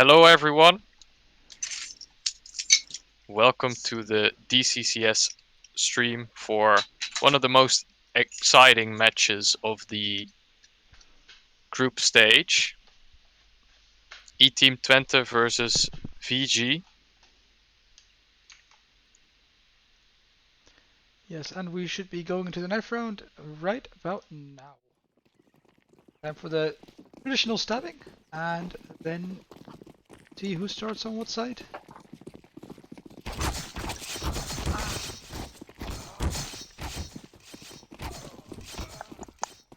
Hello everyone, welcome to the DCCS stream for one of the most exciting matches of the group stage. E-Team Twente versus VG. Yes, and we should be going into the knife round right about now. Time for the traditional stabbing, and then see who starts on what side.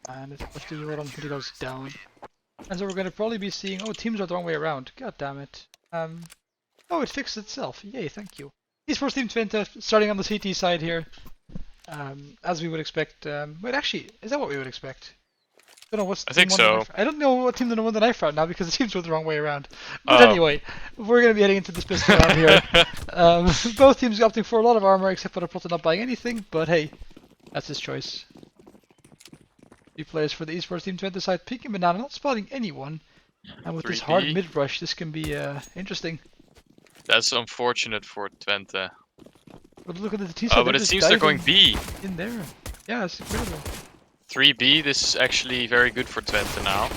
And let's do the one when he goes down. And so we're going to probably be seeing, oh, teams are the wrong way around. God damn it. Oh, it fixed itself. Yay, thank you. Esports Team Twente starting on the CT side here. As we would expect. Wait, actually, is that what we would expect? I don't know what's I think so. I don't know what team won the knife round now because the teams were the wrong way around. But anyway, we're going to be heading into this pistol round here. Both teams opting for a lot of armor except for the Prota not buying anything, but hey, that's his choice. 3 players for the esports team to side, picking banana, not spotting anyone. And with 3B. This hard mid rush, this can be interesting. That's unfortunate for Twente. But look at the T side. But it seems they're going B. In there. Yeah, it's incredible. 3B, this is actually very good for Twente now.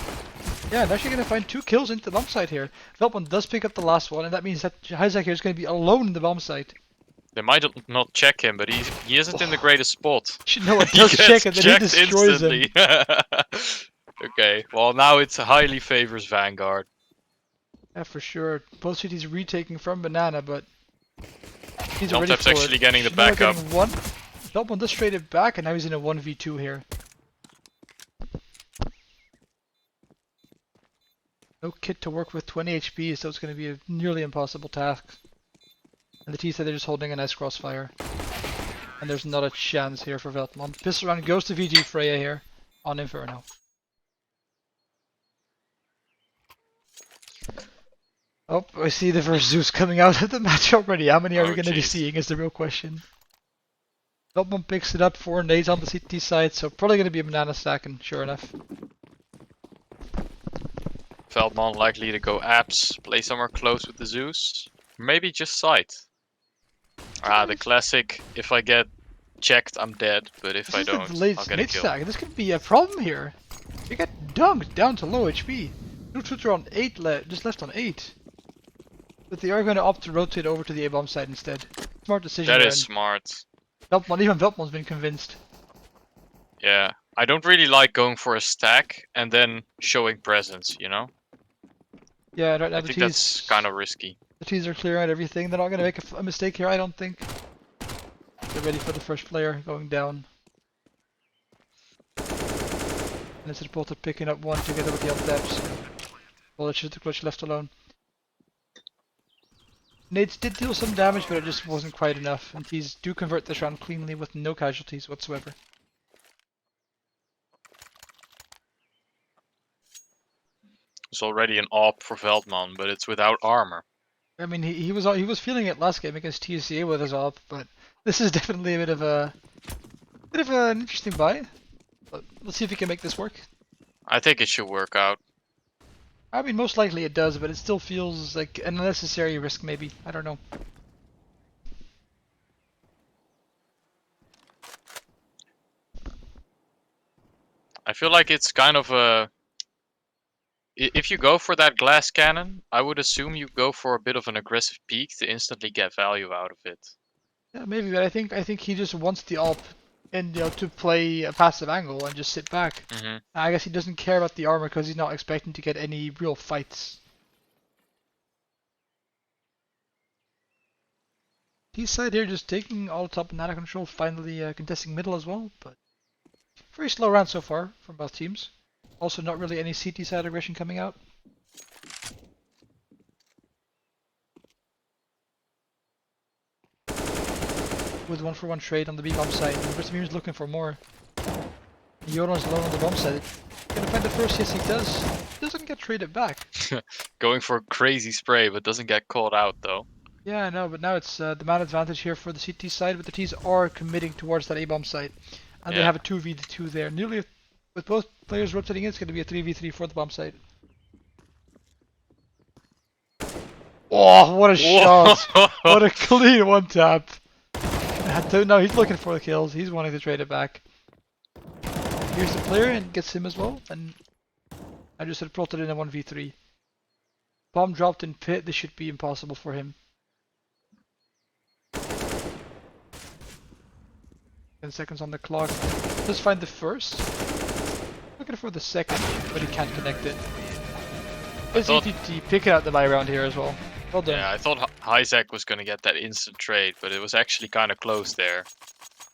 Yeah, they're actually going to find 2 kills into the bomb site here. Veltman does pick up the last one, and that means that Isaac here is going to be alone in the bomb site. They might not check him, but he isn't in the greatest spot. No one does check it, and he destroys instantly. him. Okay, well now it highly favors Vanguard. Yeah, for sure. Both cities retaking from Banana, but he's already actually getting the backup. One. Veltman does trade it back, and now he's in a 1v2 here. No kit to work with 20 HP, so it's going to be a nearly impossible task. And the T said they're just holding a nice crossfire. And there's not a chance here for Veltman. Pistol round goes to VG Freya here on Inferno. Oh, I see the first Zeus coming out of the match already. How many are we going to be seeing is the real question. Veltman picks it up, 4 nades on the CT side, so probably going to be a banana stack, and sure enough. Veldman likely to go apps, play somewhere close with the Zeus. Maybe just sight. The classic, if I get checked, I'm dead, but if I don't, I'll get a kill. Stack. This could be a problem here. You get dunked down to low HP. No Twitter on 8 just left on 8. But they are going to opt to rotate over to the A-bomb side instead. Smart decision. That is smart. Even Veltman's been convinced. Yeah, I don't really like going for a stack and then showing presence, you know? Yeah, right now I think that's kind of risky. The T's are clearing out everything. They're not going to make a mistake here, I don't think. They're ready for the first player going down. And it's both picking up one together with the up depths. Well, it's just the clutch left alone. Nades did deal some damage, but it just wasn't quite enough. And T's do convert this round cleanly with no casualties whatsoever. It's already an AWP for Veldman, but it's without armor. I mean, he was feeling it last game against TCA with his AWP, but this is definitely a bit of an interesting buy. But let's see if he can make this work. I think it should work out. I mean, most likely it does, but it still feels like an unnecessary risk, maybe. I don't know. I feel like it's kind of a... If you go for that glass cannon, I would assume you go for a bit of an aggressive peek to instantly get value out of it. Yeah, maybe, but I think he just wants the AWP and to play a passive angle and just sit back. I guess he doesn't care about the armor because he's not expecting to get any real fights. T side here just taking all top banana control, finally contesting middle as well, but very slow round so far from both teams. Also not really any CT side aggression coming out. With 1-for-1 trade on the B-bomb side, and Britamir is looking for more. Yoron's alone on the bomb side. Gonna find the first, yes he does. Doesn't get traded back. Going for a crazy spray, but doesn't get caught out though. Yeah, I know, but now it's the man advantage here for the CT side, but the T's are committing towards that A-bomb side. And they have a 2v2 there. Nearly, with both players rotating in, it's going to be a 3v3 for the bomb side. Oh, what a shot! What a clean one tap. Now he's looking for the kills. He's wanting to trade it back. Here's the player and gets him as well. And I just had plotted in a 1v3. Bomb dropped in pit. This should be impossible for him. 10 seconds on the clock. Let's find the first. Looking for the second, but he can't connect it. It's ETT picking out the buy round here as well. Well done. Yeah, I thought Isaac was going to get that instant trade, but it was actually kind of close there.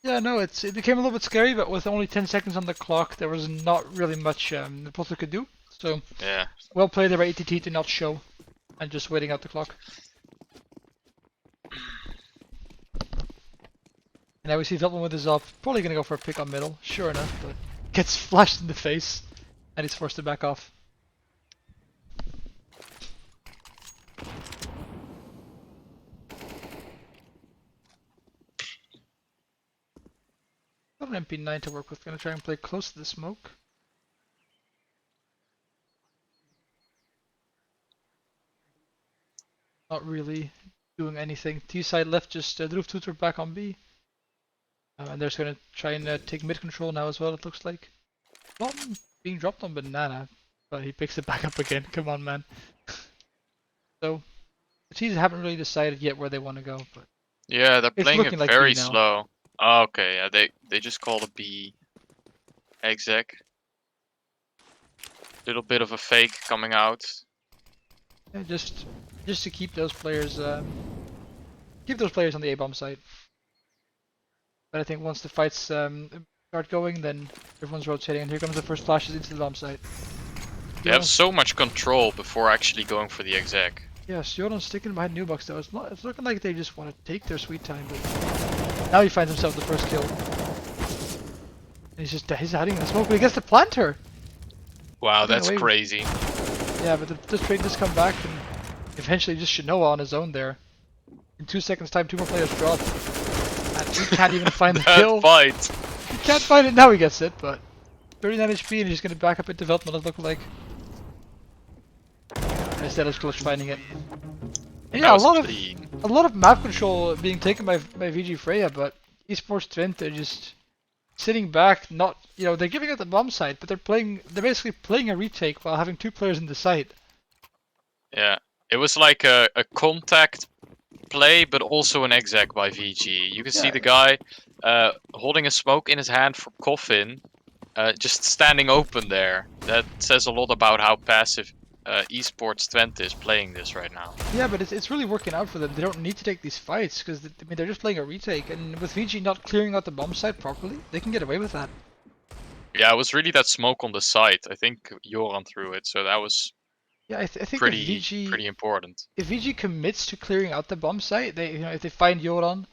Yeah, no, it became a little bit scary, but with only 10 seconds on the clock, there was not really much the Potter could do. So, yeah, well played there by ETT to not show, and just waiting out the clock. And now we see Veltman with his up, probably going to go for a pick on middle, sure enough, but gets flashed in the face, and he's forced to back off. Got an MP9 to work with, gonna try and play close to the smoke. Not really doing anything. T side left, just Droof Tutor back on B. And they're just gonna try and take mid control now as well, it looks like. Not being dropped on Banana, but he picks it back up again. Come on, man. So, the T's haven't really decided yet where they want to go, but yeah, they're playing it like very B now. slow. Oh, okay, yeah, they just called a B exec. Little bit of a fake coming out. Yeah, just to keep those players on the A bomb site. But I think once the fights start going, then everyone's rotating, and here comes the first flashes into the bomb site. They have so much control before actually going for the exec. Yes, Jordan's sticking behind Nubox though. It's looking like they just want to take their sweet time, but now he finds himself the first kill. And he's hiding in the smoke, but he gets the planter! Wow, that's crazy. Yeah, but the trade does come back, and eventually just Shinoa on his own there. In 2 seconds time, 2 more players drop. And he can't even find the kill. Fight. He can't find it, now he gets it, but 39 HP and he's gonna back up in development, it looked like. Instead of Clutch finding it. And yeah, a lot of map control being taken by VG Freya, but Esports Twente just sitting back, not, you know, they're giving it the bomb site, but they're basically playing a retake while having 2 players in the site. Yeah, it was like a contact play, but also an exec by VG. You can see the guy holding a smoke in his hand for coffin, just standing open there. That says a lot about how passive Esports Twente is playing this right now. Yeah, but it's really working out for them. They don't need to take these fights because they're just playing a retake, and with VG not clearing out the bomb site properly, they can get away with that. Yeah, it was really that smoke on the site. I think Joran threw it, so that was I think pretty important. If VG commits to clearing out the bomb site, if they find Joran,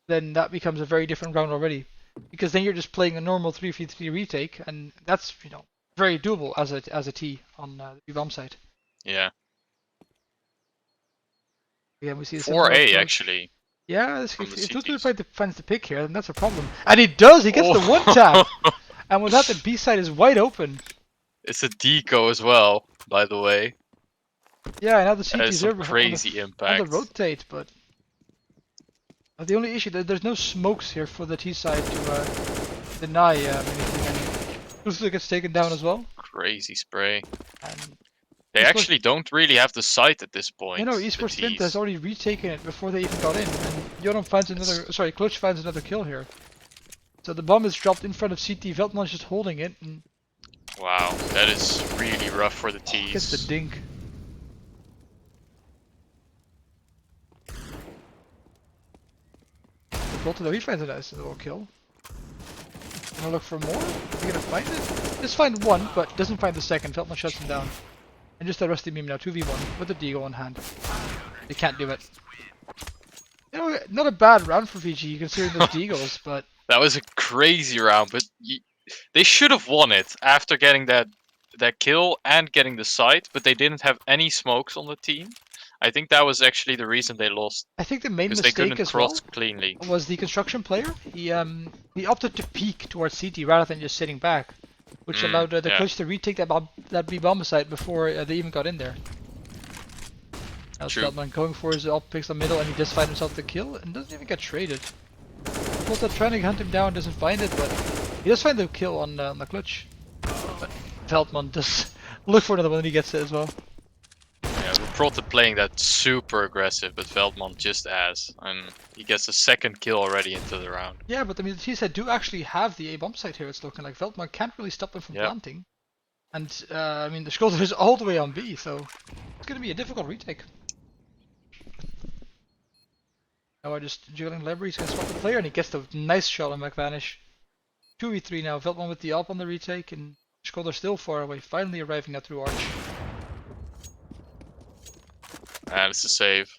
then that becomes a very different round already, because then you're just playing a normal 3v3 retake, and that's very doable as a T on the bomb site. Yeah. Yeah, we see 4A actually. Yeah, if Tutu finds the pick here, then that's a problem. And he does! He gets the one tap! And with that, the B side is wide open. It's a deco as well, by the way. Yeah, now the CT's there crazy impact on the rotate, but the only issue there's no smokes here for the T side to deny anything. And Tutu gets taken down as well. Crazy spray. And they actually don't really have the site at this point. You know, Esports Twente has already retaken it before they even got in, and Joran finds Clutch finds another kill here. So the bomb is dropped in front of CT, Veltman's just holding it, and wow, that is really rough for the T's. Gets the dink. Though he finds a nice little kill. Gonna look for more? Is he gonna find it? Just find one, but doesn't find the second. Veltman shuts him down. And just a rusty meme now, 2v1 with the Deagle in hand. They can't do it. You know, not a bad round for VG considering those Deagles, but that was a crazy round, but they should have won it after getting that kill and getting the site, but they didn't have any smokes on the team. I think that was actually the reason they lost. I think the main mistake as well cleanly was the construction player. He opted to peek towards CT rather than just sitting back, which allowed the Clutch to retake that B bomb site before they even got in there. Now Feldman going for his up, picks the middle, and he does find himself the kill, and doesn't even get traded. Prota trying to hunt him down, doesn't find it, but he does find the kill on the clutch. But Feldman does look for another one and he gets it as well. Yeah, Prota playing that super aggressive, but Veldman just as, and he gets a second kill already into the round. Yeah, but I mean, the T-side do actually have the A bomb site here. It's looking like Veldman can't really stop them from planting, and I mean the Skulder is all the way on B, so it's going to be a difficult retake. Now I just jiggling lever, he's going to swap the player, and he gets the nice shot on McVanish. 2v3 now, Veldman with the AWP on the retake, and Skulder still far away, finally arriving now through Arch. And it's a save.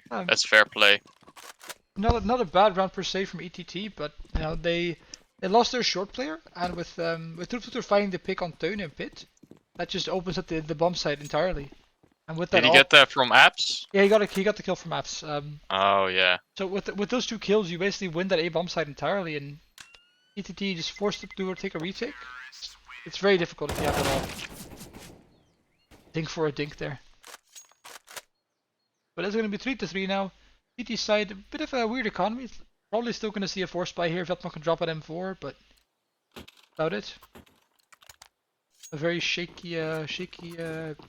That's fair play. Not a bad round per se from ETT, but you know they lost their short player, and with Truthfutter finding the pick on Teun and Pit, that just opens up the bomb site entirely. And with that, did he get that from apps? Yeah, he got the kill from apps. Oh yeah. So with those 2 kills, you basically win that A bomb site entirely, and ETT just forced them to take a retake. It's very difficult if you have it all. Dink for a dink there. But it's going to be 3-3 now. ET side, a bit of a weird economy. Probably still going to see a force buy here if Veldman can drop at M4, but about it. A very shaky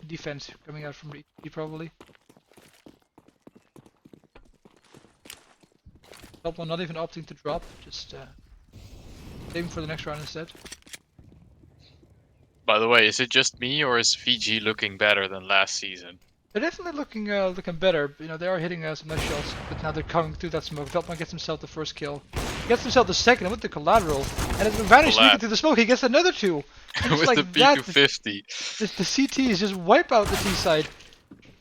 defense coming out from ET probably. Veldman not even opting to drop, just saving for the next round instead. By the way, is it just me or is VG looking better than last season? They're definitely looking better. You know, they are hitting some nice shots, but now they're coming through that smoke. Veldman gets himself the first kill. Gets himself the second with the collateral. And as McVanish sneaking through the smoke, he gets another 2. With like the P250. The CTs just wipe out the T side.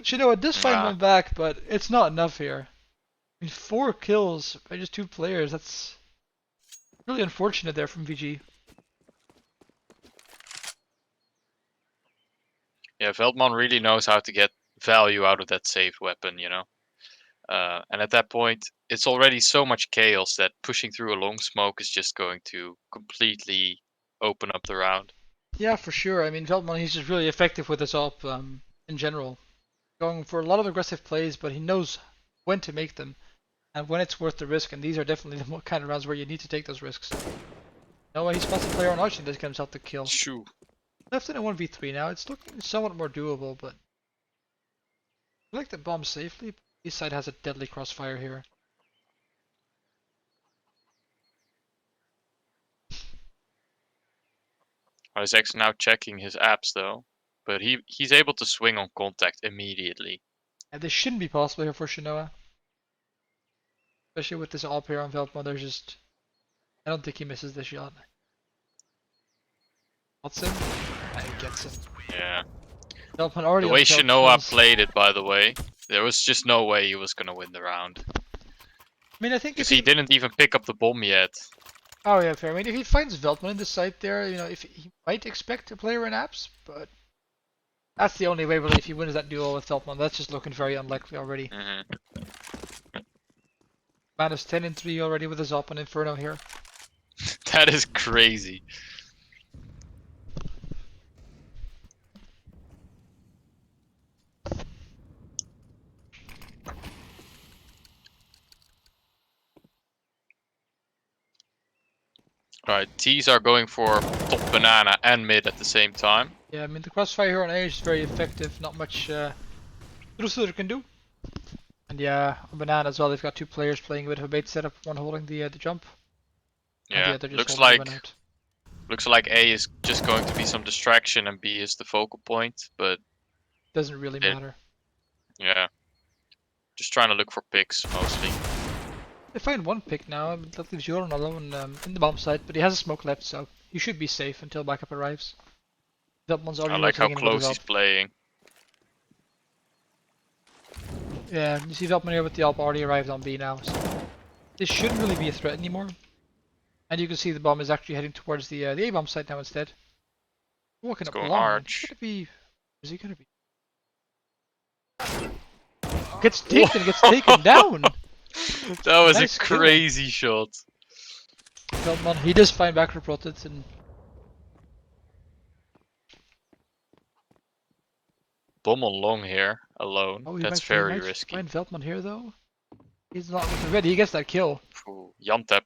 Shinoa does find one back, but it's not enough here. I mean, 4 kills by just 2 players. That's really unfortunate there from VG. Yeah, Veldman really knows how to get value out of that saved weapon, you know. And at that point, it's already so much chaos that pushing through a long smoke is just going to completely open up the round. Yeah, for sure. I mean, Veldman, he's just really effective with his op in general. Going for a lot of aggressive plays, but he knows when to make them and when it's worth the risk. And these are definitely the kind of rounds where you need to take those risks. No way he spots the player on Arch and does get himself the kill. Shoo. Left in a 1v3 now. It's looking somewhat more doable, but I like the bomb safely. This side has a deadly crossfire here. Isaac's now checking his apps though, but he's able to swing on contact immediately. And this shouldn't be possible here for Shinoa. Especially with this AWP here on Veldman, there's just... I don't think he misses this shot. Spots him, and he gets him. Yeah. Veldman already the way Shinoa played it, by the way, there was just no way he was gonna win the round. I mean, I think because he didn't even pick up the bomb yet. Oh yeah, fair. I mean, if he finds Veldman in the site there, you know, if he might expect a player in apps, but that's the only way really if he wins that duel with Veldman. That's just looking very unlikely already. Minus 10 and 3 already with his op on Inferno here. That is crazy. Alright, T's are going for top banana and mid at the same time. Yeah, I mean the crossfire here on A is very effective, not much Truthfutter can do. And yeah, on banana as well, they've got 2 players playing a bit of a bait setup, one holding the jump. Yeah, looks like A is just going to be some distraction and B is the focal point, but... Doesn't really matter. Yeah. Just trying to look for picks, mostly. They find one pick now, that leaves Joran alone in the bomb site, but he has a smoke left, so he should be safe until backup arrives. Veldman's already I like how close he's playing. Yeah, you see Veldman here with the AWP already arrived on B now, so this shouldn't really be a threat anymore. And you can see the bomb is actually heading towards the A-bomb site now instead. Walking up along. Arch. Is he gonna be? Gets taken down! That was Nice a crazy shot. Veldman, he does find back reported and Bomb on long here. alone. Oh, That's very risky. Find Veldman here though. He's not looking ready. He gets that kill. Ooh, Jantep.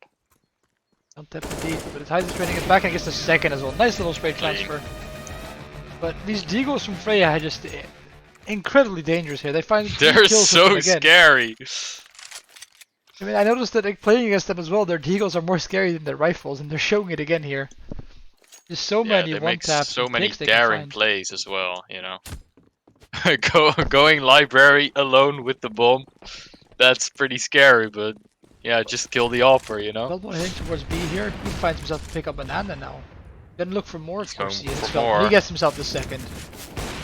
Jantep indeed, but it's Heisen's training it back and gets the second as well. Nice little spray transfer. But these Deagles from Freya are just incredibly dangerous here. They find they're so scary. I mean, I noticed that like, playing against them as well, their Deagles are more scary than their rifles, and they're showing it again here. There's so many one-taps, so many daring plays as well, you know. Going library alone with the bomb, that's pretty scary, but yeah, just kill the offer, you know. Veldman heading towards B here. He finds himself to pick up banana now. Gonna look for more. He's going for more. He gets himself the second.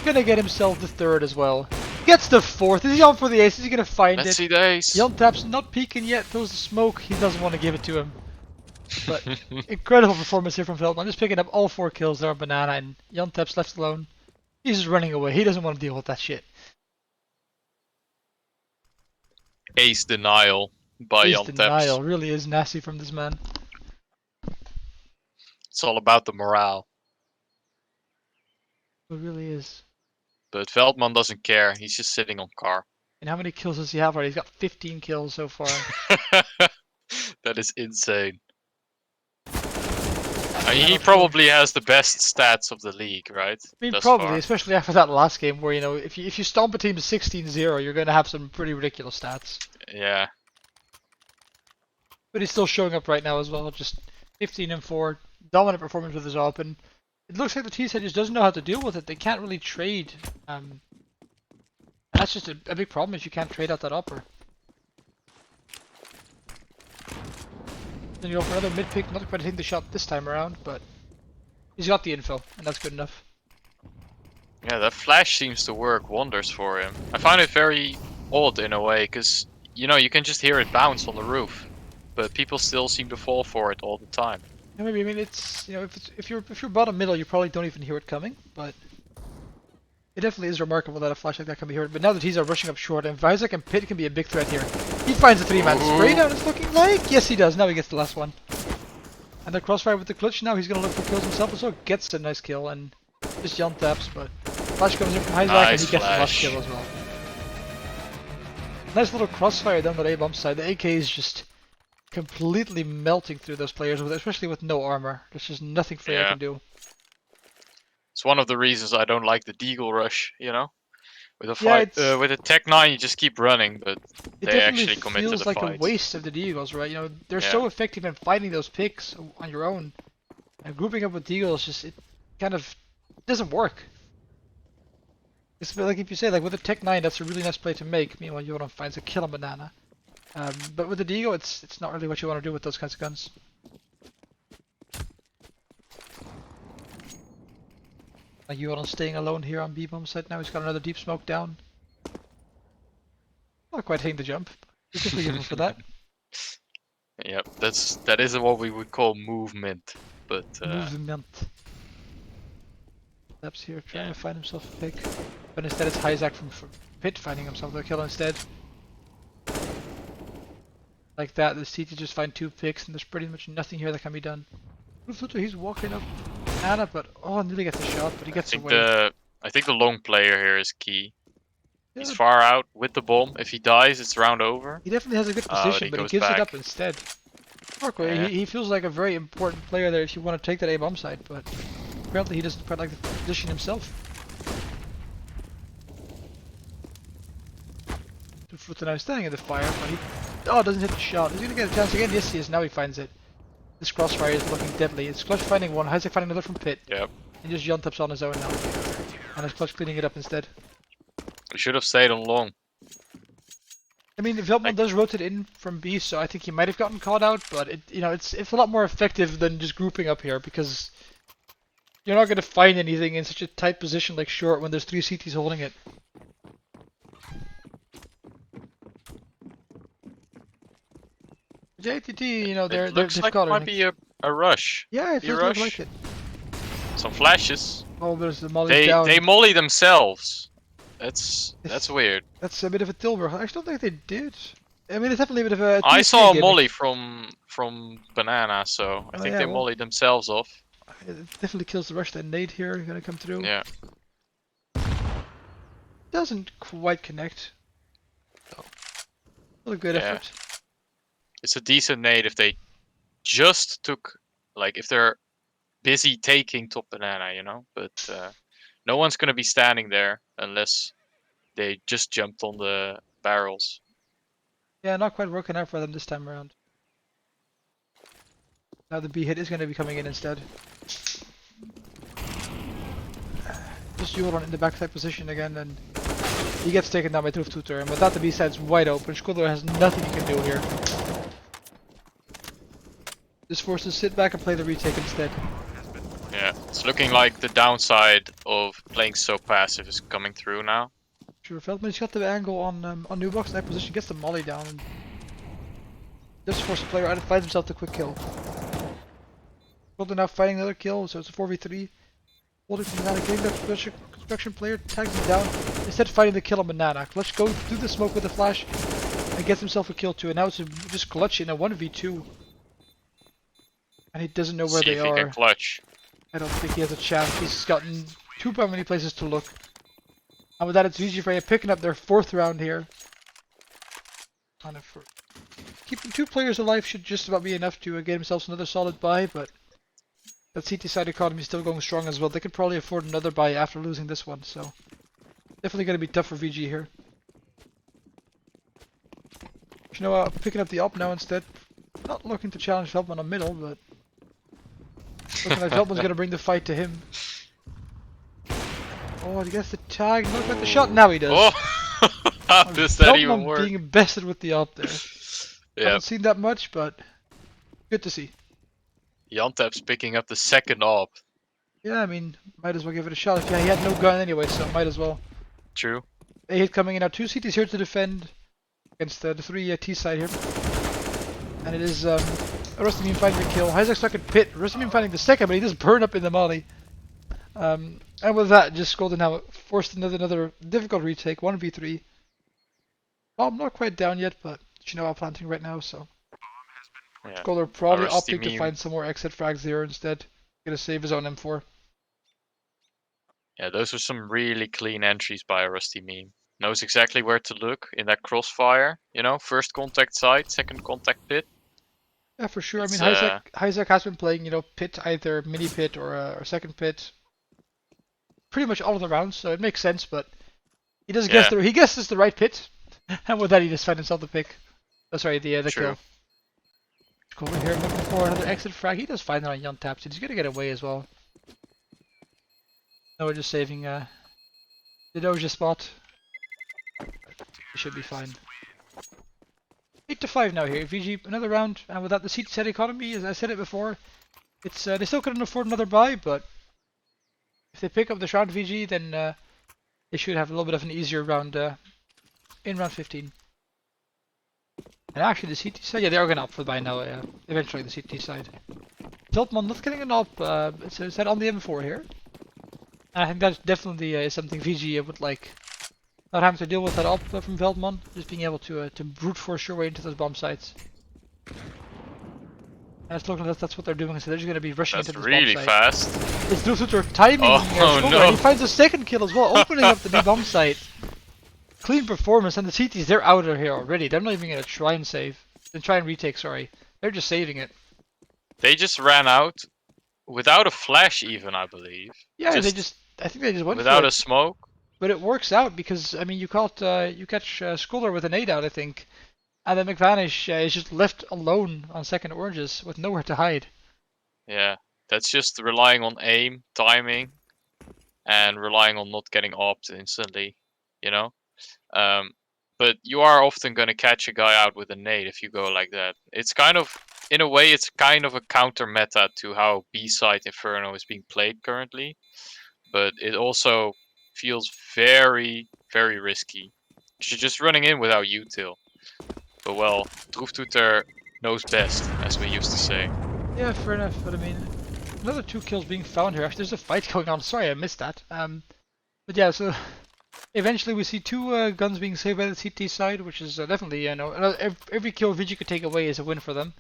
Gonna get himself the third as well. Gets the fourth. Is he on for the ace? Is he gonna find it? Let's see the ace. Jantap's not peeking yet. Throws the smoke. He doesn't want to give it to him. But incredible performance here from Veldman. Just picking up all 4 kills there on banana, and Jantap's left alone. He's just running away. He doesn't want to deal with that shit. Ace denial by Ace Jantep. denial really is nasty from this man. It's all about the morale. It really is. But Veldman doesn't care. He's just sitting on car. And how many kills does he have already? He's got 15 kills so far. That is insane. I mean, he probably has the best stats of the league, right? I mean, thus probably, far. especially after that last game where, you know, if you stomp a team to 16-0, you're going to have some pretty ridiculous stats. Yeah. But he's still showing up right now as well, just 15-4, dominant performance with his AWP, and it looks like the T-set just doesn't know how to deal with it. They can't really trade. And that's just a big problem if you can't trade out that upper. Then you go for another mid pick, not quite hitting the shot this time around, but he's got the info, and that's good enough. Yeah, that flash seems to work wonders for him. I find it very odd in a way, because, you know, you can just hear it bounce on the roof, but people still seem to fall for it all the time. Yeah, maybe, I mean, it's, you know, if you're bottom middle, you probably don't even hear it coming, but it definitely is remarkable that a flash like that can be heard. But now that he's rushing up short, and Vizak and Pit can be a big threat here. He finds a 3-man spray down, it's looking like. Yes, he does. Now he gets the last one. And the crossfire with the clutch. Now he's going to look for kills himself as well. Gets a nice kill, and just Jantaps, but flash comes in from Vizak, and he gets the last kill as well. Nice little crossfire down that A-bomb side. The AK is just completely melting through those players, especially with no armor. There's just nothing Freya can do. It's one of the reasons I don't like the Deagle rush, you know? With a fight, with a Tech 9 you just keep running, but they actually commit to the fight. It feels like a waste of the Deagles, right? You know, they're so effective in fighting those picks on your own. And grouping up with Deagles, just, it kind of doesn't work. It's like if you say, like with a Tech 9, that's a really nice play to make. Meanwhile, Joran finds a kill on banana. But with the Deagle, it's not really what you want to do with those kinds of guns. Like Joran staying alone here on B-bomb site now. He's got another deep smoke down. Not quite hitting the jump. You can forgive him for that. Yep, that isn't what we would call movement, but movement. Steps here, trying to find himself a pick, but instead it's Hyzak from Pit finding himself the kill instead. Like that, the CT just find 2 picks, and there's pretty much nothing here that can be done. He's walking up Anna, but nearly gets a shot, but he gets away. I think the long player here is key. Yeah. He's far out with the bomb. If he dies, it's round over. He definitely has a good position, but he gives it up instead. He feels like a very important player there if you want to take that A-bomb side, but apparently he doesn't quite like the position himself. Now he's standing in the fire, but he doesn't hit the shot. Is he gonna get a chance again? Yes, he is. Now he finds it. This crossfire is looking deadly. It's Clutch finding one, Hyzak finding another from Pit. Yep. And just Jantaps on his own now. And it's Clutch cleaning it up instead. We should have stayed on long. I mean, Veldman does rotate in from B, so I think he might have gotten caught out, but it's a lot more effective than just grouping up here, because you're not going to find anything in such a tight position like short when there's 3 CTs holding it. The ETT, they've got it. Might be a rush. Yeah, it feels like it. Some flashes. Oh, there's the molly down. They molly themselves. That's weird. That's a bit of a Tilburg. I don't think they did. I mean, it's definitely a bit of a. I saw a molly from banana, so I think they mollied themselves off. It definitely kills the rush that nade here. Gonna come through. Yeah. Doesn't quite connect. Oh. Still a good effort. It's a decent nade if they just took, like, if they're busy taking top banana, you know? But no one's gonna be standing there unless they just jumped on the barrels. Yeah, not quite working out for them this time around. Now the B hit is going to be coming in instead. Just Euron in the backside position again, and he gets taken down by Tutor, and with that the B side's wide open. Skulder has nothing he can do here. Just forced to sit back and play the retake instead. Yeah, it's looking like the downside of playing so passive is coming through now. Sure, Feldman's got the angle on new box in that position, gets the molly down, and just forces the player out and finds himself the quick kill. Skulder now fighting another kill, so it's a 4v3. Holding from Banana, getting that construction player, tags him down, instead fighting the kill on Banana. Clutch goes through the smoke with a flash, and gets himself a kill too, and now it's just Clutch in a 1v2. And he doesn't know where they are. See if he can clutch. I don't think he has a chance. He's gotten too many places to look. And with that, it's VG Freya picking up their 4th round here. And for keeping 2 players alive should just about be enough to get themselves another solid buy, but that CT side economy is still going strong as well. They could probably afford another buy after losing this one, so definitely going to be tough for VG here. You know, picking up the op now instead. Not looking to challenge Feldman on middle, but looking like Feldman's going to bring the fight to him. Oh, he gets the tag. Not quite the shot. Now he does. Oh, how does that even work? Being bested with the op there. Haven't seen that much, but good to see. Jantep's picking up the 2nd op. Yeah, I mean, might as well give it a shot. Yeah, he had no gun anyway, so might as well. True. A hit coming in now. 2 CTs here to defend against the 3 T side here. And it is Rustamine finding the kill. Isaac stuck in pit. Rustamine finding the 2nd, but he does burn up in the molly. And with that, just Golden now forced another difficult retake. 1v3. Well, not quite down yet, but Chinoa planting right now, so. Yeah. Scholar probably opting to find some more exit frags here instead. Gonna save his own M4. Yeah, those are some really clean entries by a Rusty Meme. Knows exactly where to look in that crossfire. You know, 1st contact side, 2nd contact pit. Yeah, for sure. I mean, Isaac has been playing, you know, pit, either mini pit or 2nd pit. Pretty much all of the rounds, so it makes sense, but he does he guesses the right pit. And with that, he just finds himself the pick. Oh, sorry, the kill. Over here looking for another exit frag. He does find it on Jantep, so he's gonna get away as well. No, we're just saving the Doja spot. He should be fine. 8-5 now here. VG another round, and with that, the CT set economy, as I said it before, it's they still couldn't afford another buy, but if they pick up the round VG, then they should have a little bit of an easier round in round 15. And actually, the CT side, yeah, they are going to opt for the buy now, eventually, the CT side. Zeltman not getting an op, it's set on the M4 here. And I think that definitely is something VG would like. Not having to deal with that op from Veldman, just being able to brute force your way into those bomb sites. And it's looking like that's what they're doing, so they're just going to be rushing into this bomb site. That's really fast. It's Drusuter timing no. and he finds a 2nd kill as well, opening up the B bomb site. Clean performance, and the CTs, they're out of here already. They're not even going to try and save. Try and retake, sorry. They're just saving it. They just ran out without a flash even, I believe. Yeah, I think they just went without for a smoke. But it works out because, I mean, you catch Scholar with an 8 out, I think. And then McVanish is just left alone on 2nd oranges with nowhere to hide. Yeah, that's just relying on aim, timing, and relying on not getting opt instantly, you know? But you are often going to catch a guy out with a nade if you go like that. It's kind of, in a way, it's kind of a counter meta to how B-side Inferno is being played currently. But it also feels very, very risky. You're just running in without util. But well, Droeftoeter knows best, as we used to say. Yeah, fair enough, but I mean, another 2 kills being found here. Actually, there's a fight going on. Sorry, I missed that. But yeah, so eventually we see 2 guns being saved by the CT side, which is definitely, you know, every kill VG could take away is a win for them.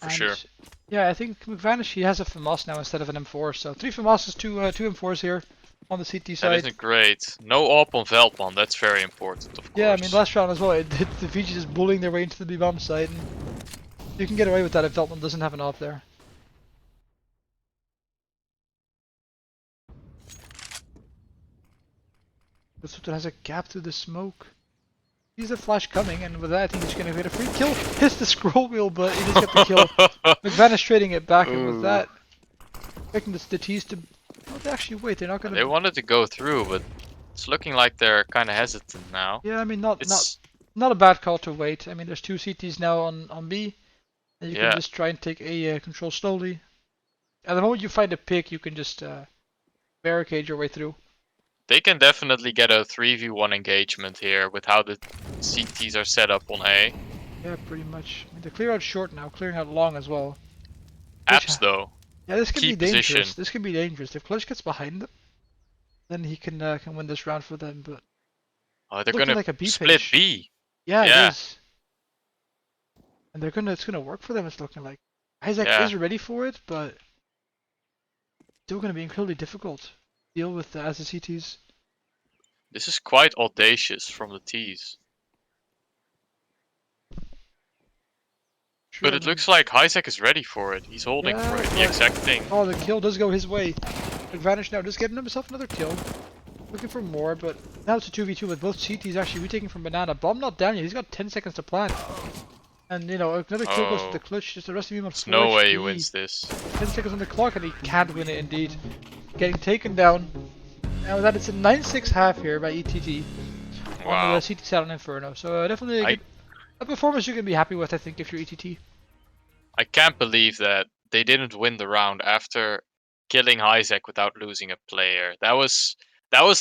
For sure. Yeah, I think McVanish, he has a FAMAS now instead of an M4, so 3 FAMASs, 2 M4s here. on the CT That side. isn't great. No AWP on Veldman, that's very important, of course. Yeah, I mean, last round as well, the VG just bullying their way into the B-bomb site, and you can get away with that if Veldman doesn't have an AWP there. This one has a gap through the smoke. Sees the flash coming, and with that, I think he's gonna get a free kill. Hits the scroll wheel, but he does get the kill. McVanish trading it back, and with that, expecting the T's to. Oh, they actually wait. They're not gonna. They wanted to go through, but it's looking like they're kind of hesitant now. Yeah, I mean, not a bad call to wait. I mean, there's 2 CTs now on B, and you can just try and take A control slowly. At the moment you find a pick, you can just barricade your way through. They can definitely get a 3v1 engagement here with how the CTs are set up on A. Yeah, pretty much. I mean, they clear out short now, clearing out long as well. Apps though. Yeah, this can be dangerous. Position. This can be dangerous. If Clutch gets behind them, then he can win this round for them. But They're gonna like a B split pitch. B. Yeah, Yeah. it is. And it's gonna work for them. It's looking like Isaac is ready for it, but still gonna be incredibly difficult to deal with as the CTs. This is quite audacious from the T's. Sure, But it looks like Isaac is ready for it. He's holding for it, the exact thing. Oh, the kill does go his way. Advantage now, just getting himself another kill. Looking for more, but now it's a 2v2 with both CTs actually retaking from Banana. Bomb not down yet, he's got 10 seconds to plan. And you know, another kill goes to the clutch, just the rest of him on 4 no way HP. he wins this. 10 seconds on the clock and he can't win it indeed. Getting taken down. Now that it's a 9-6 half here by ETT. Wow. On the CT side on Inferno. So definitely a performance you can be happy with, I think, if you're ETT. I can't believe that they didn't win the round after killing Isaac without losing a player. That was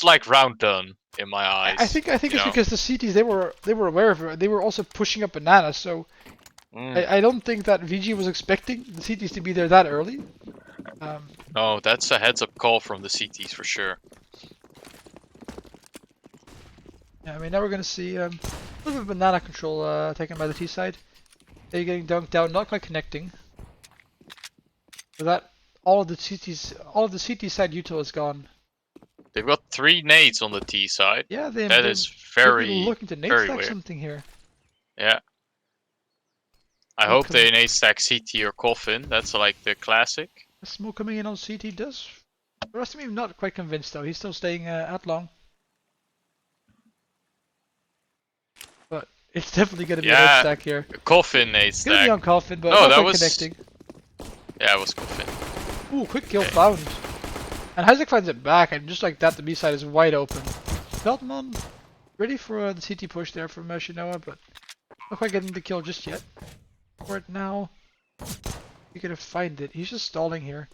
like round done in my eyes. I think it's because the CTs they were aware of it. They were also pushing up Banana, so I don't think that VG was expecting the CTs to be there that early. No, that's a heads up call from the CTs for sure. Yeah, I mean now we're gonna see a little bit of Banana control taken by the T side. They're getting dunked down, not quite connecting. So that all of the CT side util is gone. They've got 3 nades on the T side. Yeah, that is very looking to nade stack something here. Yeah. I hope they nade stack CT or Coffin. That's like the classic. The smoke coming in on CT does. The rest of me not quite convinced though. He's still staying at long. But it's definitely gonna be a nade stack here. Coffin nade stack. It's gonna be on Coffin, but no, not that quite was connecting. Yeah, it was Coffin. Ooh, quick kill found. And Isaac finds it back, and just like that, the B side is wide open. Feldman ready for the CT push there from Shinoa, but not quite getting the kill just yet. For it now. He's gonna find it. He's just stalling here.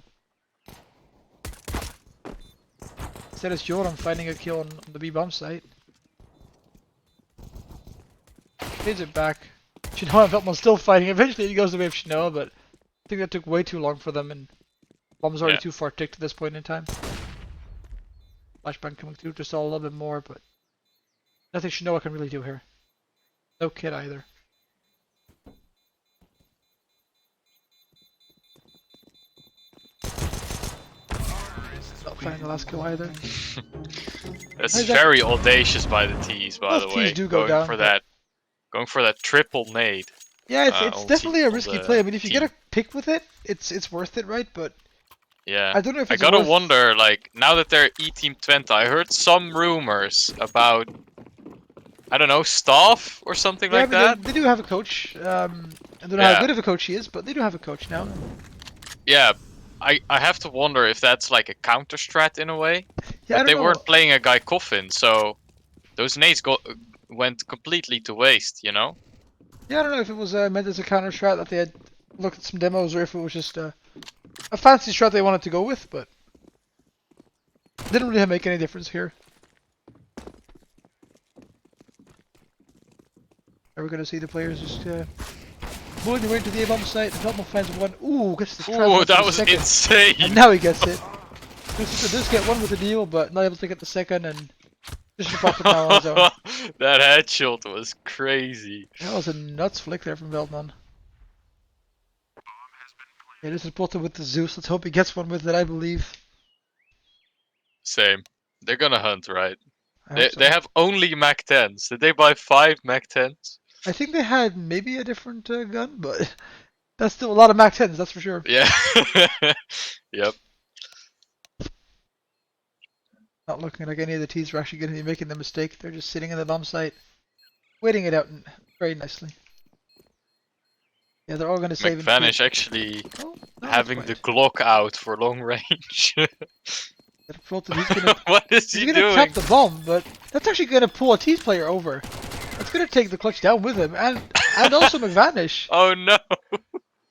Instead, it's Joram finding a kill on the B bomb site. Fades it back. Shinoa and Feldman still fighting. Eventually, he goes the way of Shinoa, but I think that took way too long for them, and Bomb's already too far ticked at this point in time. Flashbang coming through just a little bit more, but nothing Shinoa can really do here. No kid either. Not finding the last kill either. That's very audacious by the T's, by the way. T's do go down, going for that triple nade. Yeah, it's definitely a risky play. I mean, if you get a pick with it, it's worth it, right? But yeah, I don't know if it's I gotta wonder, like, now that they're E-Team 20, I heard some rumors about, I don't know, staff or something like that. They do have a coach. I don't know how good of a coach he is, but they do have a coach now. Yeah, I have to wonder if that's like a counter strat in a way. Yeah, but they weren't playing a guy Coffin, so those nades went completely to waste, you know? Yeah, I don't know if it was meant as a counter strat that they had looked at some demos, or if it was just a fancy strat they wanted to go with, but didn't really make any difference here. Are we going to see the players just bullying their way into the A-bomb site? And Feldman finds one. Ooh, gets the trap. Ooh, that was insane! And now he gets it. Does get one with the deal, but not able to get the second, and just popped it now on his own. That headshot was crazy. That was a nuts flick there from Veldman. Yeah, this is Potter with the Zeus. Let's hope he gets one with it, I believe. Same. They're gonna hunt, right? I They hope so. they have only Mac 10s. Did they buy 5 Mac 10s? I think they had maybe a different gun, but that's still a lot of Mac 10s, that's for sure. Yeah. Yep. Not looking like any of the T's are actually going to be making the mistake. They're just sitting in the bomb site, waiting it out very nicely. Yeah, they're all going to save McVanish actually Oh, no, having that's the fine. Glock out for long range. He's gonna What is he's he gonna doing? tap the bomb, but that's actually gonna pull a T's player over. That's gonna take the clutch down with him, and also McVanish. Oh no!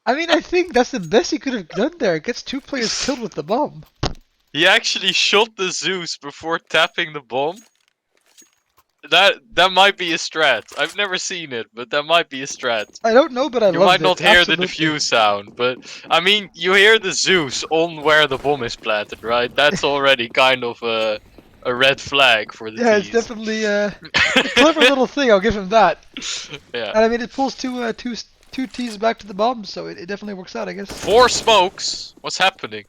I mean, I think that's the best he could have done there. It gets 2 players killed with the bomb. He actually shot the Zeus before tapping the bomb. That might be a strat. I've never seen it, but that might be a strat. I don't know, but I You loved might not it. hear Absolutely. the defuse sound, but I mean, you hear the Zeus on where the bomb is planted, right? That's already kind of a red flag for the Yeah, it's T's. definitely a clever little thing. I'll give him that. Yeah. And I mean, it pulls two T's back to the bomb, so it definitely works out, I guess. 4 smokes. What's happening?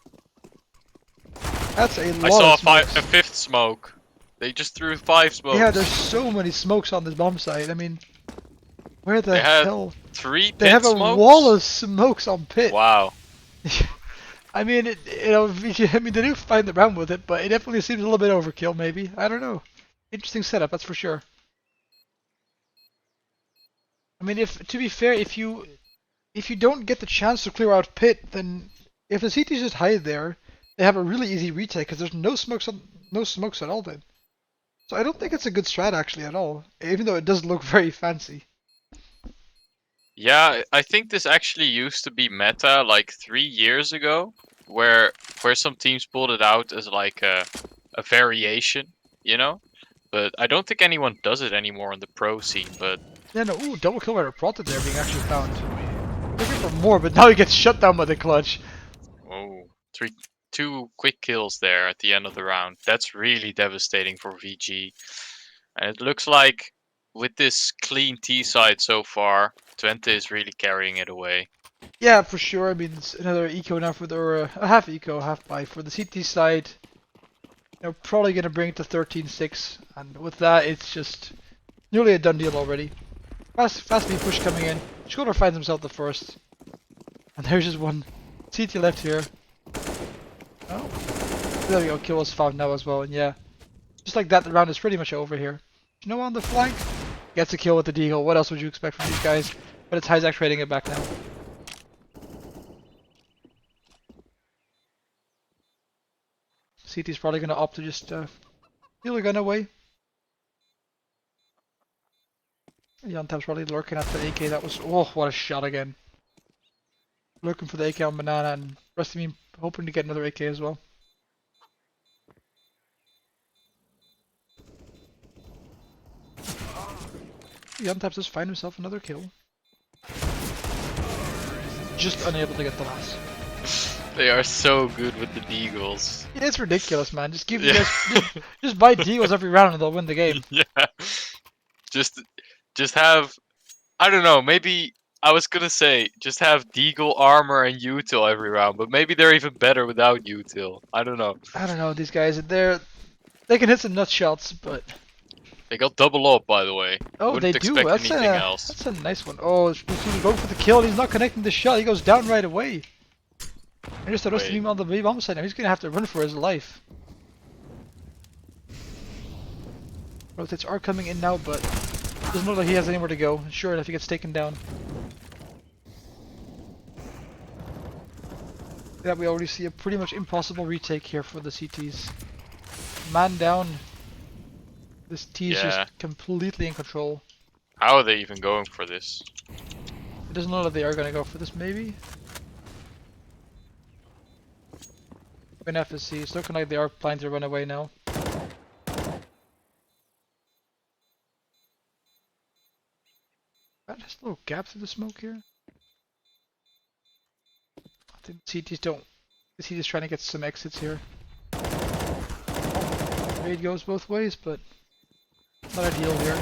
That's a lot. I saw of smokes. a 5th smoke. They just threw 5 smokes. Yeah, there's so many smokes on this bomb site. I mean, where the They had hell? 3 pit They have a smokes? wall of smokes on pit. Wow. I mean, I mean, they do find the round with it, but it definitely seems a little bit overkill. Maybe, I don't know. Interesting setup, that's for sure. I mean, to be fair, if you don't get the chance to clear out pit, then if the CTs just hide there, they have a really easy retake because there's no smokes at all then. So I don't think it's a good strat actually at all, even though it does look very fancy. Yeah, I think this actually used to be meta like 3 years ago, where some teams pulled it out as like a variation, you know? But I don't think anyone does it anymore in the pro scene, but... Yeah, no, ooh, double kill by a Protted there being actually found. Looking for more, but now he gets shut down by the clutch. Oh, 2 quick kills there at the end of the round. That's really devastating for VG. And it looks like with this clean T side so far, Twente is really carrying it away. Yeah, for sure. I mean, it's another eco now for the, or a half eco, half buy for the CT side. They're probably going to bring it to 13-6, and with that, it's just nearly a done deal already. Fast speed push coming in. Schroeder finds himself the first. And there's just one CT left here. Oh, there we go. Kill was found now as well, and yeah. Just like that, the round is pretty much over here. No on the flank. Gets a kill with the deagle. What else would you expect from these guys? But it's Isaac trading it back now. CT's probably going to opt to just steal the gun away. Yontap's probably lurking at the AK. That was, oh, what a shot again. Looking for the AK on Banana, and rest of me hoping to get another AK as well. Yontap's just find himself another kill. Just unable to get the last. They are so good with the deagles. Yeah, it's ridiculous, man. Just give you guys, just buy deagles every round and they'll win the game. Yeah. Just have, I don't know, maybe I was gonna say just have deagle armor and util every round, but maybe they're even better without util. I don't know. I don't know, these guys, they can hit some nut shots, but They got double up, by the way. oh, Wouldn't they do. expect anything else. That's a nice one. Oh, he's going for the kill. He's not connecting the shot. He goes down right away. And just the rest of him on the B bomb side now. He's gonna have to run for his life. Rotates are coming in now, but doesn't look like he has anywhere to go. Sure enough, he gets taken down. Yeah, we already see a pretty much impossible retake here for the CTs. Man down. This T is just completely in control. How are they even going for this? It doesn't look like they are going to go for this, maybe. Win FSC. It's looking like they are planning to run away now. There's little gaps in the smoke here. I think CTs don't. The CTs trying to get some exits here. Trade goes both ways, but not ideal here.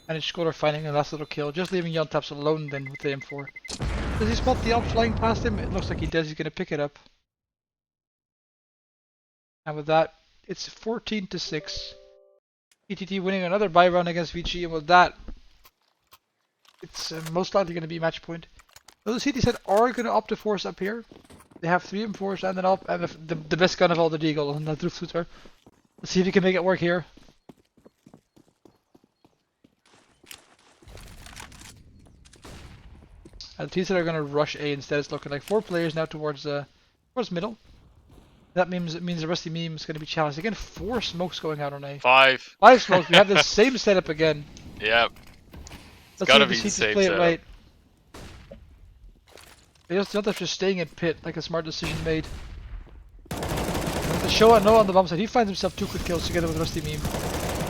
And it's Schroeder finding a last little kill, just leaving Yontaps alone then with the M4. Does he spot the op flying past him? It looks like he does. He's going to pick it up. And with that, It's 14-6. ETT winning another buy round against VG, and with that, it's most likely going to be match point. So the CT side are going to opt to force up here. They have 3 M4s and an op, and the best gun of all the Deagle and the Droofvoeter. Let's see if he can make it work here. And the T-side are going to rush A instead. It's looking like 4 players now towards middle. That means the Rusty Meme is going to be challenged. Again, 4 smokes going out on A. 5. 5 smokes. We have the same setup again. Yep. Let's gotta see be if the the same play setup. it right. They just staying in pit, like a smart decision made. With the show and no on the bomb side, he finds himself 2 quick kills together with Rusty Meme.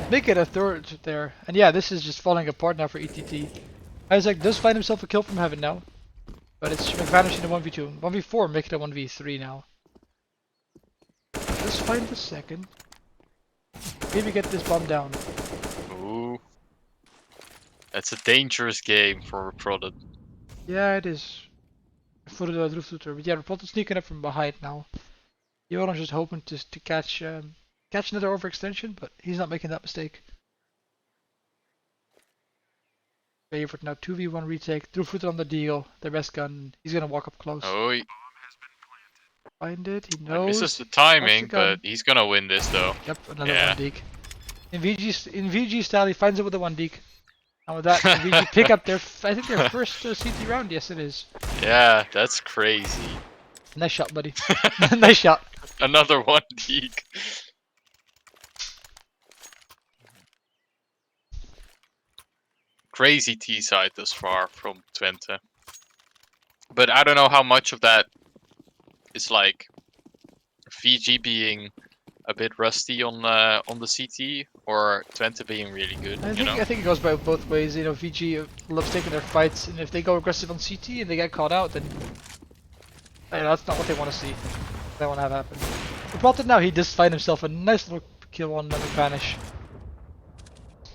Make it a third there. And yeah, this is just falling apart now for ETT. Isaac does find himself a kill from heaven now. But it's vanishing to 1v2. 1v4, make it a 1v3 now. Let's find the second. Maybe get this bomb down. Ooh. That's a dangerous game for a product. Yeah, it is. For the Droofvoeter. But yeah, Reporter sneaking up from behind now. Joran's just hoping to catch another overextension, but he's not making that mistake. Favorite now, 2v1 retake. Droofvoeter on the deal. The best gun. He's gonna walk up close. Oh, Find it. He he knows. misses the timing, That's the gun. but he's gonna win this though. Yep, another Yeah. 1 deek. In VG style, he finds it with the 1 deek. And with that, VG pick up their, I think their first CT round. Yes, it is. Yeah, that's crazy. Nice shot, buddy. Nice shot. Another 1 deek. Crazy T side thus far from Twente. But I don't know how much of that is like VG being a bit rusty on the CT or Twente being really good. I think it goes by both ways. You know, VG loves taking their fights, and if they go aggressive on CT and they get caught out, then that's not what they want to see. They want to have happen. But now he does find himself a nice little kill on Vanish.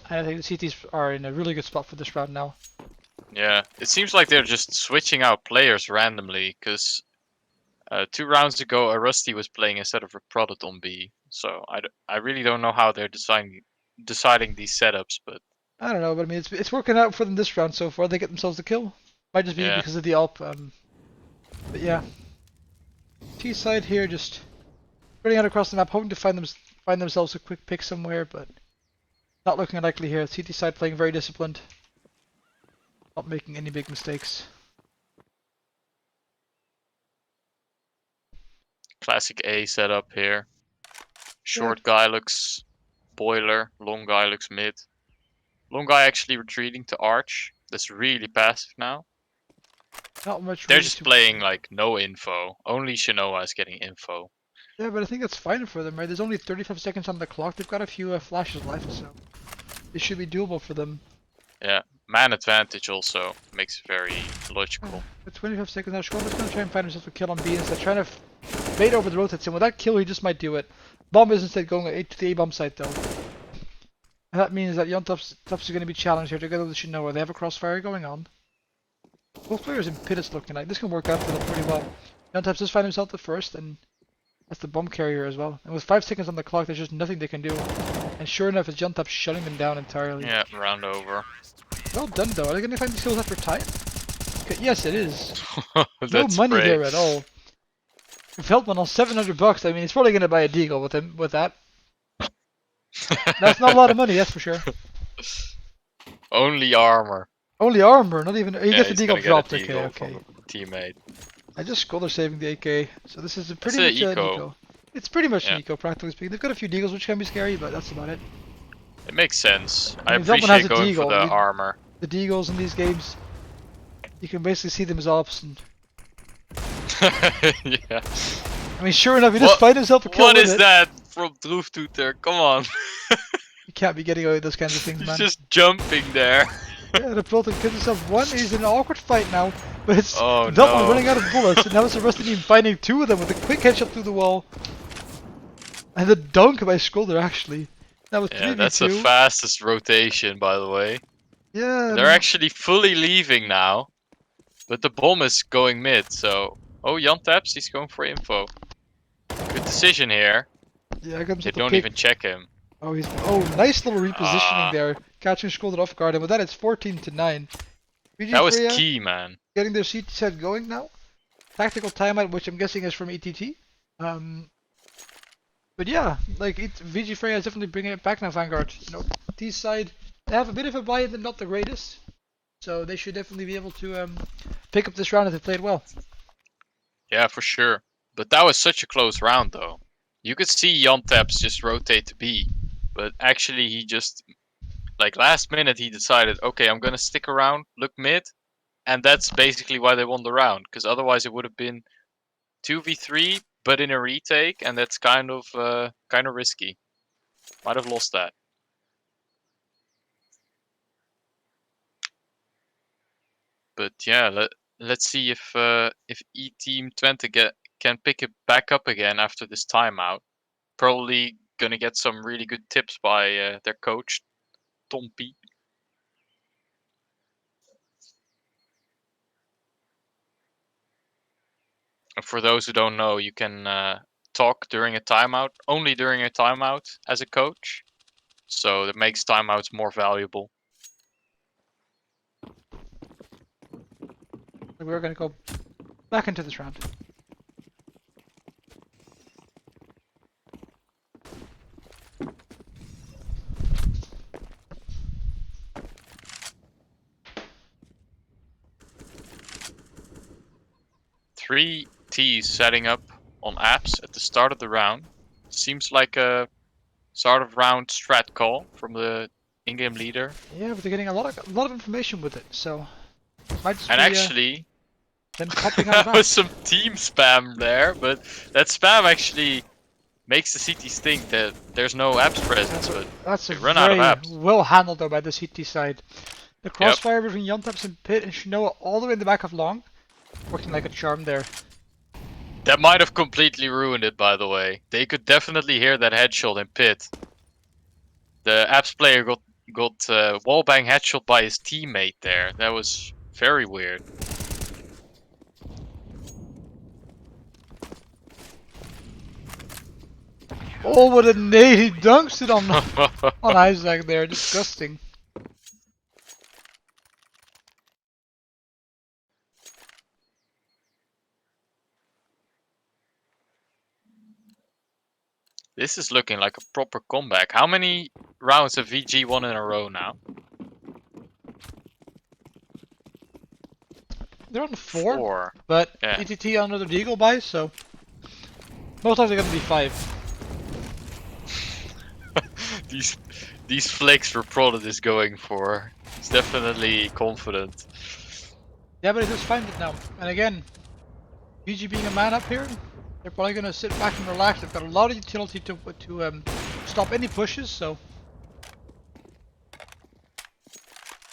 And I think the CTs are in a really good spot for this round now. Yeah, it seems like they're just switching out players randomly, because 2 rounds ago a Rusty was playing instead of a Product on B. So I really don't know how they're deciding these setups, but I don't know, but I mean it's working out for them this round so far. They get themselves the kill. Might just be because of the AWP. But yeah, T side here just spreading out across the map, hoping to find themselves a quick pick somewhere, but not looking likely here. CT side playing very disciplined, not making any big mistakes. classic A setup here. Short guy looks boiler, long guy looks mid. Long guy actually retreating to arch. That's really passive now. Not much. They're just playing like no info. Only Shinoa is getting info. Yeah, but I think that's fine for them, right? There's only 35 seconds on the clock. They've got a few flashes left, so it should be doable for them. Yeah, man advantage also makes it very logical. With 25 seconds now, Schwab is going to try and find himself a kill on B instead, trying to bait over the rotates, and with that kill he just might do it. Bomb is instead going to the A bomb site though. And that means that Yontop's is going to be challenged here together with Shinoa. They have a crossfire going on. Both players in pit it's looking like. This can work out for them pretty well. Yontop's just find himself the first, and that's the bomb carrier as well. And with 5 seconds on the clock, there's just nothing they can do. And sure enough, it's Yontop shutting them down entirely. Yeah, round over. Well done though. Are they going to find these kills after time? Okay, yes, it is. No That's money great. here at all. Feldman on $700. I mean, he's probably going to buy a deagle with that. That's not a lot of money, that's for sure. Only armor. Only armor, not even. He gets the he's deagle gonna get a dropped. deagle Okay. from a teammate. I just scholar saving the AK, so this is a pretty It's much a an eco. eco. It's pretty much an Yeah. eco, practically speaking. They've got a few deagles which can be scary, but that's about it. It makes sense. I I mean, if someone has appreciate a going for deagle, the you- armor. The deagles in these games, you can basically see them as ops. And Yeah. I mean, sure enough, he just find himself a kill What with is it. that from Droofvoeter? Come on. You can't be getting away with those kinds of things, He's man. just jumping there. Yeah, the Pilton kills himself one. He's in an awkward fight now, but it's Oh, Dublin no. running out of bullets, and now it's a Rusty team finding 2 of them with a quick headshot through the wall. And the dunk by Skulder, actually. That was 3v2. Yeah, that's the fastest rotation, by the way. Yeah. They're actually fully leaving now. But the bomb is going mid, so... Oh, Jan taps, he's going for info. Good decision here. Yeah, comes They with the don't pick. even check him. Oh, nice little repositioning there. Catching Scroller off guard, and with that it's 14-9. That was Freya key, man. getting their CT set going now. Tactical timeout, which I'm guessing is from ETT. But yeah, like VG Freya is definitely bringing it back now. Vanguard, T side, they have a bit of a buy-in, they're not the greatest, so they should definitely be able to pick up this round if they played well. Yeah, for sure. But that was such a close round, though. You could see Jontaps just rotate to B, but actually he just, like last minute, he decided, okay, I'm gonna stick around, look mid, and that's basically why they won the round. Because otherwise it would have been 2v3, but in a retake, and that's kind of risky. Might have lost that. But yeah, let's see if E Team Twente can pick it back up again after this timeout. Probably gonna get some really good tips by their coach, Tom P. And for those who don't know, you can talk during a timeout, only during a timeout as a coach. So that makes timeouts more valuable. We're gonna go back into this round. Three T's setting up on apps at the start of the round. Seems like a start of round strat call from the in-game leader. Yeah, but they're getting a lot of information with it, so might just And be, actually, them popping out of there was apps. some team spam there, but that spam actually makes the CTs think that there's no apps presence, but That's they a run out of very apps. well handled though by the CT side. The crossfire between Jontaps and Pit and Shinoa all the way in the back of Long, working like a charm there. That might have completely ruined it, by the way. They could definitely hear that headshot in Pit. The apps player got wallbang headshot by his teammate there. That was very weird. Oh, what a nade! He dunks it on Isaac there. Disgusting. This is looking like a proper comeback. How many rounds have VG won in a row now? They're on 4. 4. But Yeah. ETT on another Deagle buy, so most likely gonna be 5. These flicks Reprolid is going for. He's definitely confident. Yeah, but he just find it now. And again, VG being a man up here, they're probably gonna sit back and relax. They've got a lot of utility to stop any pushes, so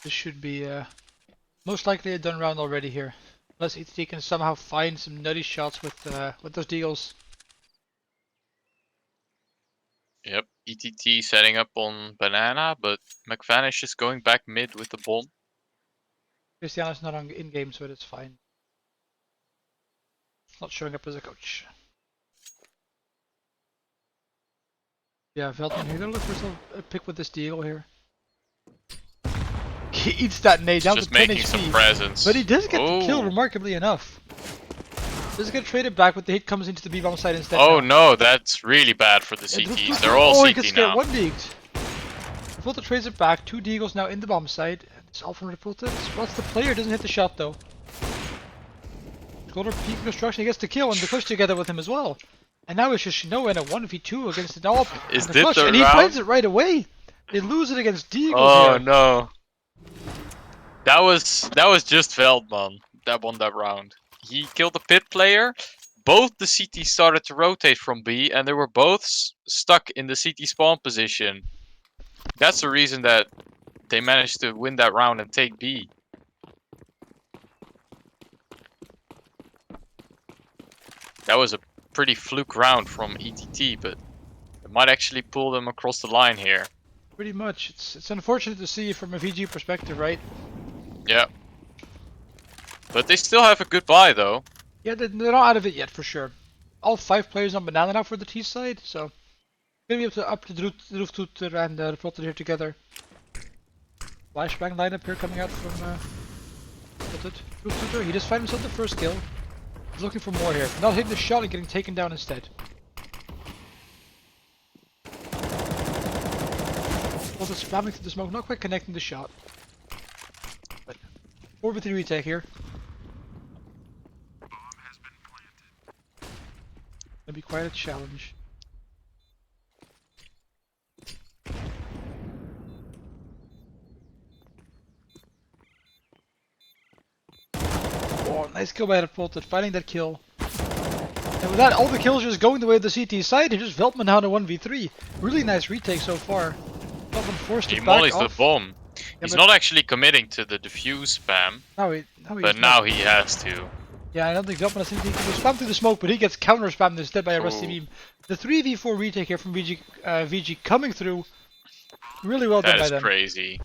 this should be most likely a done round already here. Unless ETT can somehow find some nutty shots with those deals. Yep, ETT setting up on Banana, but McVanish is going back mid with the bomb. Cristiano's not on in game, so it's fine. Not showing up as a coach. Yeah, Veldman, you're gonna look for a pick with this deal here. He eats that nade down to 10 making HP, some presence. but he does get the kill remarkably enough. Does get traded back, but the hit comes into the B-bomb side instead. Oh no, that's really bad for the CTs. They're all CT CT he gets now. one deagled. Reporter trades it back, 2 deagles now in the bomb side. It's all from Reporter. What's the player? Doesn't hit the shot though. Golder peak construction, he gets the kill and the push together with him as well. And now it's just Shinoa in a 1v2 against the AWP. Is the this push, the and he round? finds it right away. They lose it against Deagles Oh here. no. That was just Veldman that won that round. He killed the pit player. Both the CT started to rotate from B, and they were both stuck in the CT spawn position. That's the reason that they managed to win that round and take B. That was a pretty fluke round from ETT, but it might actually pull them across the line here. Pretty much. It's unfortunate to see from a VG perspective, right? Yeah. But they still have a good buy, though. Yeah, they're not out of it yet for sure. All 5 players on Banana now for the T side, so Gonna be up to the roof tutor and the plotter here together. Flashbang lineup here coming out from roof tutor. He just found himself the first kill. He's looking for more here. Not hitting the shot and getting taken down instead. Also spamming through the smoke, not quite connecting the shot. But 4v3 retake here. Gonna be quite a challenge. Oh, nice kill by the Polted, finding that kill. And with that, all the kills just going the way of the CT side, and just Veltman down to 1v3. Really nice retake so far. Veltman forced to back off. He mollies the bomb. Yeah, he's not actually committing to the defuse spam. But now he has to. Yeah, I don't think Veltman has anything to spam through the smoke, but he gets counter spammed instead by a rusty beam. The 3v4 retake here from VG coming through. Really well done by them. That is crazy.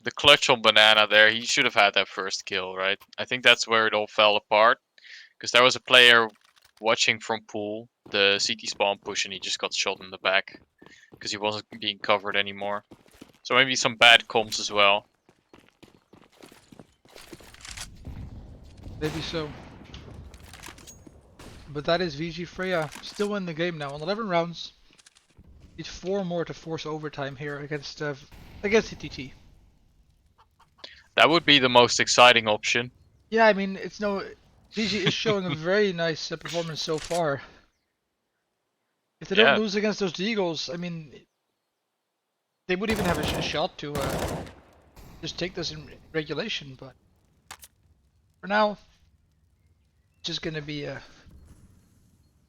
The clutch on Banana there, he should have had that first kill, right? I think that's where it all fell apart. Because there was a player watching from pool, the CT spawn push, and he just got shot in the back. Because he wasn't being covered anymore. So maybe some bad comms as well. Maybe so. But that is VG Freya still in the game now on 11 rounds. Need 4 more to force overtime here against ETT. That would be the most exciting option. Yeah, I mean, VG is showing a very nice performance so far. If they don't lose against those Eagles, I mean, they would even have a shot to just take this in regulation, but for now, it's just gonna be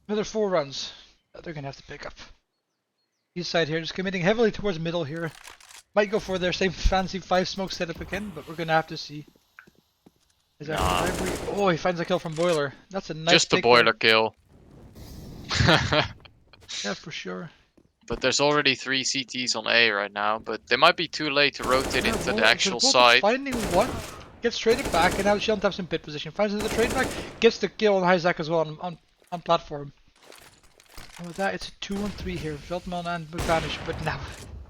another 4 runs that they're gonna have to pick up. East side here, just committing heavily towards middle here. Might go for their same fancy 5 smoke setup again, but we're gonna have to see. Is that Oh, he finds a kill from Boiler. That's a nice just the Boiler kill. Yeah, for sure. But there's already 3 CTs on A right now, but they might be too late to rotate into the actual side. Finding one, gets traded back, and now Shantap's in pit position. Finds the trade back, gets the kill on Isaac as well on platform. And with that, it's a 2-on-3 here. Veltman and Bogdanic, but now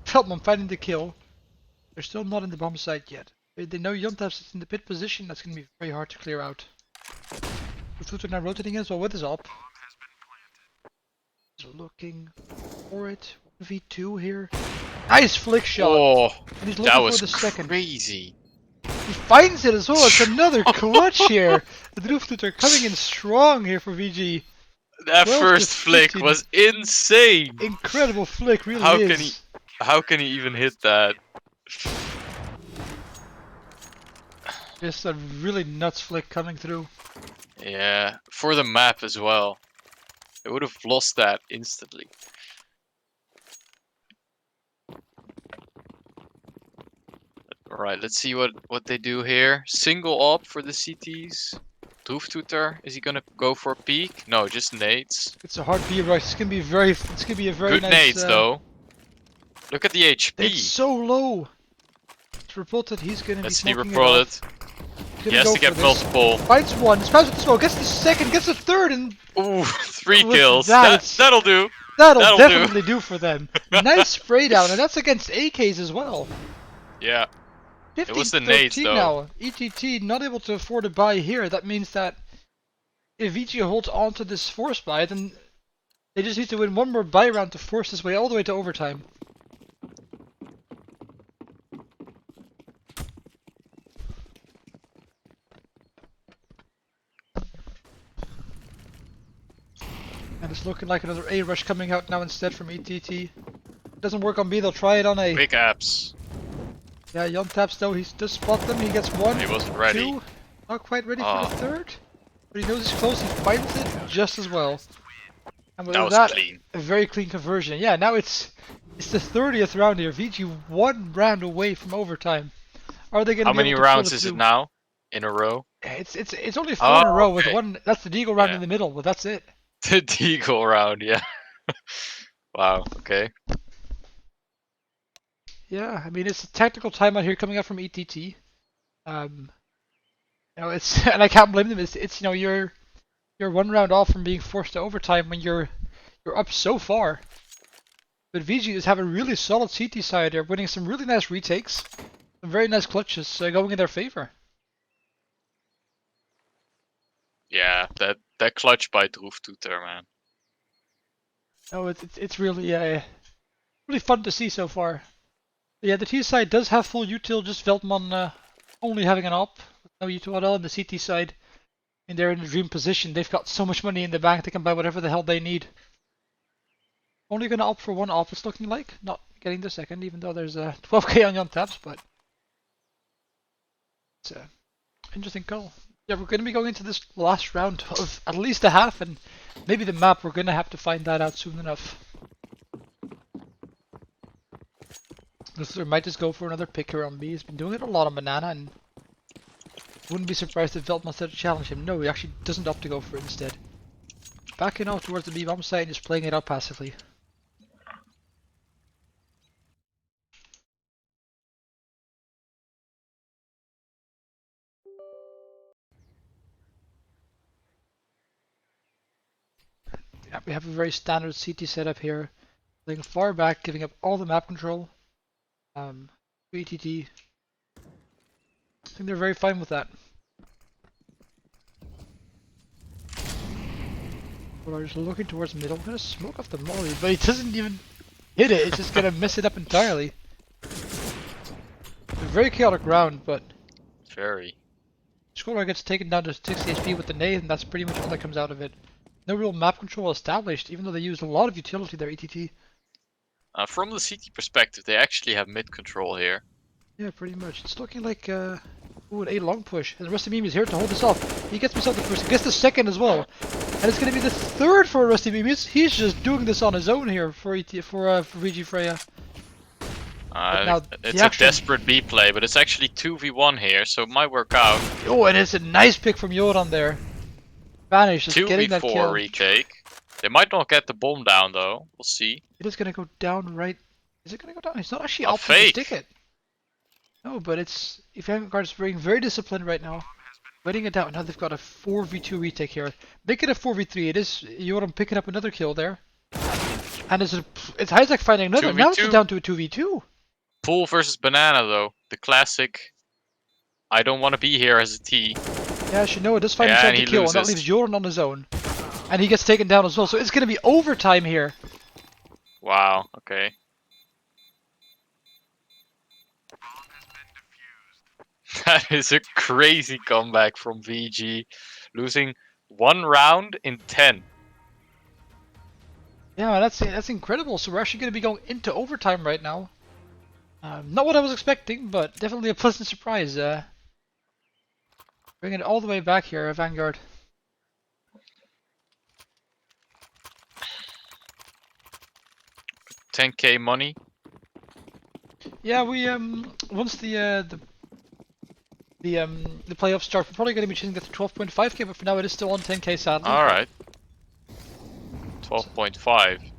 Veltman finding the kill. They're still not in the bomb site yet. They know Yontaps is in the pit position. That's going to be very hard to clear out. Fluter now rotating as well with his op. He's looking for it. 1v2 here. Nice flick shot. Oh, and he's looking that was for the second. Crazy. He finds it as well. It's another clutch here. The Fluter coming in strong here for VG. That first flick was insane. Incredible flick, really is. How can he even hit that? Just a really nuts flick coming through. Yeah, for the map as well. They would have lost that instantly. Alright, let's see what they do here. Single op for the CTs. Dooftoeter, is he gonna go for a peek? No, just nades. It's a hard B rush. It's gonna be a very good nice nades though. Look at the HP. It's so low. It's reported he's gonna be smoking it off. He has to get multiple. Finds one, spams with the smoke, gets the second, gets the third, and ooh, 3 kills. That'll do. That'll definitely do for them. Nice spray down, and that's against AKs as well. Yeah. It was the nades though. Now. ETT not able to afford a buy here. That means that if VG holds on to this force buy, then they just need to win one more buy round to force this way all the way to overtime. And it's looking like another A rush coming out now instead from ETT. Doesn't work on B, they'll try it on A. Big apps. Yeah, Yontaps though, he does spot them, he gets 1, he wasn't ready. 2, not quite ready for the third. But he knows he's close, he finds it just as well. And with that clean. A very clean conversion. Yeah, now it's the 30th round here. VG 1 round away from overtime. Are they gonna How many rounds is it now? In a row? It's only 4 in a row with one. That's the Deagle round in the middle, but that's it. The Deagle round, yeah. Wow, okay. Yeah, I mean it's a tactical timeout here coming out from ETT. You know, it's and I can't blame them. It's you know you're 1 round off from being forced to overtime when you're up so far. But VG is having a really solid CT side. They're winning some really nice retakes, some very nice clutches going in their favor. Yeah, that clutch by Droeftoeter, man. Oh, it's really really fun to see so far. Yeah, the T side does have full util, just Veldman only having an op, no util at all. And the CT side, and they're in a dream position. They've got so much money in the bank, they can buy whatever the hell they need. Only gonna opt for one op, it's looking like. Not getting the second, even though there's a 12k on taps, but it's an interesting call. Yeah, we're gonna be going into this last round of at least a half, and maybe the map. We're gonna have to find that out soon enough. Listener might just go for another pick here on B. He's been doing it a lot on Banana, and wouldn't be surprised if Veltman started to challenge him. No, he actually doesn't opt to go for it instead. Backing off towards the B bomb side and just playing it out passively. Yeah, we have a very standard CT setup here. Playing far back, giving up all the map control. ETT. I think they're very fine with that. We're just looking towards middle. I'm gonna smoke off the molly, but he doesn't even hit it. It's just gonna mess it up entirely. A very chaotic round, but very. Scorer gets taken down to 60 HP with the nade, and that's pretty much all that comes out of it. No real map control established, even though they used a lot of utility there, ETT. From the CT perspective, they actually have mid control here. Yeah, pretty much. It's looking like an A long push. And Rusty Meme is here to hold this off. He gets himself the first, he gets the second as well. And it's going to be the third for Rusty Meme. He's just doing this on his own here for VG Freya. It's a desperate B play, but it's actually 2v1 here, so it might work out. Oh, and it's a nice pick from Joran there. Vanish just getting that kill. 2v4 retake. They might not get the bomb down though. We'll see. It is going to go down right. Is it going to go down? It's not actually opting to stick it. No, but it's Vanguard is being very disciplined right now. Waiting it out. Now they've got a 4v2 retake here. Make it a 4v3. It is Joran picking up another kill there. And it's Isaac finding another. 2v2. Now it's down to a 2v2. Pool versus Banana though. The classic. I don't want to be here as a T. Yeah, Shinoa does find himself the kill, and that leaves Joran on his own. And he gets taken down as well, so it's going to be overtime here. Wow, okay. That is a crazy comeback from VG. Losing 1 round in 10. Yeah, that's incredible. So we're actually going to be going into overtime right now. Not what I was expecting, but definitely a pleasant surprise. Bringing it all the way back here, Vanguard. $10k money. Yeah, we once the playoffs start, we're probably going to be choosing to get to 12.5k, but for now it is still on 10k sadly. All right. 12.5.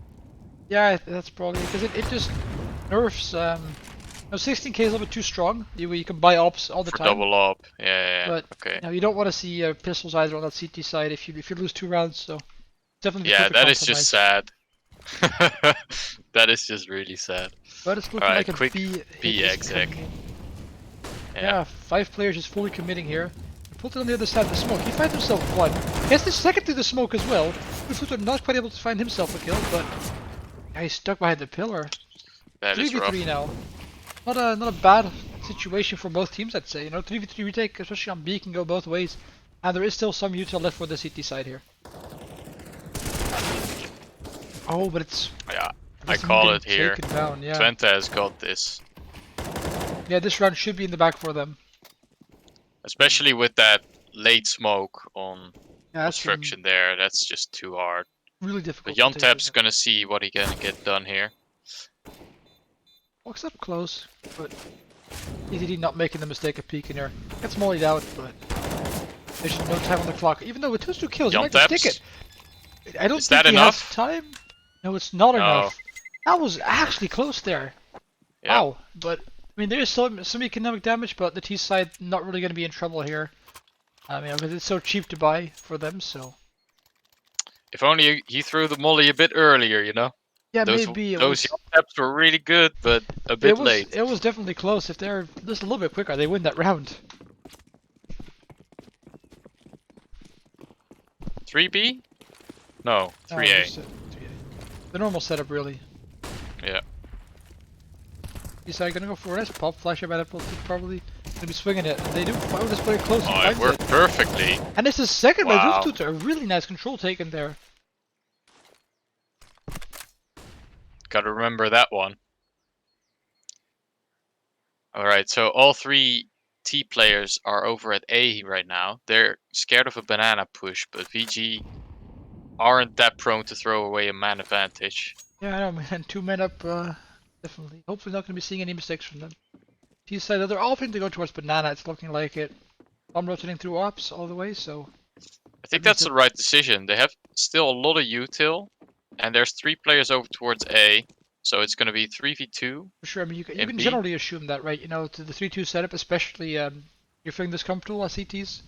Yeah, that's probably because it just nerfs. No, 16k is a little bit too strong. You can buy ops all the for time. Double op. Yeah. But okay. You don't want to see pistols either on that CT side if you lose 2 rounds. So definitely. Yeah, that is just sad. That is just really sad. But it's looking like a quick B exec. Yeah, 5 players just fully committing here. Put it on the other side of the smoke. He finds himself one. He has the second through the smoke as well. Futo not quite able to find himself a kill, but yeah, he's stuck behind the pillar. That is rough. 3v3 now. Not a bad situation for both teams, I'd say. 3v3 retake, especially on B, can go both ways. And there is still some util left for the CT side here. Oh, but it's... Yeah, I call it here. Down, yeah. Twente has got this. Yeah, this round should be in the back for them. Especially with that late smoke on construction there, that's just too hard. Really difficult. But Jantep's gonna see what he can get done here. Walks up close, but ETT not making the mistake of peeking here. Gets mollied out, but there's no time on the clock. Even though with 2 kills, he might just stick it. I don't think he has time. No, it's not enough. That was actually close there. Yeah. Wow, but I mean, there is some economic damage, but the T side not really going to be in trouble here. I mean, because it's so cheap to buy for them, so. If only he threw the molly a bit earlier, you know? Yeah, Those maybe it those was. steps were really good, but a bit late. It was definitely close. If they're just a little bit quicker, they win that round. 3B? No, 3A. Just, 3A. The normal setup, really. Yeah. Decide gonna go for it. Pop flash about it, probably gonna be swinging it. And they do find this player close. Oh, it worked perfectly. And it's his second Wow. those two a really nice control taken there. Gotta remember that one. Alright, so all 3 T players are over at A right now. They're scared of a banana push, but VG aren't that prone to throw away a man advantage. Yeah, I know, man. 2 men up, definitely. Hopefully not gonna be seeing any mistakes from them. T side, they're all opting to go towards banana. It's looking like it. I'm rotating through ops all the way, so. I think that's the right decision. They have still a lot of util, and there's 3 players over towards A, so it's going to be 3v2. For sure, I mean, you can generally assume that, right? You know, to the 3-2 setup, especially, you're feeling this comfortable as CTs.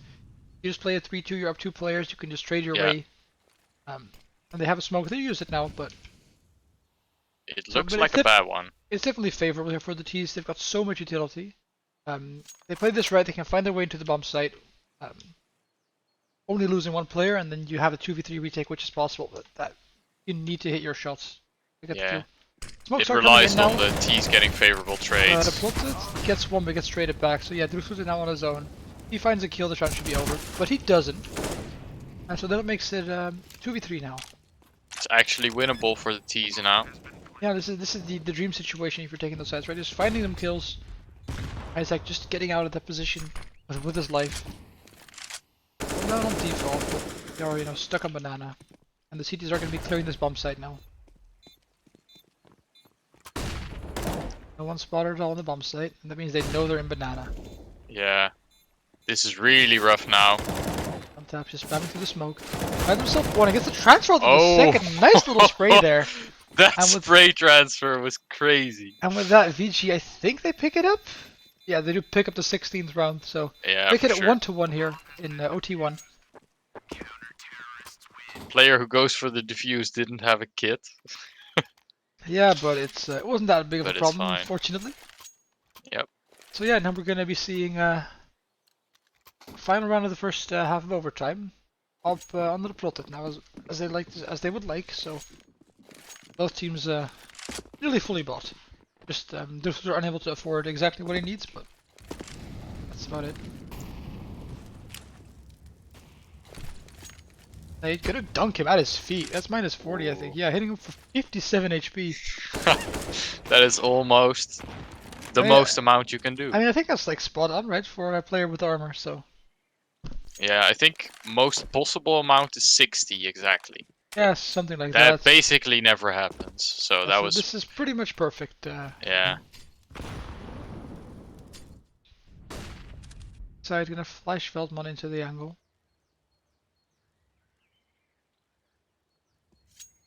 You just play a 3-2, you're up 2 players, you can just trade your way. And they have a smoke, they use it now, but. It looks like a bad one. It's definitely favorable here for the Ts. They've got so much utility. They play this right, they can find their way into the bomb site. Only losing 1 player, and then you have a 2v3 retake, which is possible, but that you need to hit your shots to get Yeah. Smokes it relies on the T's getting favorable trades. The plotted gets 1 but gets traded back, so yeah, Drusus is now on his own. He finds a kill, the round should be over, but he doesn't. And so that makes it 2v3 now. It's actually winnable for the T's now. Yeah, this is the dream situation if you're taking those sides, right? Just finding them kills. Isaac just getting out of that position with his life. Not on default, but they are, you know, stuck on banana. And the CTs are going to be clearing this bomb site now. No one spotted at all on the bomb site, and that means they know they're in banana. Yeah. This is really rough now. On tap, just spamming through the smoke. Find himself one, gets the transfer to the second. Nice little spray there. That spray transfer was crazy. And with that, VG, I think they pick it up? Yeah, they do pick up the 16th round, so yeah, they get it 1-1 here in OT1. Player who goes for the defuse didn't have a kit. Yeah, but it wasn't that big of a problem, fortunately. Yep. So yeah, now we're going to be seeing final round of the first half of overtime. Up under the plotted now, as they would like. So both teams nearly fully bought. Just they're unable to afford exactly what he needs, but that's about it. They're gonna dunk him at his feet. That's minus 40, I think. Yeah, hitting him for 57 HP. That is almost the most amount you can do. I mean, I think that's like spot on, right, for a player with armor. So. Yeah, I think most possible amount is 60 exactly. Yeah, something like that. That basically never happens. So that was. This is pretty much perfect. Yeah. Side gonna flash Veldman into the angle.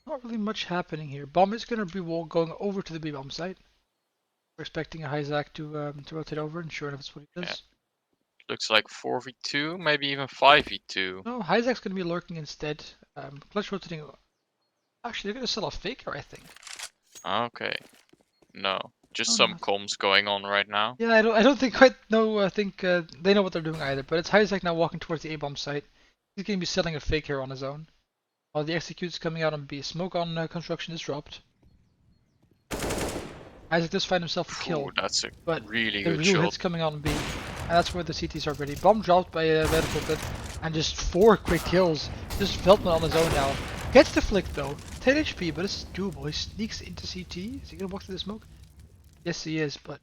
Not really much happening here. Bomb is gonna be going over to the B bomb site. We're expecting a Isaac to rotate over, and sure enough, that's what he does. Yeah. Looks like 4v2, maybe even 5v2. No, Isaac's gonna be lurking instead. Clutch rotating. Actually, they're gonna sell a faker, I think. Okay. No, just some comms going on right now. Yeah, I don't think quite know. I think they know what they're doing either. But it's Isaac now walking towards the A bomb site. He's gonna be selling a fake here on his own. While the execute's coming out on B. Smoke on construction is dropped. Isaac does find himself a kill. That's a really good the shot. real hit's coming on B. And that's where the CTs are ready. Bomb dropped by Vertical, and just 4 quick kills. Just Veldman on his own now. Gets the flick though. 10 HP, but it's doable. He sneaks into CT. Is he gonna walk through the smoke? Yes, he is, but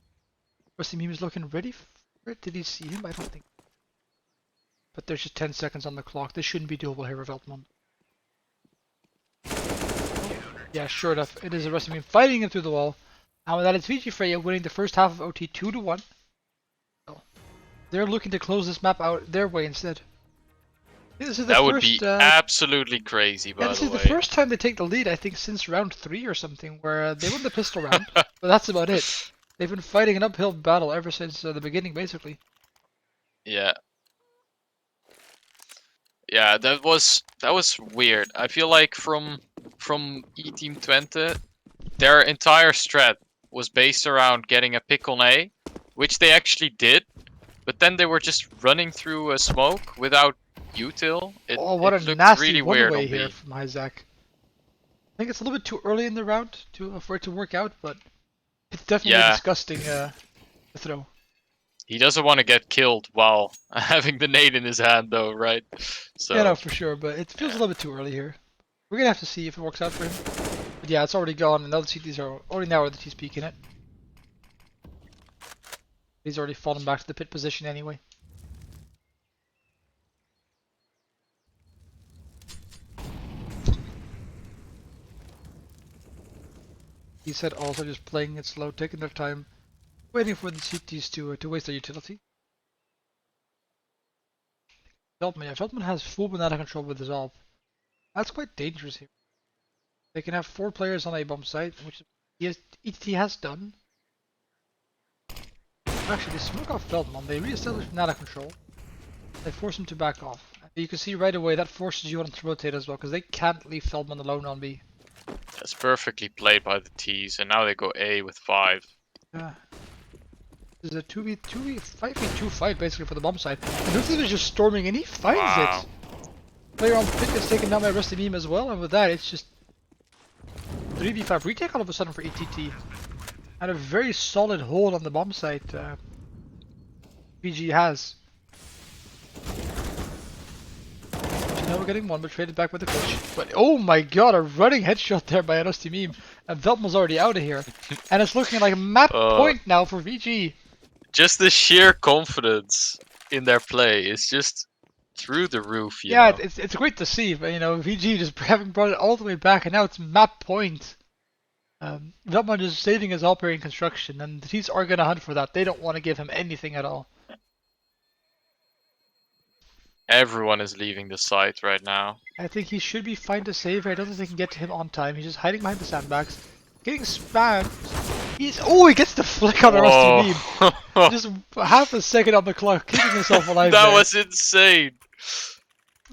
Rusty Meme is looking ready for it. Did he see him? I don't think. But there's just 10 seconds on the clock. This shouldn't be doable here, Veldman. Yeah, sure enough. It is a Rusty Meme fighting him through the wall. And with that, it's VG Freya winning the first half of OT 2-1. So they're looking to close this map out their way instead. This is that would be absolutely crazy, by the way. This is the first time they take the lead, I think, since round 3 or something, where they won the pistol round, but that's about it. They've been fighting an uphill battle ever since the beginning, basically. Yeah. Yeah, that was weird. I feel like from E Team 20, their entire strat was based around getting a pick on A, which they actually did, but then they were just running through a smoke without util. Oh, what a It looked nasty really weird one-way on here B. from Isaac. I think it's a little bit too early in the round for it to work out, but it's definitely a disgusting throw. He doesn't want to get killed while having the nade in his hand, though, right? So. Yeah, no, for sure, but it feels a little bit too early here. We're gonna have to see if it works out for him. But yeah, it's already gone, and the other CTs are already now that he's peeking it. He's already fallen back to the pit position anyway. He said also just playing it slow, taking their time, waiting for the CTs to waste their utility. Veltman has full banana control with his AWP. That's quite dangerous here. They can have 4 players on a bomb site, which ETT has done. Actually, they smoke off Veltman, they re-establish banana control. They force him to back off. You can see right away that forces you on to rotate as well, because they can't leave Feldman alone on B. That's perfectly played by the T's, and now they go A with 5. Yeah. This is a 5v2 fight basically for the bomb side. And this is just storming and he finds it! Player on pit gets taken down by Rusty Meme as well, and with that it's just 3v5 retake all of a sudden for ETT. And a very solid hold on the bomb site PG has. Now we're getting one, but traded back with the clutch. But oh my god, a running headshot there by Rusty Meme. And Veltman's already out of here. And it's looking like a map point now for VG. Just the sheer confidence in their play is just through the roof, you know? It's great to see, but you know, VG just having brought it all the way back, and now it's map point. Veltman is saving his operating construction, and the T's are going to hunt for that. They don't want to give him anything at all. Everyone is leaving the site right now. I think he should be fine to save. I don't think they can get to him on time. He's just hiding behind the sandbags. Getting spammed. He gets the flick on a Rusty Meme. Just half a second on the clock, keeping himself alive. That was insane.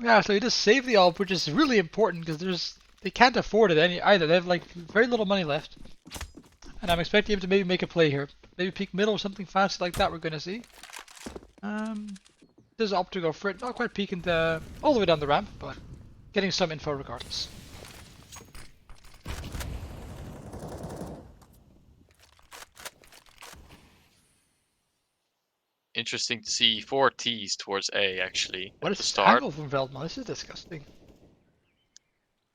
Yeah, so he just saved the AWP, which is really important because they can't afford it either. They have like very little money left. And I'm expecting him to maybe make a play here. Maybe peek middle or something fancy like that we're going to see. There's opt to go for it, not quite peeking all the way down the ramp, but getting some info regardless. Interesting to see 4 T's towards A actually. What is the this start. angle from Veltman? This is disgusting.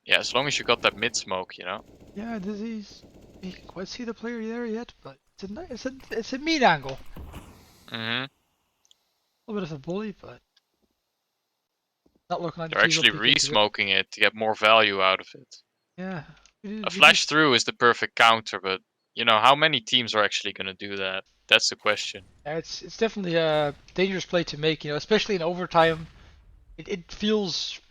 Yeah, as long as you got that mid smoke, you know. Yeah, you can quite see the player there yet, but it's a mean angle. Mm-hmm. A little bit of a bully, but not looking like they're actually re-smoking it to get more value out of it. Yeah. A flash through is the perfect counter, but you know how many teams are actually going to do that? That's the question. Yeah, it's definitely a dangerous play to make, you know, especially in overtime. It feels,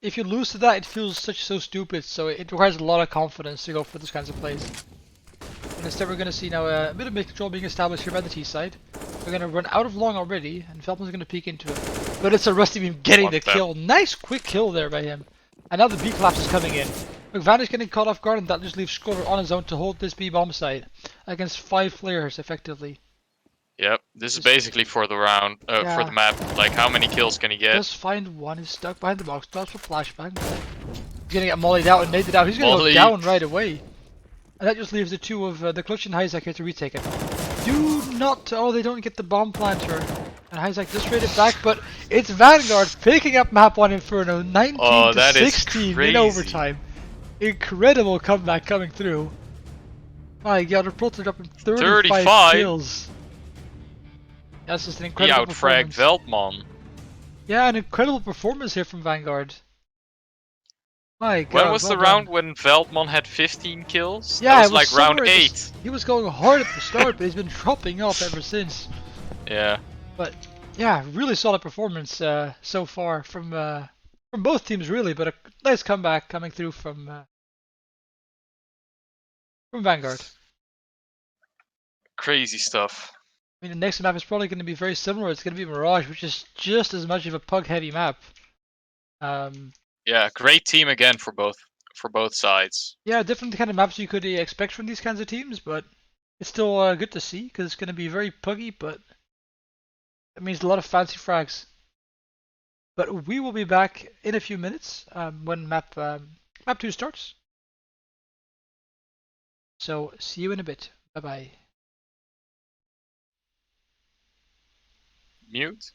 if you lose to that, it feels so stupid. So it requires a lot of confidence to go for those kinds of plays. And instead, we're going to see now a bit of mid control being established here by the T side. We're going to run out of long already, and Veltman's going to peek into it. But it's a Rusty Meme getting the kill. Nice quick kill there by him. And now the B collapse is coming in. Look, Van is getting caught off guard, and that just leaves Scholar on his own to hold this B bomb site against 5 players effectively. Yep, this is basically for the round, for the map. Like, how many kills can he get? Just find one. He's stuck behind the box. Stops for flashbang. He's gonna get mollied out and naded out. He's gonna go down right away. And that just leaves the 2 of the Clutch and Isaac here to retake it. Do not. Oh, they don't get the bomb planter. And Isaac just traded back, but it's Vanguard picking up map 1 Inferno, 19 to 16 in overtime. Incredible comeback coming through. My god, they're plotted up in 35 kills. That's just an incredible performance. He outfragged Veltman. Yeah, an incredible performance here from Vanguard. My god. When was the round when Veltman had 15 kills? Yeah, that was like round 8. He was going hard at the start, but he's been dropping off ever since. Yeah. But yeah, really solid performance so far from both teams really, but a nice comeback coming through from Vanguard. Crazy stuff. I mean, the next map is probably going to be very similar. It's going to be Mirage, which is just as much of a pug-heavy map. Yeah, great team again for both sides. Yeah, different kind of maps you could expect from these kinds of teams, but it's still good to see because it's going to be very puggy, but it means a lot of fancy frags. But we will be back in a few minutes when map 2 starts. So see you in a bit. Bye bye. Mute.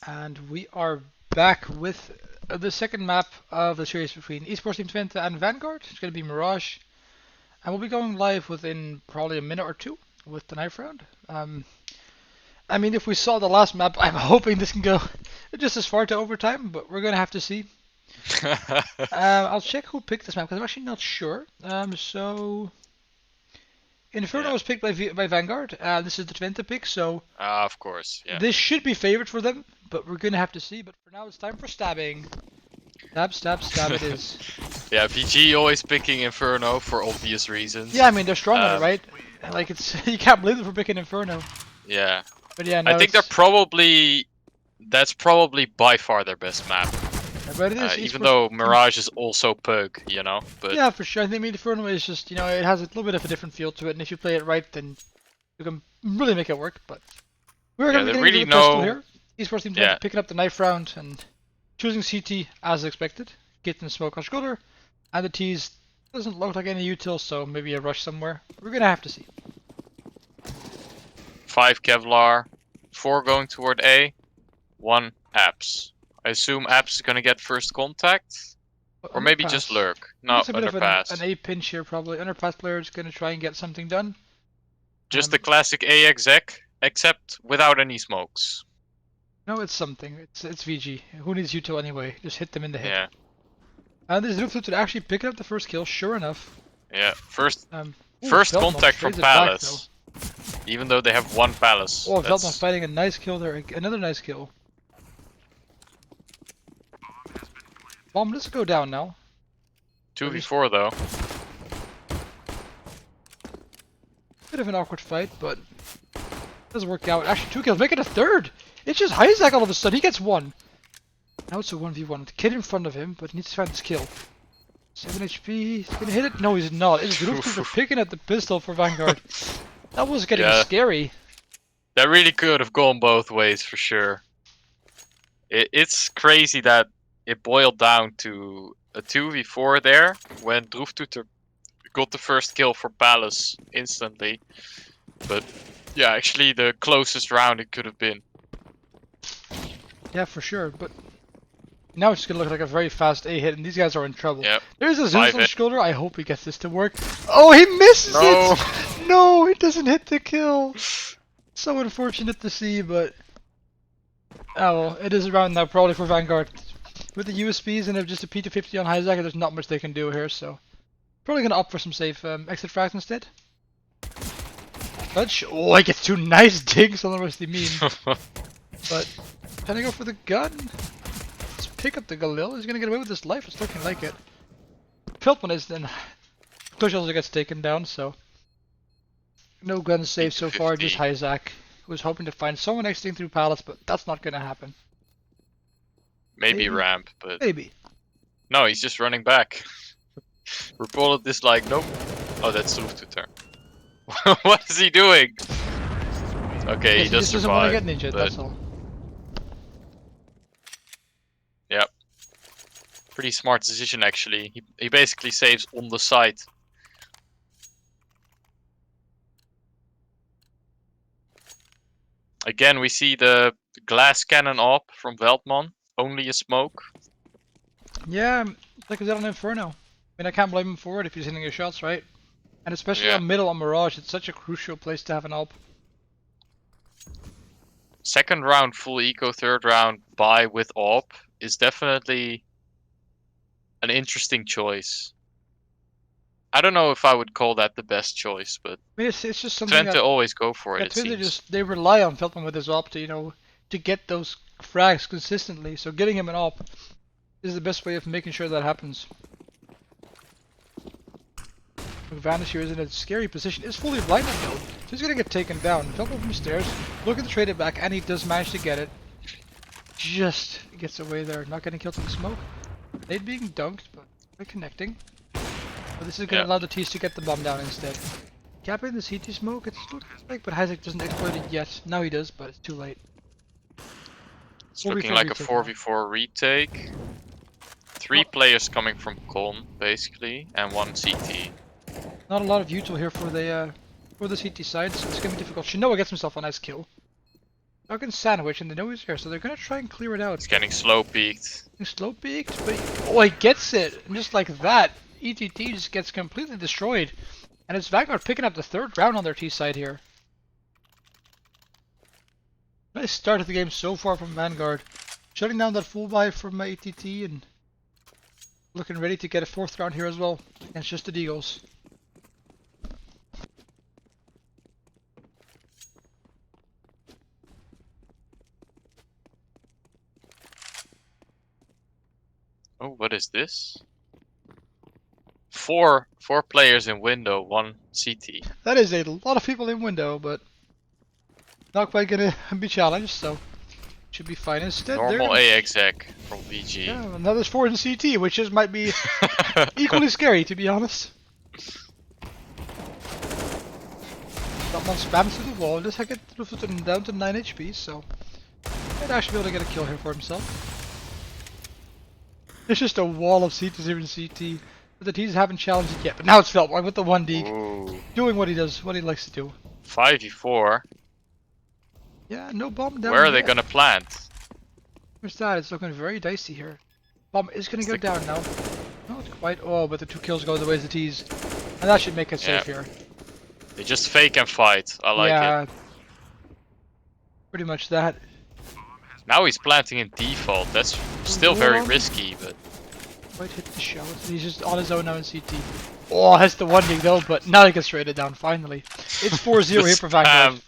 And we are back with the second map of the series between Esports Team Twente and Vanguard. It's going to be Mirage. And we'll be going live within probably a minute or two with the knife round. I mean, if we saw the last map, I'm hoping this can go just as far to overtime, but we're going to have to see. I'll check who picked this map, because I'm actually not sure. So Inferno was picked by Vanguard. This is the Twente pick, so of course, yeah. This should be favored for them, but we're gonna have to see. But for now, it's time for stabbing. Stab, stab, stab. It is. Yeah, VG always picking Inferno for obvious reasons. Yeah, I mean they're strong on it, right? Like it's you can't blame them for picking Inferno. Yeah. But yeah, no, I think that's probably by far their best map. Yeah, but it is even though Mirage is also Pug, you know. But yeah, for sure. I think Inferno is just it has a little bit of a different feel to it, and if you play it right, then you can really make it work. But we're gonna be getting to the pistol here. Esports Team picking up the knife round and choosing CT as expected. Getting the smoke on shoulder, and the T's doesn't look like any util, so maybe a rush somewhere. We're gonna have to see. 5 Kevlar, 4 going toward A, 1 Apps. I assume Apps is gonna get first contact, or maybe just lurk. No, it's a bit underpass. Of an A pinch here probably. Underpass player is gonna try and get something done. Just the classic A exec, except without any smokes. No, it's something. It's VG. Who needs util anyway? Just hit them in the head. Yeah. And this Roof to actually pick up the first kill, sure enough. Yeah, first Veldman contact from Palace. Even though they have 1 Palace. Oh, Veldman fighting a nice kill there. Another nice kill. Bomb, let's go down now. 2v4 though. Bit of an awkward fight, but doesn't work out. Actually, 2 kills, make it a third! It's just Isaac all of a sudden, he gets 1. Now it's a 1v1 with the kid in front of him, but he needs to find this kill. 7 HP, he's gonna hit it? No, he's not. It's Roof picking at the pistol for Vanguard. That was getting scary. That really could have gone both ways for sure. It's crazy that it boiled down to a 2v4 there when Droeftoeter got the first kill for Palace instantly. But yeah, actually the closest round it could have been. Yeah, for sure, but now it's gonna look like a very fast A hit, and these guys are in trouble. Yep. There's a Zeus on the shoulder. I hope he gets this to work. Oh, he misses it! No, it doesn't hit the kill. So unfortunate to see, but oh well, it is a round now probably for Vanguard. With the USPs and just a P250 on Isaac, there's not much they can do here, so probably gonna opt for some safe exit frags instead. Touch. Oh, I get 2 nice digs on the rest of the meme. But can I go for the gun? Let's pick up the Galil. He's gonna get away with his life. It's looking like it. Piltman is then. Tush also gets taken down, so no gun safe so far. Just Isaac, who was hoping to find someone exiting through Palace, but that's not gonna happen. Maybe ramp, but maybe. No, he's just running back. Reported this like nope. Oh, that's Droeftoeter. What is he doing? Okay, he does doesn't want to get ninja. That's all. Yep. Pretty smart decision actually. He basically saves on the side. Again, we see the glass cannon op from Veldman. Only a smoke. Yeah, like I said on Inferno. I mean, I can't blame him for it if he's hitting his shots, right? And especially on middle on Mirage, it's such a crucial place to have an op. Second round full eco, third round buy with op is definitely an interesting choice. I don't know if I would call that the best choice, but I mean, it's just something Twente always go for it. They rely on Veldman with his op to get those frags consistently. So getting him an op is the best way of making sure that happens. Vanish here is in a scary position. Is fully blinded though. So he's gonna get taken down. Veldman from stairs. Look at the trade it back, and he does manage to get it. Just gets away there, not getting killed in the smoke. Nade being dunked, but they're connecting. But this is going to allow the T's to get the bomb down instead. Capping the CT smoke, it's looking like, but Isaac doesn't exploit it yet. Now he does, but it's too late. It's looking like a 4v4 retake. 3 players coming from Con, basically, and 1 CT. Not a lot of util here for the CT side, so it's going to be difficult. Shinoa gets himself a nice kill. Fucking sandwich, and they know he's here, so they're gonna try and clear it out. It's getting slow peaked. He's slow peaked, but he gets it, and just like that, ETT just gets completely destroyed. And it's Vanguard picking up the 3rd round on their T side here. Nice start of the game so far from Vanguard. Shutting down that full buy from ETT and looking ready to get a 4th round here as well against just the Eagles. Oh, what is this? Four players in window, 1 CT. That is a lot of people in window, but not quite gonna be challenged, so should be fine. Instead, normal A exec from VG. Yeah, and now there's 4 in CT, which just might be equally scary, to be honest. That one spams through the wall. This I get down to 9 HP, so might actually be able to get a kill here for himself. There's just a wall of CTs here in CT. But the T's haven't challenged it yet. But now it's Veltman with the 1 deke. Doing what he does, what he likes to do. 5v4. Yeah, no bomb down. Where are they gonna plant? Where's that? It's looking very dicey here. Bomb is gonna go down now. Not quite. Oh, but the 2 kills go the way of the T's. And that should make it safe here. They just fake and fight. I like it. Pretty much that. Now he's planting in default. That's still very risky, but... Might hit the shot. He's just on his own now in CT. Oh, has the 1 deke though, but now he gets traded down finally. It's 4-0 here for Vanguard.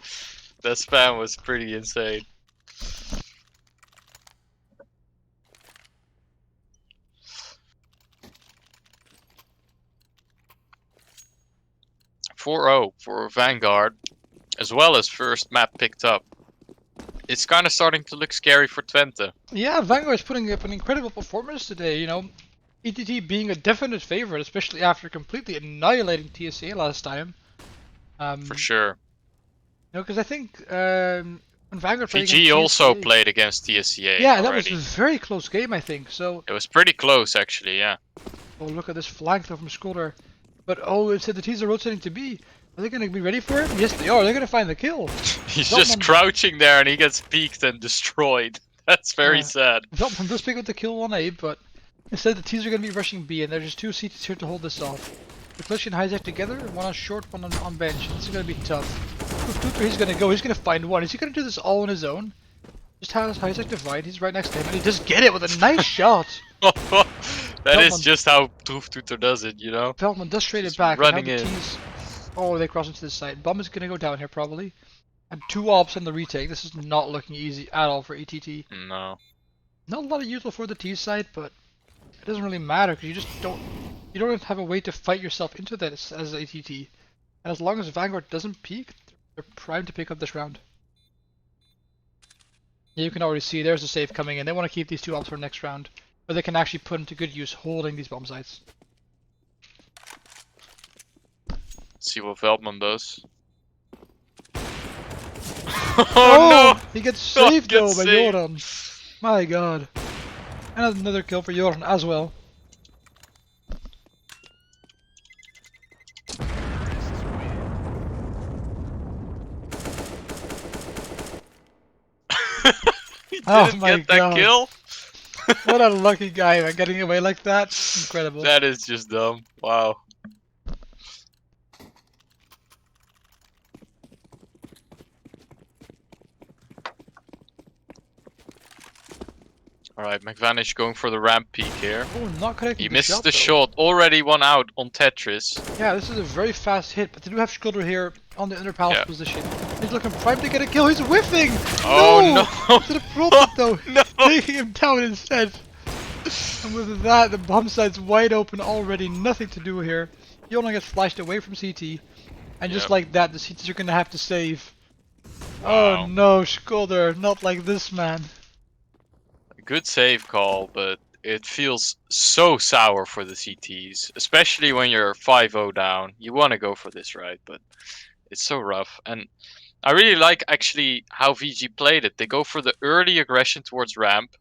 The spam was pretty insane. (4-0) for Vanguard, as well as first map picked up. It's kind of starting to look scary for Twente. Yeah, Vanguard's putting up an incredible performance today, you know. ETT being a definite favorite, especially after completely annihilating TSA last time. For sure. No, because I think when Vanguard played VG against also TSA, played against TSCA. Yeah, already. that was a very close game, I think. So it was pretty close, actually. Yeah. Oh, look at this flank though from Skulder. But oh, it said the T's are rotating to B. Are they going to be ready for it? Yes, they are. They're going to find the kill. He's just crouching there, and he gets peeked and destroyed. That's very sad. Veltman does pick up the kill on A, but instead the T's are going to be rushing B, and there's just 2 CTs here to hold this off. The Clutch and Hijack together, 1 on short, 1 on bench. This is going to be tough. He's going to go. He's going to find 1. Is he going to do this all on his own? Just has Hijack divide. He's right next to him, and he does get it with a nice shot. That is just how Tutor does it, you know? Veltman does trade it back. Running in. Oh, they cross into the side. Bomb is going to go down here, probably. And 2 ops on the retake. This is not looking easy at all for ETT. No. Not a lot of useful for the T side, but it doesn't really matter because you just don't have a way to fight yourself into this as ATT. And as long as Vanguard doesn't peek, they're primed to pick up this round. Yeah, you can already see there's a save coming in. They want to keep these 2 ops for next round, but they can actually put into good use holding these bomb sites. Let's see what Veltman does. Oh no! He gets saved though by saved. Joran. My god. And another kill for Joran as well. He Oh didn't my get that God. kill? What a lucky guy, man, getting away like that. Incredible. That is just dumb. Wow. Alright, McVanish going for the ramp peak here. Oh, not connecting. He the misses shot, the though. shot. Already 1 out on Tetris. Yeah, this is a very fast hit, but they do have Skulder here on the inner palace Yeah. position. He's looking primed to get a kill. He's whiffing! Oh no! To the prophet though, No! taking him down instead. And with that, the bomb site's wide open already. Nothing to do here. Joran gets flashed away from CT, and just Yep. like that, the CTs are gonna have to save. Wow. Oh no, Skulder, not like this, man. Good save call, but it feels so sour for the CTs, especially when you're 5-0 down. You want to go for this, right? But it's so rough. And I really like actually how VG played it. They go for the early aggression towards ramp.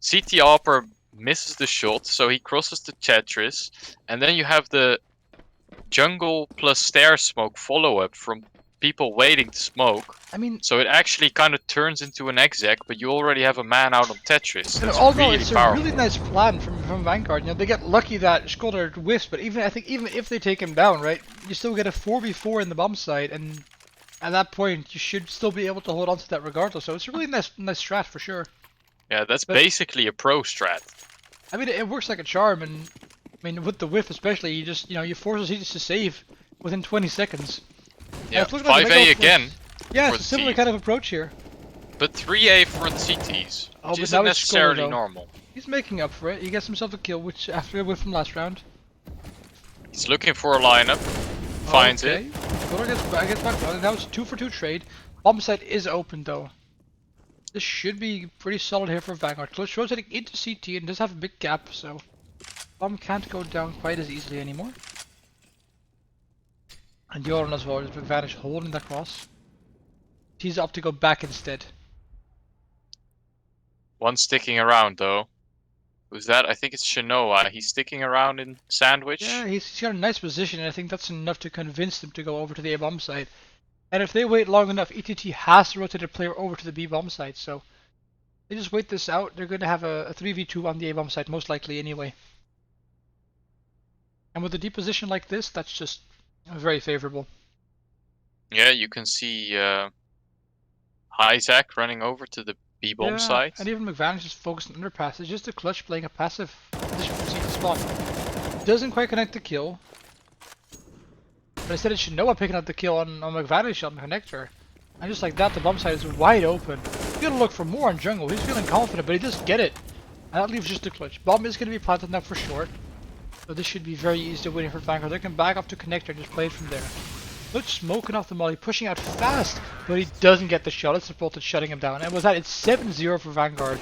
CT Opper misses the shot, so he crosses the Tetris, and then you have the jungle plus stair smoke follow up from people waiting to smoke. I mean, so it actually kind of turns into an exec, but you already have a man out on Tetris. That's although really it's powerful. a really nice plan from Vanguard. You know, they get lucky that Skolder whiffs, but I think even if they take him down, right, you still get a 4v4 in the bomb site, and at that point you should still be able to hold on to that regardless. So it's a really nice strat for sure. Yeah, that's basically a pro strat. I mean, it works like a charm, and I mean with the whiff especially, you just you force he just to save within 20 seconds. Yeah, 5A again. Yeah, it's a similar kind of approach here. But 3A for the CTs, which isn't necessarily normal. He's making up for it. He gets himself a kill, which after a whiff from last round. He's looking for a lineup, finds it. Skolder gets back down, and now it's a 2-for-2 trade. Bomb site is open though. This should be pretty solid here for Vanguard. Clutch rotating into CT and does have a big gap, so bomb can't go down quite as easily anymore. And Joran as well, his advantage holding that cross. He's up to go back instead. One sticking around though. Who's that? I think it's Shinoa. He's sticking around in Sandwich. Yeah, he's got a nice position, and I think that's enough to convince them to go over to the A-bomb site. And if they wait long enough, ETT has to rotate a player over to the B-bomb site, so they just wait this out. They're going to have a 3v2 on the A-bomb site, most likely anyway. And with a deep position like this, that's just very favorable. Yeah, you can see Isaac running over to the B-bomb site. And even McVanish is focused on underpass. It's just a Clutch playing a passive position from CT spawn. Doesn't quite connect the kill. But instead it should Shinoa picking up the kill on McVanish on the connector. And just like that, the bomb site is wide open. He's gonna look for more on jungle. He's feeling confident, but he doesn't get it. And that leaves just the Clutch. Bomb is gonna be planted now for short. So this should be very easy to win for Vanguard. They can back up to connector and just play it from there. Clutch smoking off the molly, pushing out fast, but he doesn't get the shot. It's the Bolted shutting him down. And with that, it's 7-0 for Vanguard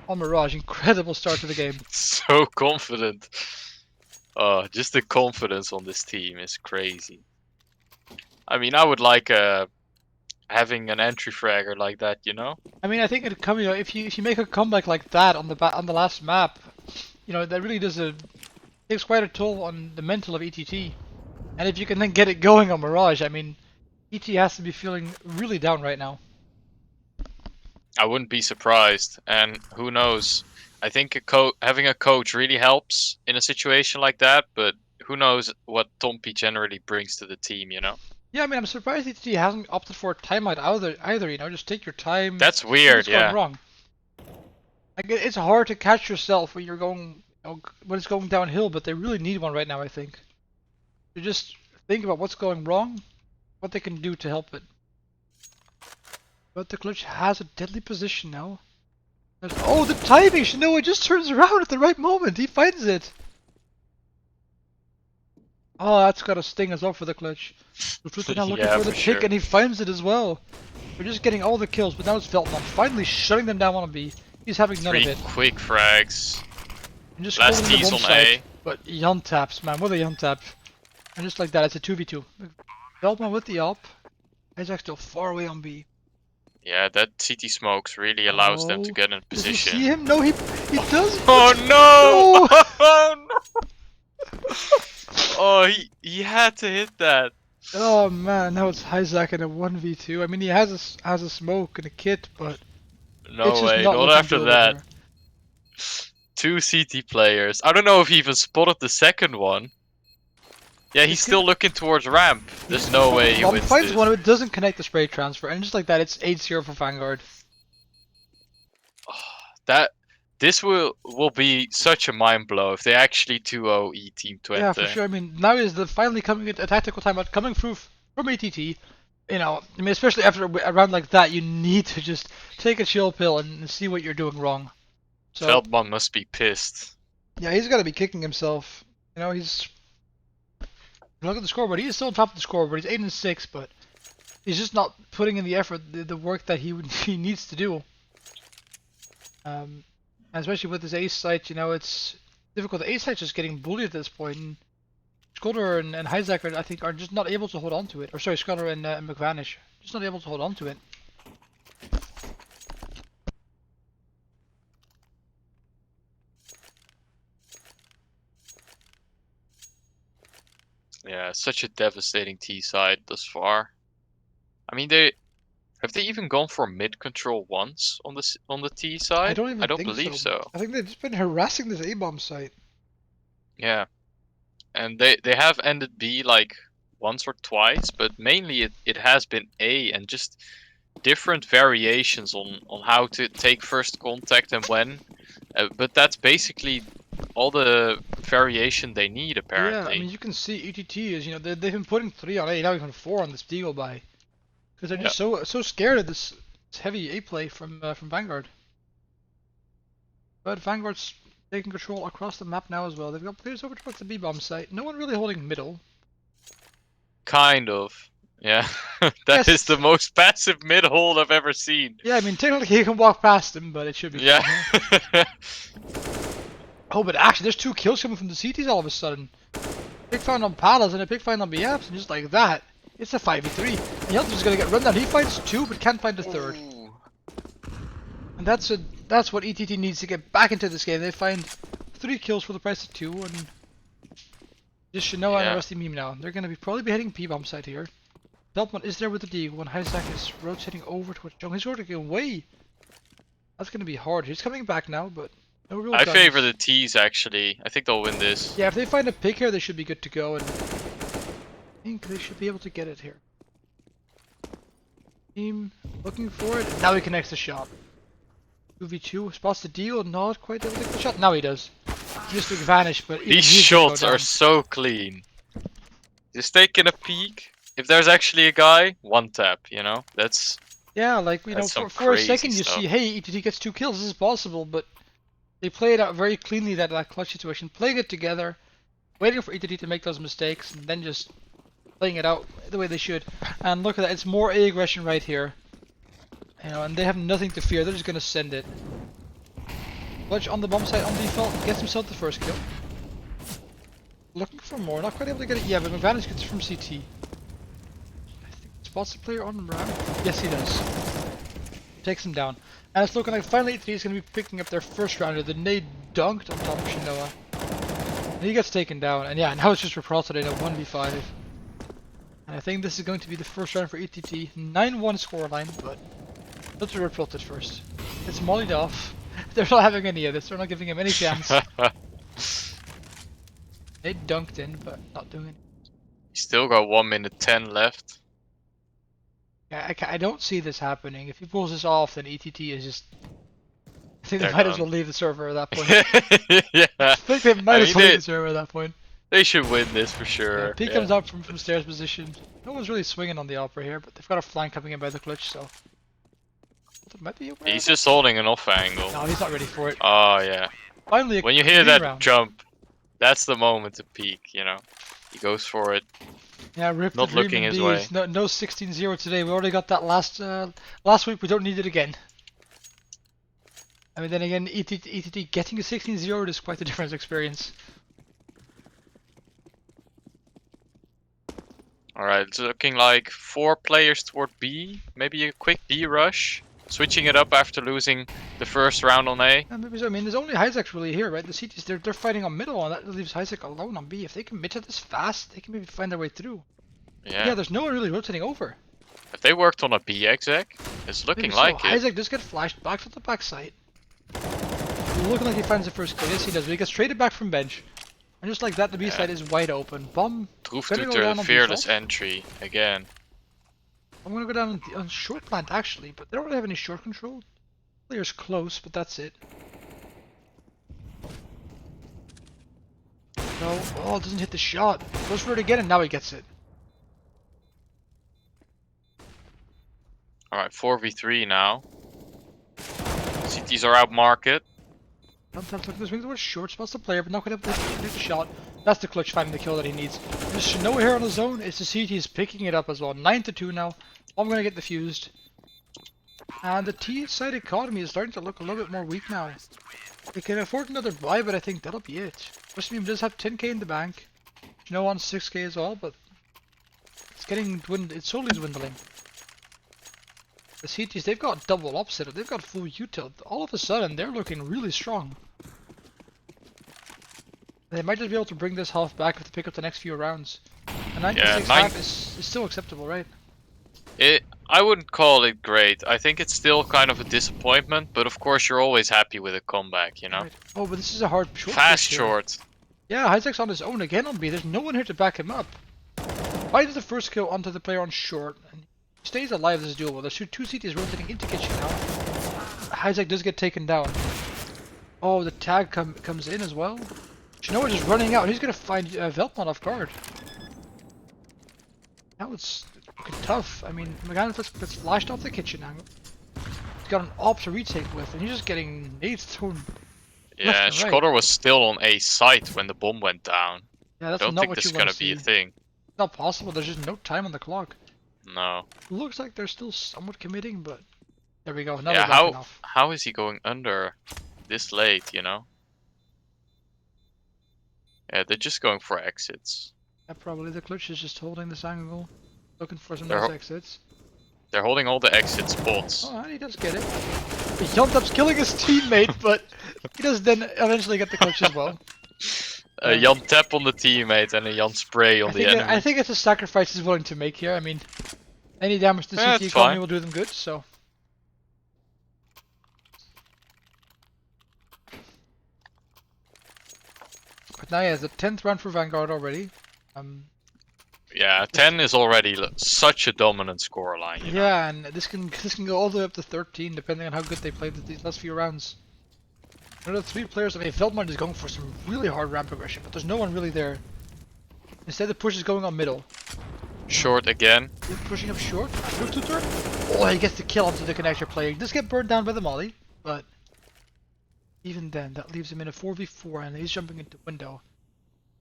on Mirage. Incredible start to the game. So confident. Just the confidence on this team is crazy. I mean, I would like having an entry fragger like that, you know? I mean, I think it come, if you make a comeback like that on the last map, that really takes quite a toll on the mental of ETT. And if you can then get it going on Mirage, I mean, ET has to be feeling really down right now. I wouldn't be surprised, and who knows? I think having a coach really helps in a situation like that, but who knows what Tompi generally brings to the team, you know? Yeah, I mean, I'm surprised ET hasn't opted for a timeout either, just take your time. That's weird, what's going wrong. Like, it's hard to catch yourself when you're going, when it's going downhill, but they really need one right now, I think. To just think about what's going wrong, what they can do to help it. But the Clutch has a deadly position now. Oh, the timing! Shinoa just turns around at the right moment. He finds it. Oh, that's gotta sting us off for the Clutch. They're now looking for the pick, and he finds it as well. We're just getting all the kills, but now it's Veltman finally shutting them down on B. He's having none of it. Quick frags. And just last T's on A. But Jan taps, man. What a Jan tap. And just like that, it's a 2v2. Veltman with the up. Isaac's still far away on B. Yeah, that CT smokes really allows them to get in position. Does he see him? No, he does. Oh no! Oh no! Oh, he had to hit that. Oh man, now it's Isaac in a 1v2. I mean, he has a smoke and a kit, but no way, not after that. Here. 2 CT players. I don't know if he even spotted the second one. Yeah, he's still looking towards ramp. There's no way he wins finds this. one, it doesn't connect the spray transfer, and just like that, it's 8-0 for Vanguard. This will be such a mind blow if they actually 2-0 E Team 20. Yeah, for sure. I mean, now is finally coming a tactical timeout coming through from ETT. You know, I mean, especially after a round like that, you need to just take a chill pill and see what you're doing wrong. So, Feldman must be pissed. Yeah, he's got to be kicking himself. You know, look at the scoreboard. He is still on top of the scoreboard. He's 8-6, but he's just not putting in the effort, the work that he needs to do. And especially with his ace site, you know, it's difficult. The ace site's just getting bullied at this point. And Skolder and Heisack, I think, are just not able to hold on to it. Or sorry, Skolder and McVanish, just not able to hold on to it. Yeah, such a devastating T side thus far. I mean, have they even gone for mid control once on the T I side? don't even I don't think believe so. I think they've just been harassing this A-bomb site. Yeah, and they have ended B like once or twice, but mainly it has been A, and just different variations on how to take first contact and when. But that's basically all the variation they need, Yeah, I apparently. mean, you can see ETT is, they've been putting 3 on A, now even 4 on this Deagle buy. Because they're Yeah. just so scared of this heavy A play from Vanguard. But Vanguard's taking control across the map now as well. They've got players over towards the B-bomb site. No one really holding middle. Kind of. Yeah. That Yes. is the most passive mid hold I've ever seen. Yeah, I mean, technically you can walk past them, but it should be Yeah. fine. Yeah? Oh, but actually, there's 2 kills coming from the CTs all of a sudden. Big find on Palas and a big find on BFs, and just like that, it's a 5v3. And Yeltsin's gonna get run down. He finds 2, but can't find a 3rd. Ooh. And that's what ETT needs to get back into this game. They find 3 kills for the price of 2, and just Shinoa and Rusty Meme now. They're gonna probably be heading P-bomb side here. Deltman is there with the D when Hyzak is rotating over towards Jung. He's rotating away. That's gonna be hard. He's coming back now, but no real I guns. favor the T's actually. I think they'll win this. Yeah, if they find a pick here, they should be good to go, and I think they should be able to get it here. Team looking for it. Now he connects the shot. 2v2 spots the deal, not quite able to get the shot. Now he does. Just took vanish, but These shots are so clean. Just taking a peek. If there's actually a guy, one tap. That's yeah, like for a second you see, hey, ETT gets 2 kills. This is possible, but they play it out very cleanly, that clutch situation, playing it together, waiting for ETT to make those mistakes, and then just playing it out the way they should. And look at that, it's more A aggression right here. And they have nothing to fear, they're just gonna send it. Clutch on the bomb site on default, gets himself the first kill. Looking for more, not quite able to get it. Yeah, but advantage gets it from CT. I think spots the player on the round. Yes, he does. Takes him down. And it's looking like finally ETT is going to be picking up their first rounder. The nade dunked on top of Shinoa. And he gets taken down. And yeah, now it's just Reprotted in a 1v5. And I think this is going to be the first round for ETT. 9-1 scoreline, but let's Reprotted first. It's mollied off. They're not having any of this. They're not giving him any chance. They dunked in, but not doing it. Still got 1 minute 10 left. Yeah, I don't see this happening. If he pulls this off, then ETT is just... I think they might as well leave the server at that point. Yeah. I think they might as well leave the server at that point. They should win this for sure. Yeah, P comes up from stairs position. No one's really swinging on the opera here, but they've got a flank coming in by the clutch, so... It might be he's just holding an off angle. No, he's not ready for it. Oh, yeah. Finally, when you hear that round. jump, that's the moment to peak, He goes for it. Yeah, rip not looking his way. No 16-0 today. We already got that last week. We don't need it again. I mean, then again, ETT getting a 16-0 is quite a different experience. Alright, it's looking like 4 players toward B. Maybe a quick B rush. Switching it up after losing the first round on A. Yeah, maybe so. I mean, there's only Hyzak really here, right? The CTs, they're fighting on middle, and that leaves Hyzak alone on B. If they can to this fast, they can maybe find their way through. Yeah, there's no one really rotating over. If they worked on a B exec, it's looking like it. Hyzak does get flashed back to the backside. Looking like he finds the first kill. Yes, he does. But he gets traded back from bench. And just like that, the B side is wide open. Bomb. Troeftoeter, fearless entry again. I'm gonna go down on short plant actually, but they don't really have any short control. Player's close, but that's it. No, oh, it doesn't hit the shot. Goes for it again, and now he gets it. Alright, 4v3 now. CTs are out market. Sometimes looking to swing towards short, spots the player, but not gonna hit the shot. That's the clutch finding the kill that he needs. There's Shinoa here on the zone. It's the CT is picking it up as well. 9-2 now. I'm gonna get defused. And the T side economy is starting to look a little bit more weak now. They can afford another buy, but I think that'll be it. Rusty does have 10k in the bank. Shinoa on 6k as well, but it's slowly dwindling. The CTs, they've got double opposite, they've got full util. All of a sudden, they're looking really strong. They might just be able to bring this half back if they pick up the next few rounds. A 96 half is still acceptable, right? I wouldn't call it great. I think it's still kind of a disappointment, but of course you're always happy with a comeback, you know? Right. Oh, but this is a hard short. Fast short. Yeah, Isaac's on his own again on B. There's no one here to back him up. Why does the first kill onto the player on short? And he stays alive, this is doable. There's two CTs rotating into kitchen now. Isaac does get taken down. Oh, the tag comes in as well. Shinoa just running out. He's gonna find Veltman off guard. Now it's looking tough. I mean, Magana gets flashed off the kitchen angle. He's got an op to retake with, and he's just getting nades thrown. Yeah, Shkodder was still on A site when the bomb went down. Yeah, that's I don't not think what this you is want gonna to be see. a thing. It's not possible. There's just no time on the clock. No. Looks like they're still somewhat committing, but there we go. Now Yeah, they're backing off. how is he going under this late, you know? Yeah, they're just going for exits. Yeah, probably the clutch is just holding this angle, looking for some nice exits. They're holding all the exit spots. Oh, and he does get it. Yontap's killing his teammate, but he does then eventually get the clutch as well. A Jan tap on the teammate and a Jan spray on the enemy. I think it's a sacrifice he's willing to make here. I mean, any damage to the CT economy will do them good, so. But now he has the 10th round for Vanguard already. Yeah, 10 is already such a dominant scoreline. Yeah, and this can go all the way up to 13, depending on how good they played these last few rounds. Another 3 players. I mean, Veldman is going for some really hard ramp progression, but there's no one really there. Instead, the push is going on middle. Short again. Pushing up short. Look to turn. Oh, he gets the kill onto the connector player. He does get burned down by the molly, but even then, that leaves him in a 4v4, and he's jumping into window.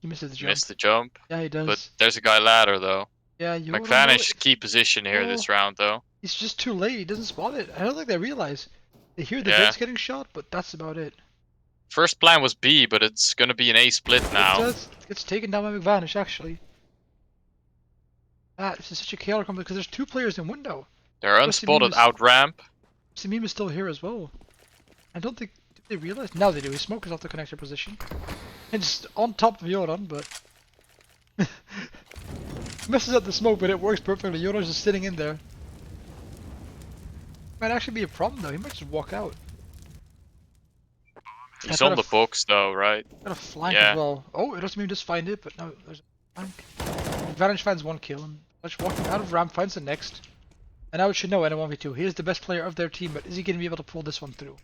He misses the jump. Missed the jump. Yeah, he does. But there's a guy ladder though. Yeah, you McVanish key position here this round though. He's just too late. He doesn't spot it. I don't think they realize. They hear the Vince getting shot, but that's about it. First plan was B, but it's gonna be an A split now. It gets taken down by McVanish actually. This is such a chaotic combat because there's 2 players in window. They're unspotted out ramp. Samim is still here as well. I don't think they realize. Now they do. He smokes off the connector position. And just on top of Yoran, but messes up the smoke, but it works perfectly. Yoran's just sitting in there. Might actually be a problem though. He might just walk out. He's on the box though, right? Got a flank as well. Oh, it doesn't mean just find it, but no, there's a flank. Advantage finds 1 kill, and Clutch walking out of ramp finds the next. And now it should know in a 1v2. He is the best player of their team, but is he going to be able to pull this one through?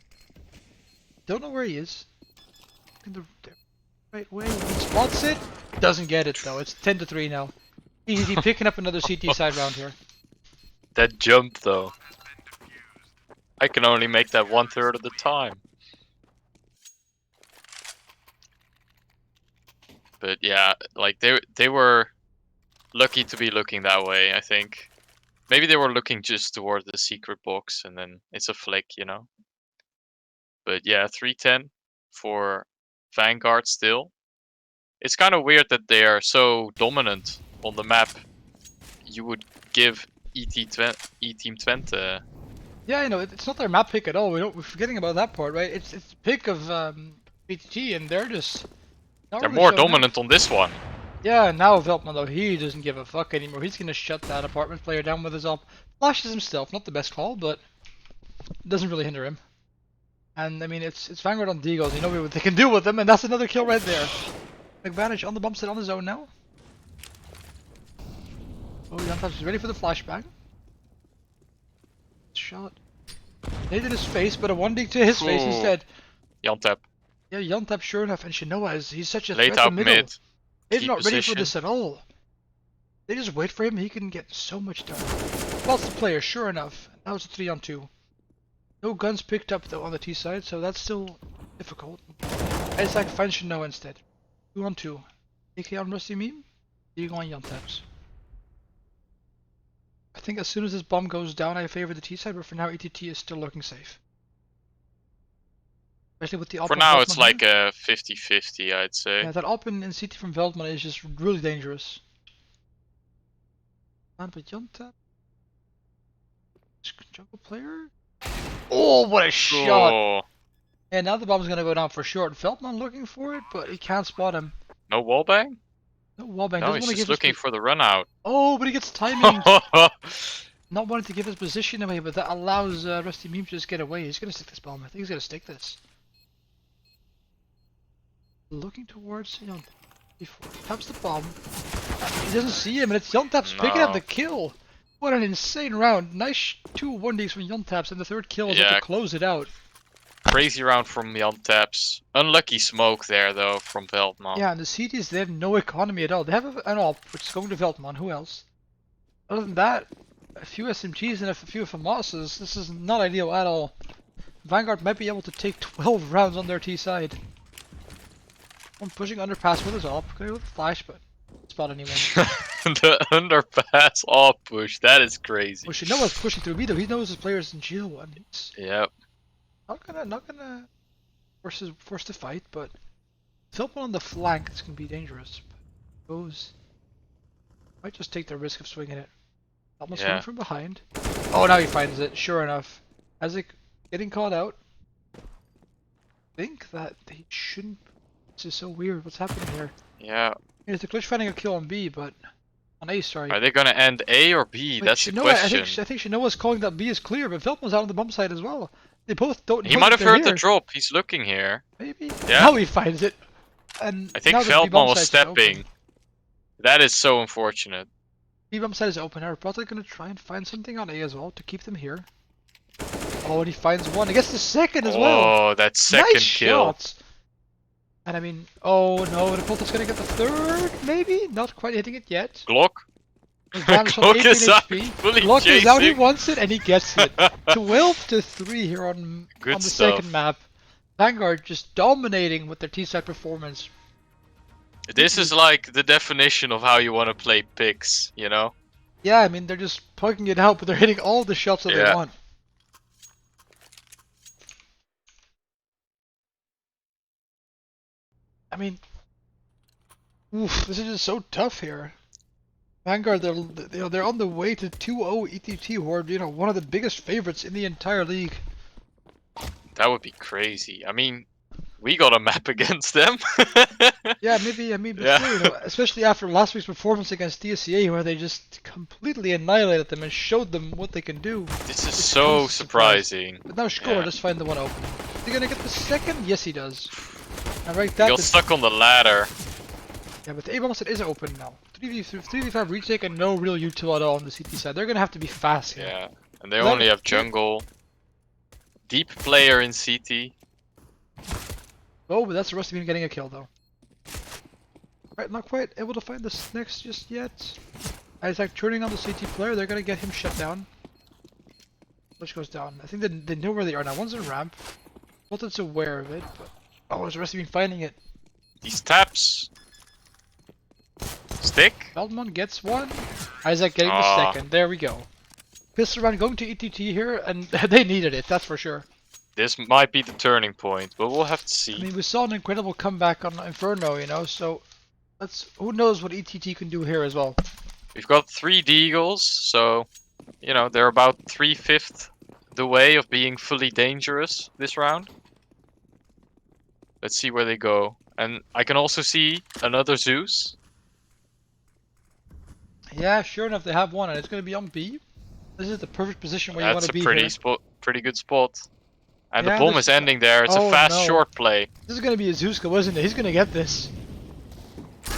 Don't know where he is. In the right way. He spots it. Doesn't get it though. It's 10-3 now. Easy picking up another CT side round here. That jump though. I can only make that 1/3 of the time. But yeah, like they were lucky to be looking that way, I think. Maybe they were looking just toward the secret box and then it's a flick, you know. But yeah, 310 for Vanguard still. It's kind of weird that they are so dominant on the map. You would give Team Twente. Yeah, you know, it's not their map pick at all. We're forgetting about that part, right? It's the pick of ETT, and they're just. They're more dominant on this one. Yeah, now Veltman though, he doesn't give a fuck anymore. He's gonna shut that apartment player down with his op. Flashes himself, not the best call, but doesn't really hinder him. And I mean, it's Vanguard on Deagles. You know what they can do with them, and that's another kill right there. McVanish on the bump set on his own now. Oh, Yantap's ready for the flashbang. Shot. Hit in his face, but a 1D to his face instead. Yantap. Yeah, Yantap sure enough, and Shinoa he's such a late threat out in the middle. mid. They're not ready for this at all. They just wait for him, he can get so much done. Lots of players, sure enough. Now it's a 3-on-2. No guns picked up though on the T side, so that's still difficult. Isaac finds Shinoa instead. 2-on-2. AK on Rusty Meme, Diego on Yantaps. I think as soon as this bomb goes down, I favor the T side, but for now ETT is still looking safe. Especially with the op. For now, it's like a 50-50, I'd say. Yeah, that op in CT from Veldman is just really dangerous. And with Yantap. Jungle player. Oh, what a shot! Oh. And now the bomb's gonna go down for short. Veldman looking for it, but he can't spot him. No wallbang? No wallbang. No, he's just looking for the run out. Oh, but he gets timing. not wanting to give his position away, but that allows Rusty Meme to just get away. He's gonna stick this bomb. I think he's gonna stick this. Looking towards Yontap. Before he taps the bomb. He doesn't see him, and it's Yontap's picking up the kill. What an insane round. Nice 2 1Ds from Yontaps, and the third kill is to close it out. Crazy round from Yontaps. Unlucky smoke there, though, from Veldman. Yeah, and the CTs, they have no economy at all. They have an AWP, which is going to Veldman. Who else? Other than that, a few SMGs and a few FAMASs. This is not ideal at all. Vanguard might be able to take 12 rounds on their T side. I'm pushing underpass with his AWP. Could go with flash, but spot anyone. The underpass all push. That is crazy. Well, Shinoa's pushing through B though. He knows his players in GL1. He's yep. Not gonna force the fight, but Veldman on the flank is gonna be dangerous. Goes. Might just take the risk of swinging it. Almost swinging from behind. Oh, now he finds it. Sure enough. Isaac getting caught out. I think that they shouldn't. This is so weird. What's happening here? Yeah. It's a glitch finding a kill on B, but on A, sorry. Are they gonna end A or B? Wait, that's the question. I think Shinoa's calling that B is clear, but Veldman's out on the bomb side as well. They both don't. He might have heard the drop. He's looking here. Maybe. Yeah. Now he finds it. And I think Veldman was stepping. That is so unfortunate. B bomb side is open. They're probably gonna try and find something on A as well to keep them here. Oh, and he finds one. He gets the second as well. Oh, that second nice kill. Shots. And I mean, oh no, the Polta's gonna get the third, maybe? Not quite hitting it yet. Glock. Glock is out, Glock is out, he wants it, and he gets it. 12-3 here on the second map. Vanguard just dominating with their T-side performance. This is like the definition of how you want to play picks, you know? Yeah, I mean, they're just poking it out, but they're hitting all the shots that they want. I mean, oof, this is just so tough here. Vanguard, they're on the way to 2-0 ETT, who are, you know, one of the biggest favorites in the entire league. That would be crazy. I mean, we got a map against them. Yeah, maybe. I mean, but still, you know, especially after last week's performance against DCCS, where they just completely annihilated them and showed them what they can do. This is so surprising. But now Score, just find the one open. Is he gonna get the second? Yes, he does. And right, that got stuck on the ladder. Yeah, but the A-bomb set is open now. 3v5 retake and no real util at all on the CT side. They're gonna have to be fast here. Yeah, and they only have jungle. Deep player in CT. Oh, but that's Rusty Beam getting a kill though. Right, not quite able to find this next just yet. Isaac turning on the CT player, they're gonna get him shut down. Which goes down. I think they know where they are now. One's in ramp. Bolton's aware of it, but... Oh, is Rusty Beam finding it? These taps. Stick. Veldman gets one. Isaac getting the second. There we go. Pistol round going to ETT here, and they needed it, that's for sure. This might be the turning point, but we'll have to see. I mean, we saw an incredible comeback on Inferno, you know, so who knows what ETT can do here as well. We've got 3 Deagles, so, you know, they're about 3/5 the way of being fully dangerous this round. Let's see where they go. And I can also see another Zeus. Yeah, sure enough, they have one, and it's going to be on B. This is the perfect position where you want to be. That's a pretty good spot. And the bomb is ending there. It's a fast short play. This is going to be a Zeus-go, isn't it? He's going to get this.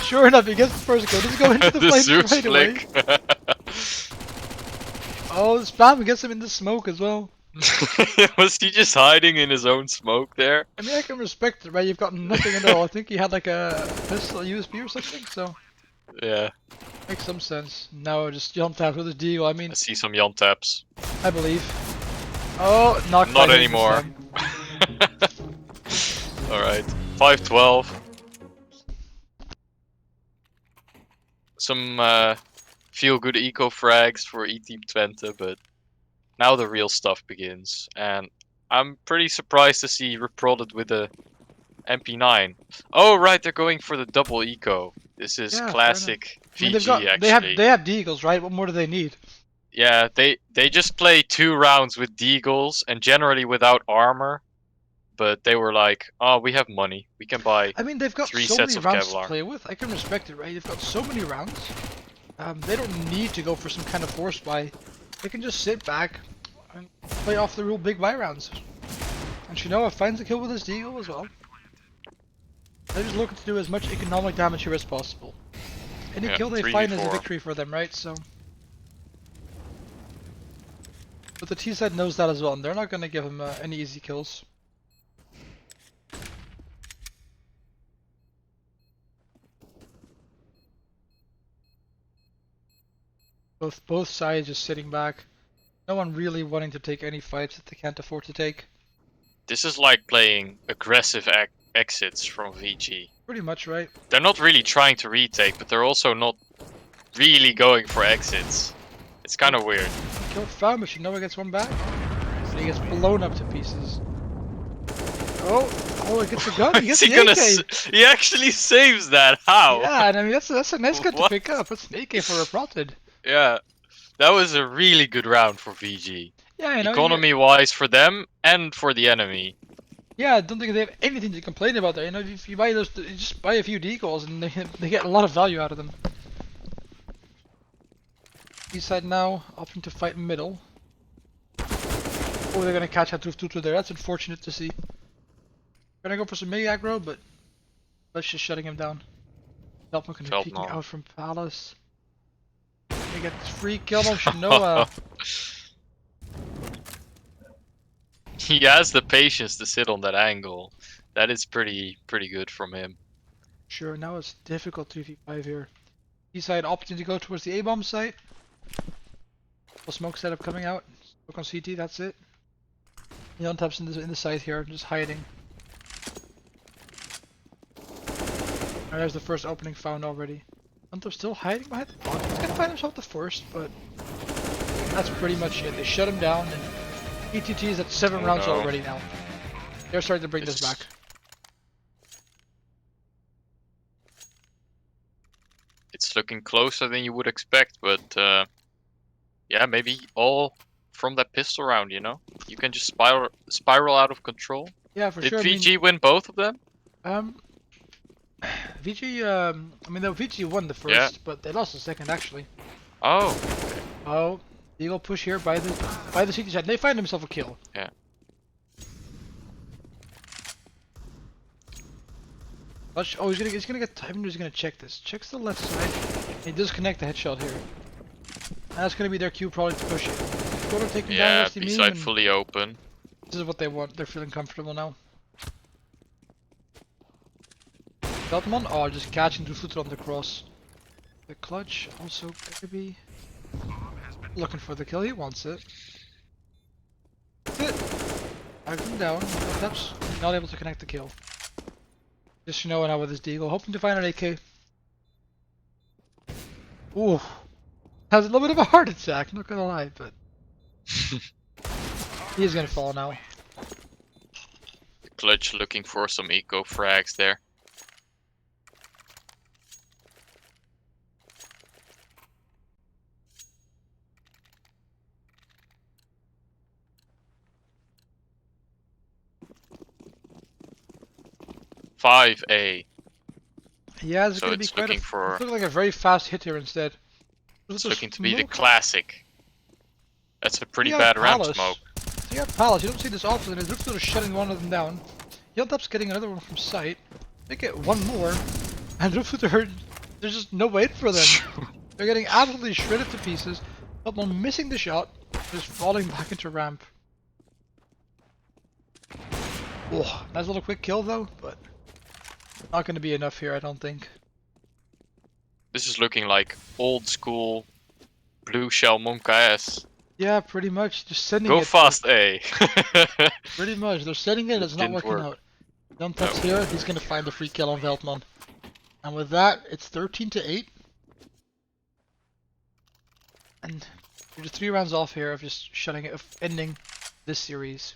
Sure enough, he gets the first go. Does he go into the flame Zeus right away? Oh, the spam gets him in the smoke as well. Was he just hiding in his own smoke there? I mean, I can respect it, right? You've got nothing at all. I think he had like a pistol, USB or something, so... Yeah. Makes some sense. Now just Yontap with his deal, I mean... I see some Yontaps. I believe. Oh, not anymore. Alright. 5-12. Some feel-good eco frags for ET Twente, but now the real stuff begins. And I'm pretty surprised to see reprodded with a MP9. Oh right, they're going for the double eco. This is classic VG, actually. They have Deagles, right? What more do they need? Yeah, they just play 2 rounds with Deagles and generally without armor. But they were like, oh, we have money. We can buy 3 sets of Kevlar. I mean, they've got so many rounds to play with. I can respect it, right? They've got so many rounds. They don't need to go for some kind of force buy. they can just sit back and play off the real big buy rounds. And Shinoa finds a kill with his deagle as well. They're just looking to do as much economic damage here as possible. Any kill they find is a victory for them, right? So, but the T side knows that as well, and they're not going to give him any easy kills. Both sides just sitting back. No one really wanting to take any fights that they can't afford to take. This is like playing aggressive exits from VG. Pretty much, right? They're not really trying to retake, but they're also not really going for exits. It's kind of weird. Kill found, but Shinoa gets one back. But he gets blown up to pieces. Oh, he gets a gun. He gets the AK. He actually saves that. How? Yeah, and I mean that's a nice gun to pick up. That's an AK for a Protted. Yeah, that was a really good round for VG. Yeah, you know, economy-wise for them and for the enemy. Yeah, I don't think they have anything to complain about there. You know, if you buy those, you just buy a few deagles and they get a lot of value out of them. East side now opting to fight middle. Oh, they're gonna catch out Tutu there. That's unfortunate to see. Gonna go for some mega aggro, but let's just shutting him down. Veltman gonna be peeking out from Palace. They get this free kill on Shinoa. He has the patience to sit on that angle. That is pretty good from him. Sure, now it's difficult 3v5 here. East side opting to go towards the A-bomb site. Full smoke setup coming out. Smoke on CT, that's it. The untap's in the side here, just hiding. And there's the first opening found already. Untap's still hiding behind the block. He's gonna find himself the first, but that's pretty much it. They shut him down, and ETT is at 7 rounds already now. They're starting to bring this back. It's looking closer than you would expect, but yeah, maybe all from that pistol round, you know? You can just spiral out of control. Yeah, for sure. Did VG win both of them? VG, I mean, VG won the first, but they lost the second actually. Oh. Okay. Oh, Eagle push here by the CT side. They find himself a kill. Yeah. Oh, he's gonna get time. He's gonna check this. Checks the left side. He does connect the headshot here. And that's gonna be their cue probably to push it. Gonna take him down. Yeah, B side fully open. This is what they want. They're feeling comfortable now. Veltman, oh, just catching the foot on the cross. The clutch also gonna be looking for the kill. He wants it. That's it. I've him down. That's not able to connect the kill. Just Shinoa now with his deagle, hoping to find an AK. Ooh, has a little bit of a heart attack. Not gonna lie, but he is gonna fall now. The clutch looking for some eco frags there. A. Yeah, it's so gonna be quite looking for. It's looking like a very fast hit here instead. It's looking to be the classic. That's a pretty bad ramp smoke. So you have Palace, you don't see this often, and it looks like shutting one of them down. Yeltup's getting another one from sight. They get one more, and there's just no wait for them. They're getting absolutely shredded to pieces. Veltman missing the shot, just falling back into ramp. Oh, nice little quick kill though, but not going to be enough here, I don't think. This is looking like old school blue shell Monka S. Yeah, pretty much. Just sending Go it. fast A. Pretty much. They're sending it, it's not working out. Duntup's here, he's going to find the free kill on Veltman. And with that, it's 13-8. And we're just 3 rounds off here of just shutting it, of ending this series.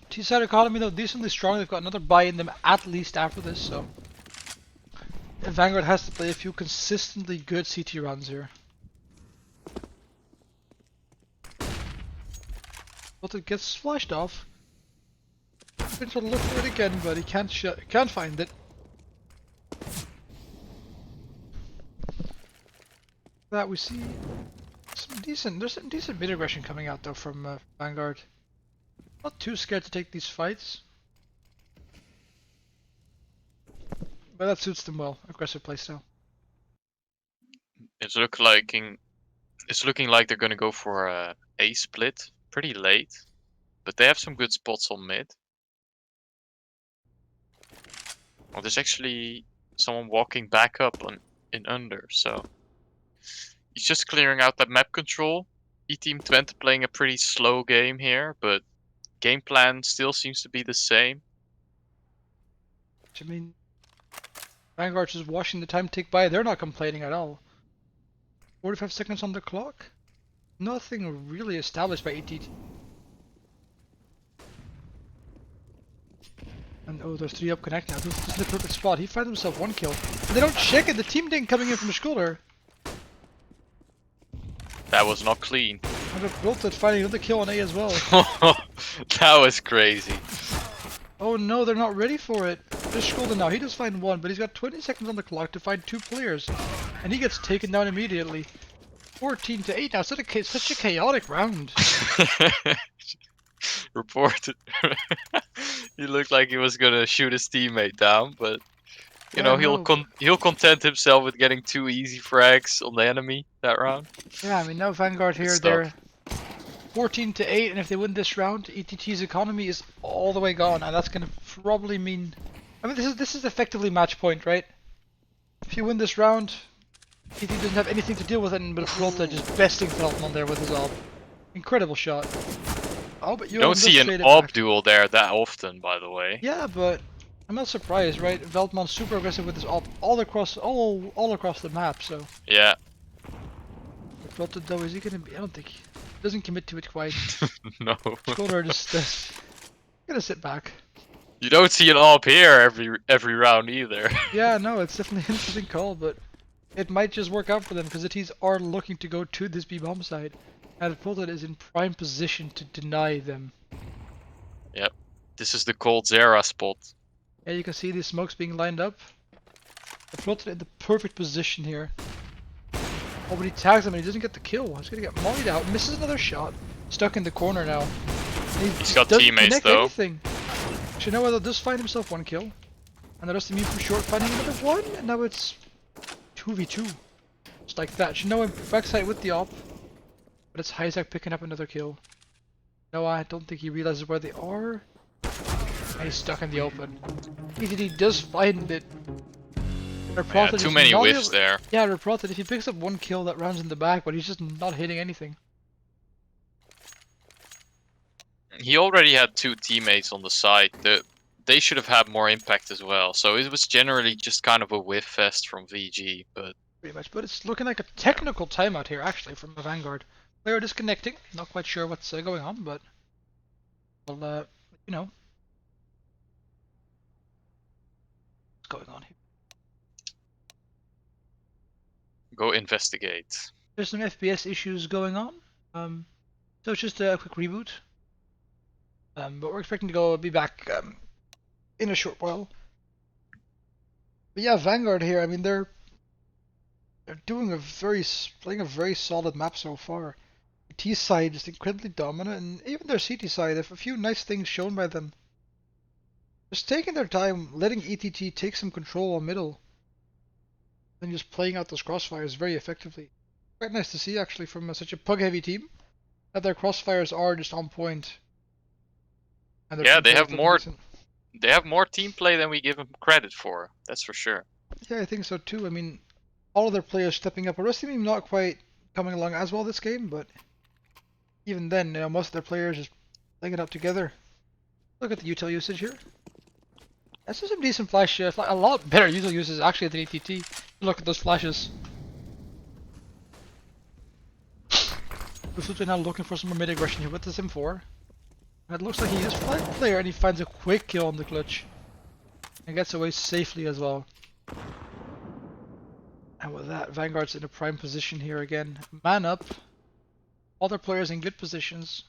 T-side economy though decently strong. They've got another buy in them at least after this, so and Vanguard has to play a few consistently good CT runs here. But it gets flashed off. Been trying to look for it again, but he can't find it. That we see there's some decent mid aggression coming out though from Vanguard. Not too scared to take these fights. But that suits them well, aggressive playstyle. It's looking like they're gonna go for a split pretty late, but they have some good spots on mid. Well, there's actually someone walking back up in under, so he's just clearing out that map control. E-Team Twente playing a pretty slow game here, but game plan still seems to be the same. I mean, Vanguard's just watching the time tick by. They're not complaining at all. 45 seconds on the clock. Nothing really established by ETT. And oh, there's 3 up connect now. This is the perfect spot. He finds himself 1 kill. And they don't check it. The team ding coming in from the shoulder. That was not clean. And the Wilted finding another kill on A as well. That was crazy. Oh no, they're not ready for it. There's Skolden now. He does find 1, but he's got 20 seconds on the clock to find 2 players. And he gets taken down immediately. 14-8 now. Such a chaotic round. Reported. He looked like he was gonna shoot his teammate down, but you know he'll content himself with getting 2 easy frags on the enemy that round. Yeah, I mean now Vanguard here, they're 14-8, and if they win this round, ETT's economy is all the way gone, and that's gonna probably mean. I mean, this is effectively match point, right? If you win this round, ETT doesn't have anything to deal with it, but Volta just besting Feldman there with his AWP. Incredible shot. Oh, but you don't see an AWP duel there that often, by the way. Yeah, but I'm not surprised, right? Veldman's super aggressive with his AWP all across the map, so. Yeah. Volta though, is he gonna be? I don't think. Doesn't commit to it quite. No. Skolder just gonna sit back. You don't see an AWP here every round either. Yeah, no, it's definitely an interesting call, but it might just work out for them because the T's are looking to go to this B bomb side, and Volta is in prime position to deny them. Yep, this is the cold Zera spot. Yeah, you can see the smokes being lined up. Volta in the perfect position here. Oh, but he tags him and he doesn't get the kill. He's gonna get mollied out. Misses another shot. Stuck in the corner now. He's got teammates though. Anything. Shinoa does find himself 1 kill. And the rest of me from short finding another 1. And now it's 2v2. Just like that. Shinoa backside with the AWP. But it's Hyzak picking up another kill. No, I don't think he realizes where they are. And he's stuck in the open. ETT does find it. Yeah, too many whiffs there. Yeah, reported if he picks up 1 kill that rounds in the back, but he's just not hitting anything. He already had 2 teammates on the side. They should have had more impact as well. So it was generally just kind of a whiff fest from VG, but pretty much. But it's looking like a technical timeout here, actually, from the Vanguard. Player disconnecting. Not quite sure what's going on, but well, you know, what's going on here. Go investigate. There's some FPS issues going on. So it's just a quick reboot. But we're expecting to be back in a short while. But yeah, Vanguard here. I mean, they're doing playing a very solid map so far. The T side is incredibly dominant, and even their CT side, have a few nice things shown by them. Just taking their time, letting ETT take some control on middle, and just playing out those crossfires very effectively. Quite nice to see actually from such a pug-heavy team that their crossfires are just on point. And yeah, they have more. They have more team play than we give them credit for. That's for sure. Yeah, I think so too. I mean, all of their players stepping up. The rest of the team not quite coming along as well this game, but even then, you know, most of their players just playing it out together. Look at the util usage here. That's just some decent flash. A lot better util usage actually than ETT. Look at those flashes. Usually now looking for some more mid aggression here with this M4. And it looks like he is flag player and he finds a quick kill on the clutch. And gets away safely as well. And with that, Vanguard's in a prime position here again. Man up. All their players in good positions.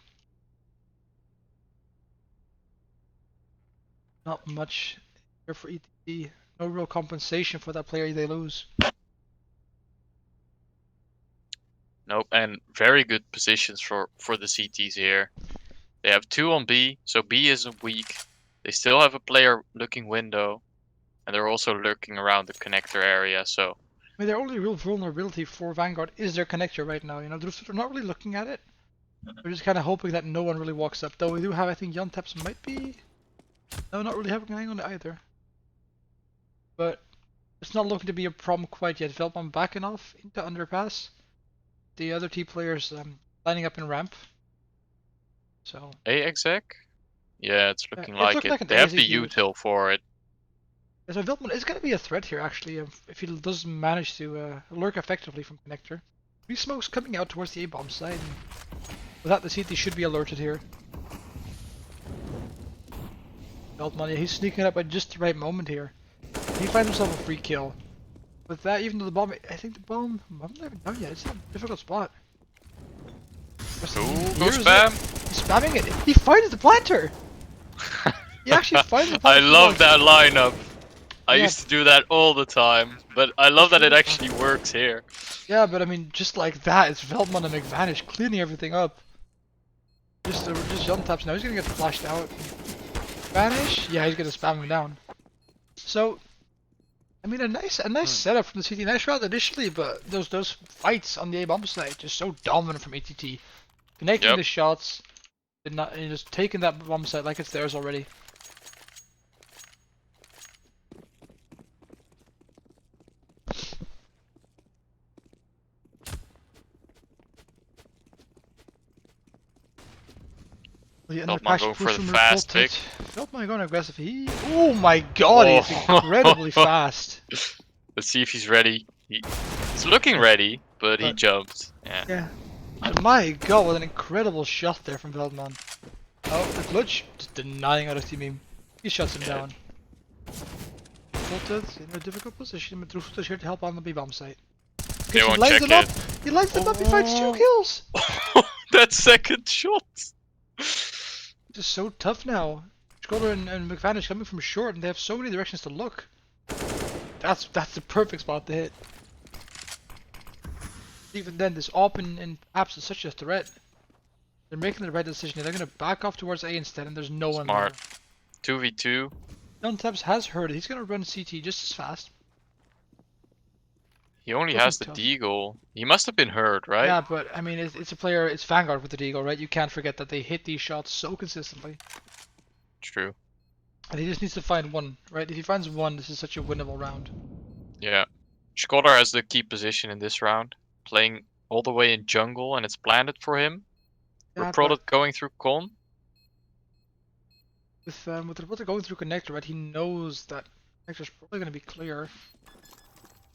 Not much here for ETT. No real compensation for that player they lose. and very good positions for the CTs here. They have 2 on B, so B isn't weak. They still have a player looking window, and they're also lurking around the connector area. So I mean, their only real vulnerability for Vanguard is their connector right now. You know, they're not really looking at it. We're just kind of hoping that no one really walks up. Though we do have, I think, Jontaps might be. No, not really having an eye on it either. But it's not looking to be a problem quite yet. Veldman backing off into underpass. The other T players lining up in ramp. So. A exec? Yeah, it's looking It's like looking it. like an They have the ASD util for it. So Veldman is going to be a threat here, actually, if he does manage to lurk effectively from connector. 3 smokes coming out towards the A-bomb side. With that, the CT should be alerted here. Veldman, yeah, he's sneaking up at just the right moment here. He finds himself a free kill. With that, even though the bomb, I think the bomb, I'm not even done yet. It's a difficult spot. Ooh, go spam! He's spamming it. He finds the planter. He actually finds the planter. I love that lineup. I used to do that all the time, but I love that it actually works here. Yeah, but I mean, just like that, it's Veldman and McVanish cleaning everything up. Just jump taps now. He's gonna get flashed out. Vanish? Yeah, he's gonna spam him down. So, I mean, a nice setup from the CT. Nice route initially, but those fights on the A bomb side just so dominant from ETT, connecting the shots, and just taking that bomb site like it's theirs already. Veldman going for the fast pick. Veldman going aggressive. Oh my god, he's incredibly fast. Let's see if he's ready. He's looking ready, but he jumped. Yeah. My god, what an incredible shot there from Veldman. Oh, the clutch just denying out of team aim. He shuts him down. Tilted in a difficult position, but Drufut is here to help on the B-bomb site. They won't check it. He lines them up, he finds 2 kills! That second shot! Just so tough now. Schroeder and McVanish coming from short, and they have so many directions to look. That's the perfect spot to hit. Even then, this AWP and apps is such a threat. They're making the right decision. They're going to back off towards A instead, and there's no one there. 2v2. Jontaps has heard it. He's going to run CT just as fast. He only has the deagle. He must have been hurt, right? Yeah, but I mean, it's a player. It's Vanguard with the deagle, right? You can't forget that they hit these shots so consistently. True. And he just needs to find one, right? If he finds one, this is such a winnable round. Yeah. Schroeder has the key position in this round, playing all the way in jungle, and it's planted for him. Yeah, Product going through con. With the product going through connector, right? He knows that connector's probably going to be clear.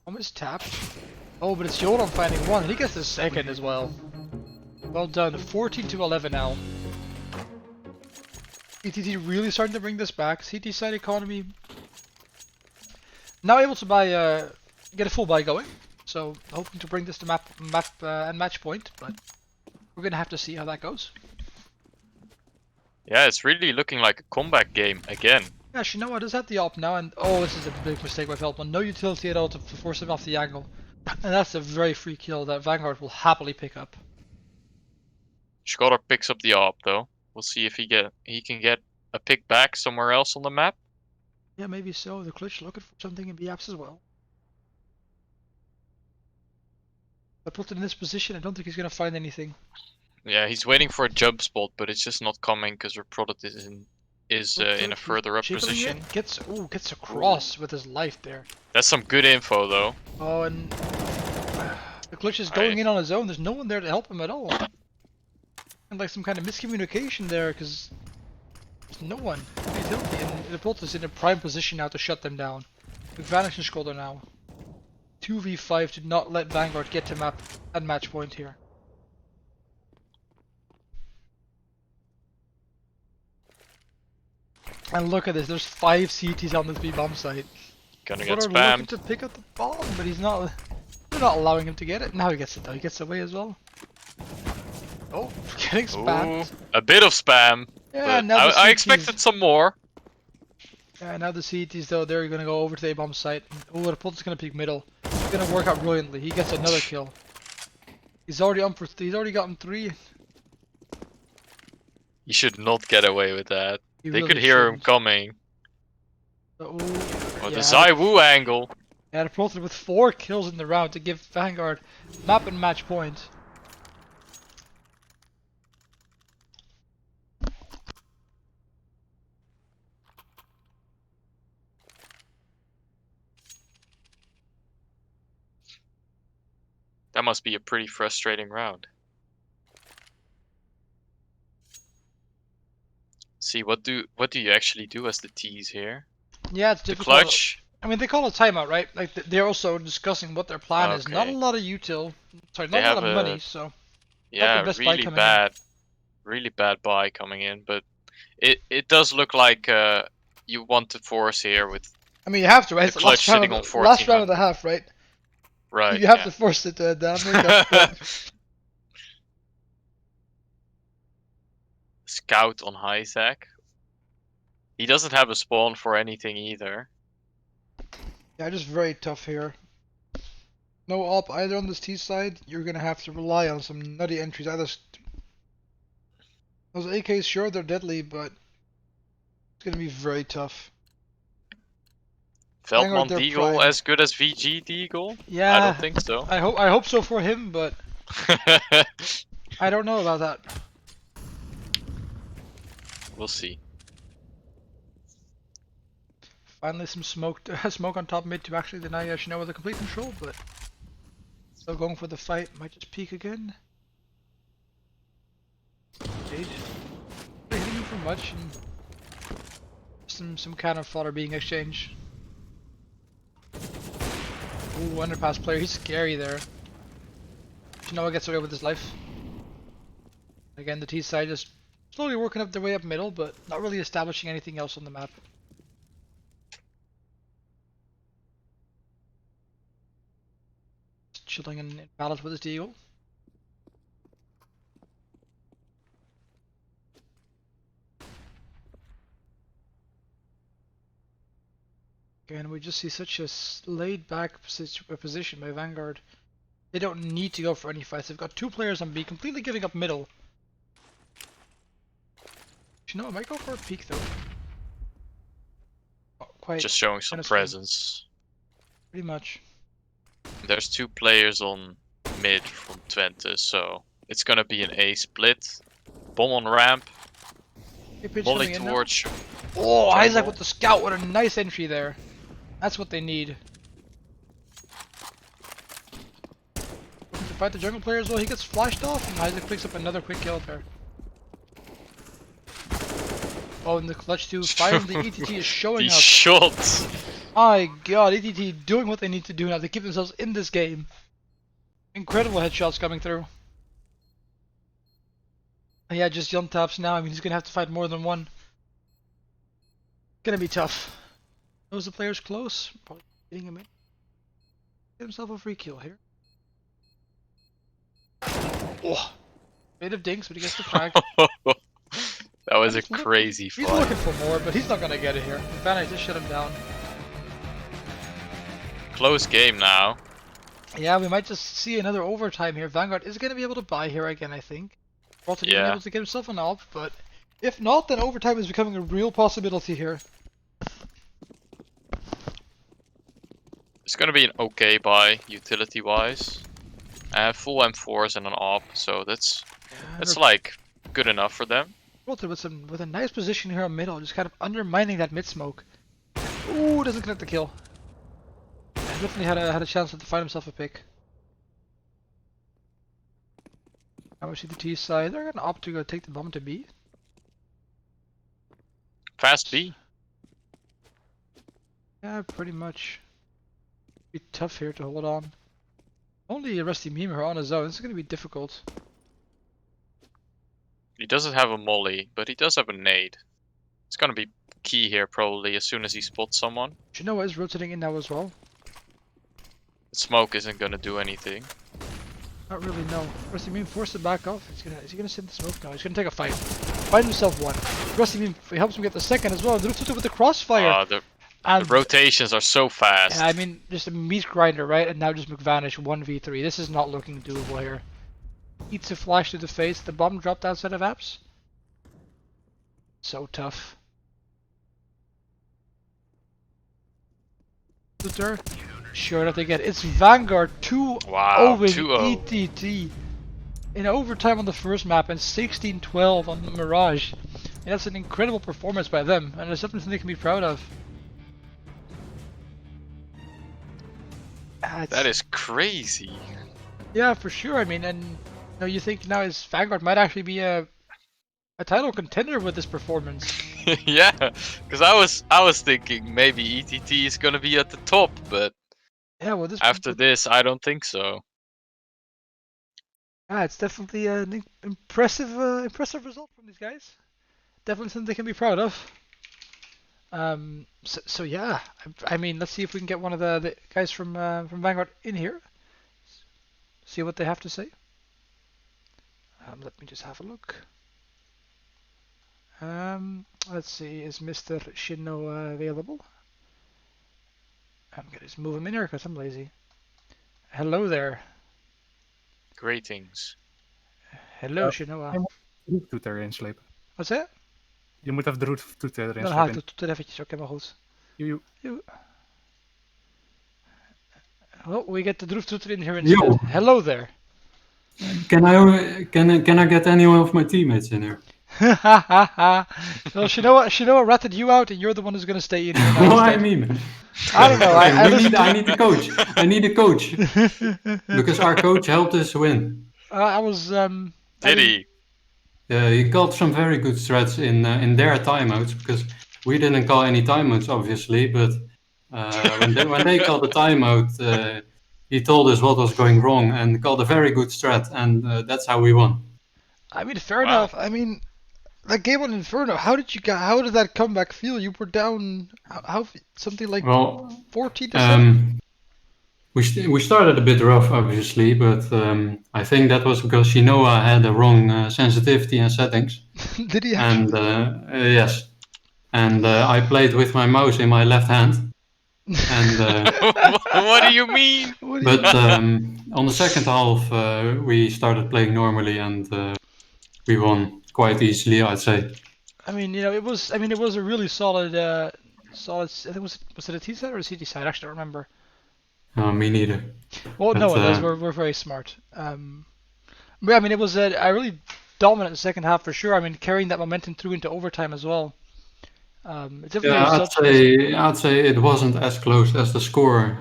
Almost tapped. Oh, but it's Joran finding one, and he gets the second as well. Well done. 14 to 11 now. ETT really starting to bring this back. CT side economy now able to buy, get a full buy going. So hoping to bring this to map and match point, but we're gonna have to see how that goes. Yeah, it's really looking like a comeback game again. Yeah, Shinoa does have the AWP now, and oh, this is a big mistake by Veldman. No utility at all to force him off the angle. And that's a very free kill that Vanguard will happily pick up. Schroeder picks up the AWP though. We'll see if he can get a pick back somewhere else on the map. Yeah, maybe so. The clutch looking for something in B-apps as well. But put it in this position, I don't think he's gonna find anything. Yeah, he's waiting for a jump spot, but it's just not coming because our product is in a further up position. Gets across with his life there. That's some good info though. Oh, and the clutch is going in on his own. There's no one there to help him at all. And like some kind of miscommunication there, because there's no one. Utility, and the Bolt is in a prime position now to shut them down. McVanish and Schroeder now. 2v5 to not let Vanguard get to map at match point here. And look at this, there's 5 CTs on this B-bomb site. Gonna get spammed. Looking to pick up the bomb, but he's not. They're not allowing him to get it. Now he gets it though. He gets away as well. Oh, getting spammed. Ooh, a bit of spam. Yeah, but now I expected some more. Yeah, now the CTs though, they're gonna go over to the A-bomb site. Oh, the Pulse is gonna peek middle. It's gonna work out brilliantly. He gets another kill. He's already on for. He's already gotten 3. You should not get away with that. He They really could hear him shouldn't. coming. Oh, Or yeah, the Zai Wu angle. had a Proton with 4 kills in the round to give Vanguard map and match point. That must be a pretty frustrating round. See, what do you actually do as the T's here? Yeah, it's The difficult. clutch. I mean, they call it timeout, right? Like they're also discussing what their plan is. Not a Okay. lot of util. Sorry, They not a lot have of a- money. So Yeah, best buy really coming bad, really bad buy coming in. But it does look like you want to force here with I mean, you have to, right? It's the the clutch sitting on last round of the 1400. half, right? Right. You have yeah. to force it down. Scout on high tech. He doesn't have a spawn for anything either. Yeah, just very tough here. No op either on this T side. You're gonna have to rely on some nutty entries. Either those AKs, sure, they're deadly, but it's gonna be very tough. Vanguard, Veldman they're Deagle prime. as good as VG Deagle? Yeah, I don't think so. I hope so for him, but I don't know about that. We'll see. Finally, some smoke on top mid to actually deny Shinoa the complete control, but still going for the fight. Might just peek again. Jade. Not hitting him for much, and some cannon fodder being exchanged. Ooh, underpass player. He's scary there. Shinoa gets away with his life. Again, the T side just slowly working up their way up middle, but not really establishing anything else on the map. Just chilling in balance with his deal. Again, we just see such a laid back position by Vanguard. They don't need to go for any fights. They've got 2 players on B, completely giving up middle. You know, I might go for a peek though. Oh, quite. Just showing some presence. Pretty much. There's 2 players on mid from Twente, so it's gonna be an A split. Bomb on ramp. Volley towards. Oh, Isaac with the scout. What a nice entry there. That's what they need. Looking to fight the jungle player as well. He gets flashed off, and Isaac picks up another quick kill there. Oh, and the clutch too. Finally, ETT is showing These up. shots. My God, ETT doing what they need to do now to keep themselves in this game. Incredible headshots coming through. And yeah, just jump taps now. I mean, he's gonna have to fight more than one. Gonna be tough. Knows the player's close. Probably getting him in. Get himself a free kill here. Oh, bit of dinks, but he gets the frag. That was a crazy fight. He's looking for more, but he's not gonna get it here. Vanguard just shut him down. Close game now. Yeah, we might just see another overtime here. Vanguard is gonna be able to buy here again, I think. Also being able to get himself an AWP, but if not, then overtime is becoming a real possibility here. It's gonna be an okay buy, utility-wise. Full M4s and an AWP, so that's like good enough for them. With a nice position here in middle, just kind of undermining that mid smoke. Ooh, doesn't connect the kill. Yeah, definitely had a chance to find himself a pick. Now we see the T side. They're gonna opt to go take the bomb to B. Fast B. Yeah, pretty much. Be tough here to hold on. Only a Rusty Memer on his own. This is gonna be difficult. He doesn't have a molly, but he does have a nade. It's gonna be key here probably as soon as he spots someone. Shinoa is rotating in now as well. The smoke isn't gonna do anything. Not really, no. Rusty Memer forced to back off. Is he gonna sit in the smoke? No, he's gonna take a fight. Find himself one. Rusty Memer helps him get the second as well. Drututu with the crossfire. The rotations are so fast. Yeah, I mean, just a meat grinder, right? And now just McVanish 1v3. This is not looking doable here. Eats a flash to the face. The bomb dropped outside of apps. So tough. Sure that they get. It's Vanguard 2-0 Wow, in 2-0. ETT. In overtime on the first map and 16-12 on the Mirage. And that's an incredible performance by them, and it's something they can be proud of. That is crazy. Yeah, for sure. I mean, and you think now is Vanguard might actually be a title contender with this performance. Yeah, because I was thinking maybe ETT is gonna be at the top, but yeah, well, after this, I don't think so. Yeah, it's definitely an impressive result from these guys. Definitely something they can be proud of. So yeah, I mean, let's see if we can get one of the guys from Vanguard in here. See what they have to say. Let me just have a look. Let's see, is Mr. Shino available? I'm gonna just move him in here because I'm lazy. Hello there. Greetings. Hello, Shino. Droeftoeter erin slepen. What's that? Je moet even de droeftoeter erin Dan haal ik slepen. de toeter eventjes, oké, maar goed. Joe. Oh, we get the droeftoeter in here Yo. instead. Hello there. Can I get any of my teammates in here? Well, Shinoa ratted you out, and you're the one who's gonna stay in here now. What I mean? I don't know. I need a coach. I need a coach because our coach helped us win. I was. Did he? He called some very good strats in their timeouts because we didn't call any timeouts, obviously. But when they called the timeout, he told us what was going wrong and called a very good strat, and that's how we won. I mean, fair enough. I mean, that game on Inferno. How did that comeback feel? You were down how something like 14-7. We started a bit rough, obviously, but I think that was because Shinoa had the wrong sensitivity and settings. Did he actually? And yes, and I played with my mouse in my left hand. And what do you mean? But on the second half, we started playing normally, and we won quite easily, I'd say. I mean, it was a really solid. I think was it a T side or a CT side? I actually don't remember. Me neither. Well, no one does. We're very smart. But I mean, it was a really dominant second half for sure. I mean, carrying that momentum through into overtime as well. I'd say it wasn't as close as the score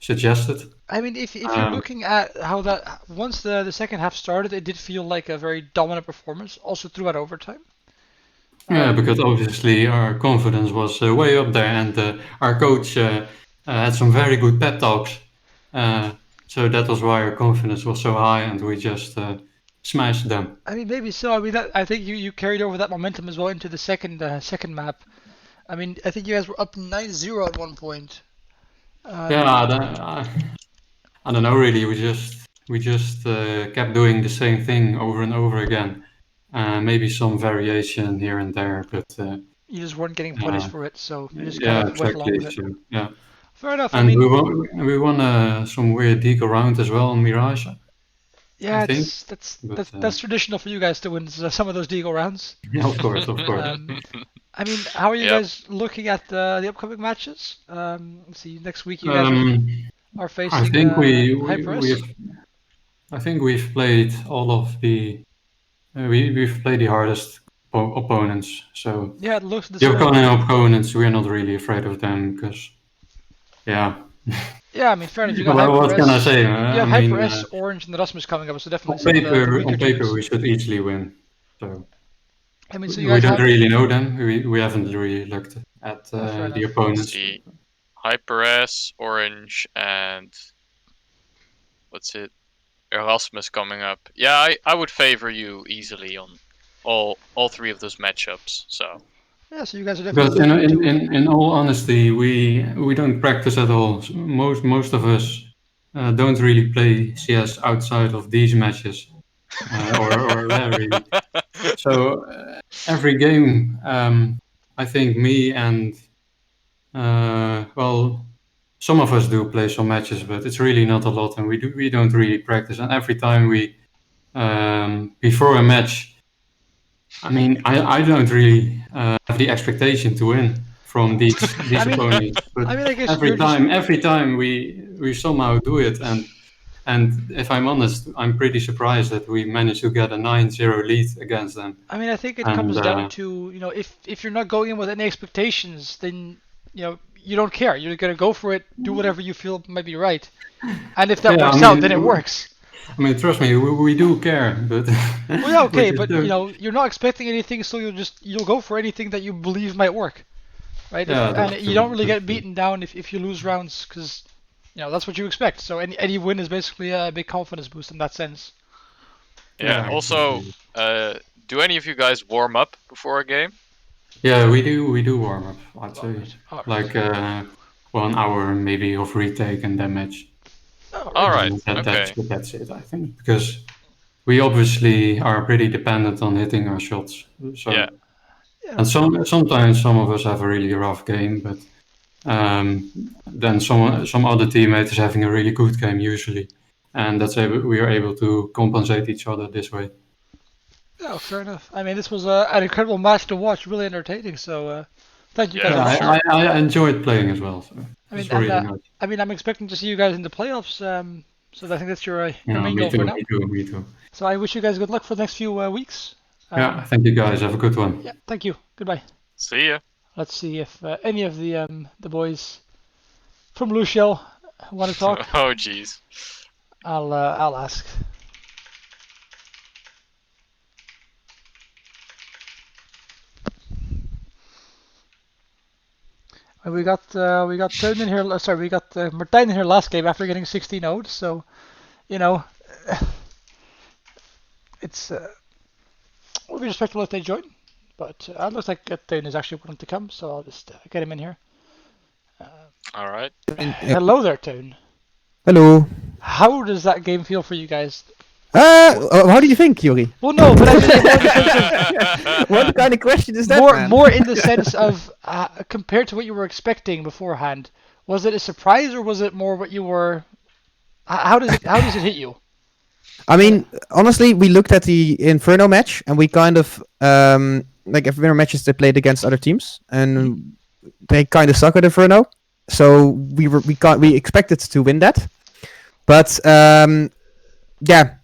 suggested. I mean, if you're looking at how that once the second half started, it did feel like a very dominant performance, also throughout overtime. Yeah, because obviously our confidence was way up there, and our coach had some very good pep talks. So that was why our confidence was so high, and we just smashed them. I mean, maybe so. I mean, I think you carried over that momentum as well into the second map. I mean, I think you guys were up 9-0 at one point. I don't know really. We just kept doing the same thing over and over again. Maybe some variation here and there, but you just weren't getting punished for it, so you just went along with it. So, yeah. Fair enough. And we won some weird deco round as well on Mirage. Yeah, that's traditional for you guys to win some of those deco rounds. Yeah, of course. I mean, how are you guys looking at the upcoming matches? Let's see, next week you guys are facing. I think I think we've played all of the. We've played the hardest opponents. So yeah, it looks the upcoming opponents, we're not really afraid of them because, yeah. Yeah, I mean, fair enough. You got what can I say? You have Hyper S, Orange, and Rasmus coming up, so definitely. On paper, we should easily win. So. I mean, so we don't really know them. We haven't really looked at the opponents. See, Hyper S, Orange, and what's it? Erasmus coming up. Yeah, I would favor you easily on all three of those matchups. So. Yeah, so you guys are definitely. But in all honesty, we don't practice at all. Most of us don't really play CS outside of these matches, or very. So every game, I think me and some of us do play some matches, but it's really not a lot, and we don't really practice. And every time we before a match, I mean, I don't really have the expectation to win from these opponents, but I mean, I guess every time we somehow do it, and if I'm honest, I'm pretty surprised that we managed to get a 9-0 lead against them. I mean, I think it comes down to, you know, if you're not going in with any expectations, then, you know, you don't care. You're gonna go for it, do whatever you feel might be right, and if that works out, then it works. I mean, trust me, we do care, but well, yeah, okay, but you know, you're not expecting anything, so you'll go for anything that you believe might work, right? Yeah, and you don't really get beaten down if you lose rounds, because you know that's what you expect. So any win is basically a big confidence boost in that sense. Yeah. Also, do any of you guys warm up before a game? Yeah, we do warm up. I'd say All right. like 1 hour maybe of retake and damage. All right. That's it, I think, because we obviously are pretty dependent on hitting our shots. So, yeah. And sometimes some of us have a really rough game, but then some other teammate is having a really good game usually, and we are able to compensate each other this way. Oh, fair enough. I mean, this was an incredible match to watch, really entertaining. So, thank you guys. Yeah, I enjoyed playing as well. So really nice. I mean, I'm expecting to see you guys in the playoffs. So I think that's your main goal for now. Me too. So I wish you guys good luck for the next few weeks. Yeah, thank you guys. Have a good one. Yeah, thank you. Goodbye. See ya. Let's see if any of the boys from Luciel want to talk. Oh, jeez. I'll ask. We got Teun in here. Sorry, we got Martijn in here last game after getting 16-0'd. So, you know, it's would be respectable if they join. But it looks like Teun is actually wanting to come, so I'll just get him in here. All right. Hello there, Teun. Hello. How does that game feel for you guys? How do you think, Yuri? Well, no, but I mean, what kind of question is that? More in the sense of compared to what you were expecting beforehand. Was it a surprise, or was it more what you were? How does it hit you? I mean, honestly, we looked at the Inferno match, and we kind of like Inferno matches they played against other teams, and they kind of suck at Inferno. So we expected to win that, but yeah.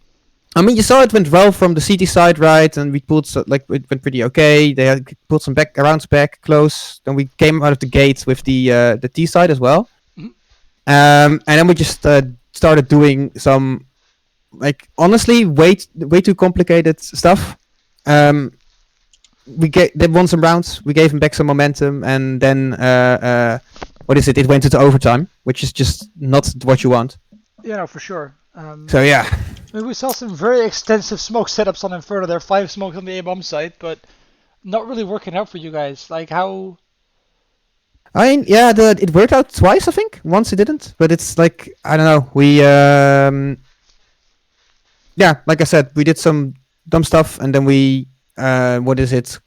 I mean, you saw it went well from the CT side, right? And we pulled it went pretty okay. They had pulled some rounds back close. Then we came out of the gate with the T side as well. Mm-hmm. And then we just started doing some, like, honestly, way too complicated stuff. They won some rounds. We gave them back some momentum, and then it went into overtime, which is just not what you want. Yeah, no, for sure. So yeah. I mean, we saw some very extensive smoke setups on Inferno. There are 5 smokes on the A-bomb site, but not really working out for you guys. Like, how... I mean, yeah, it worked out twice, I think. Once it didn't, but it's like, I don't know. We, yeah, like I said, we did some dumb stuff, and then we, we didn't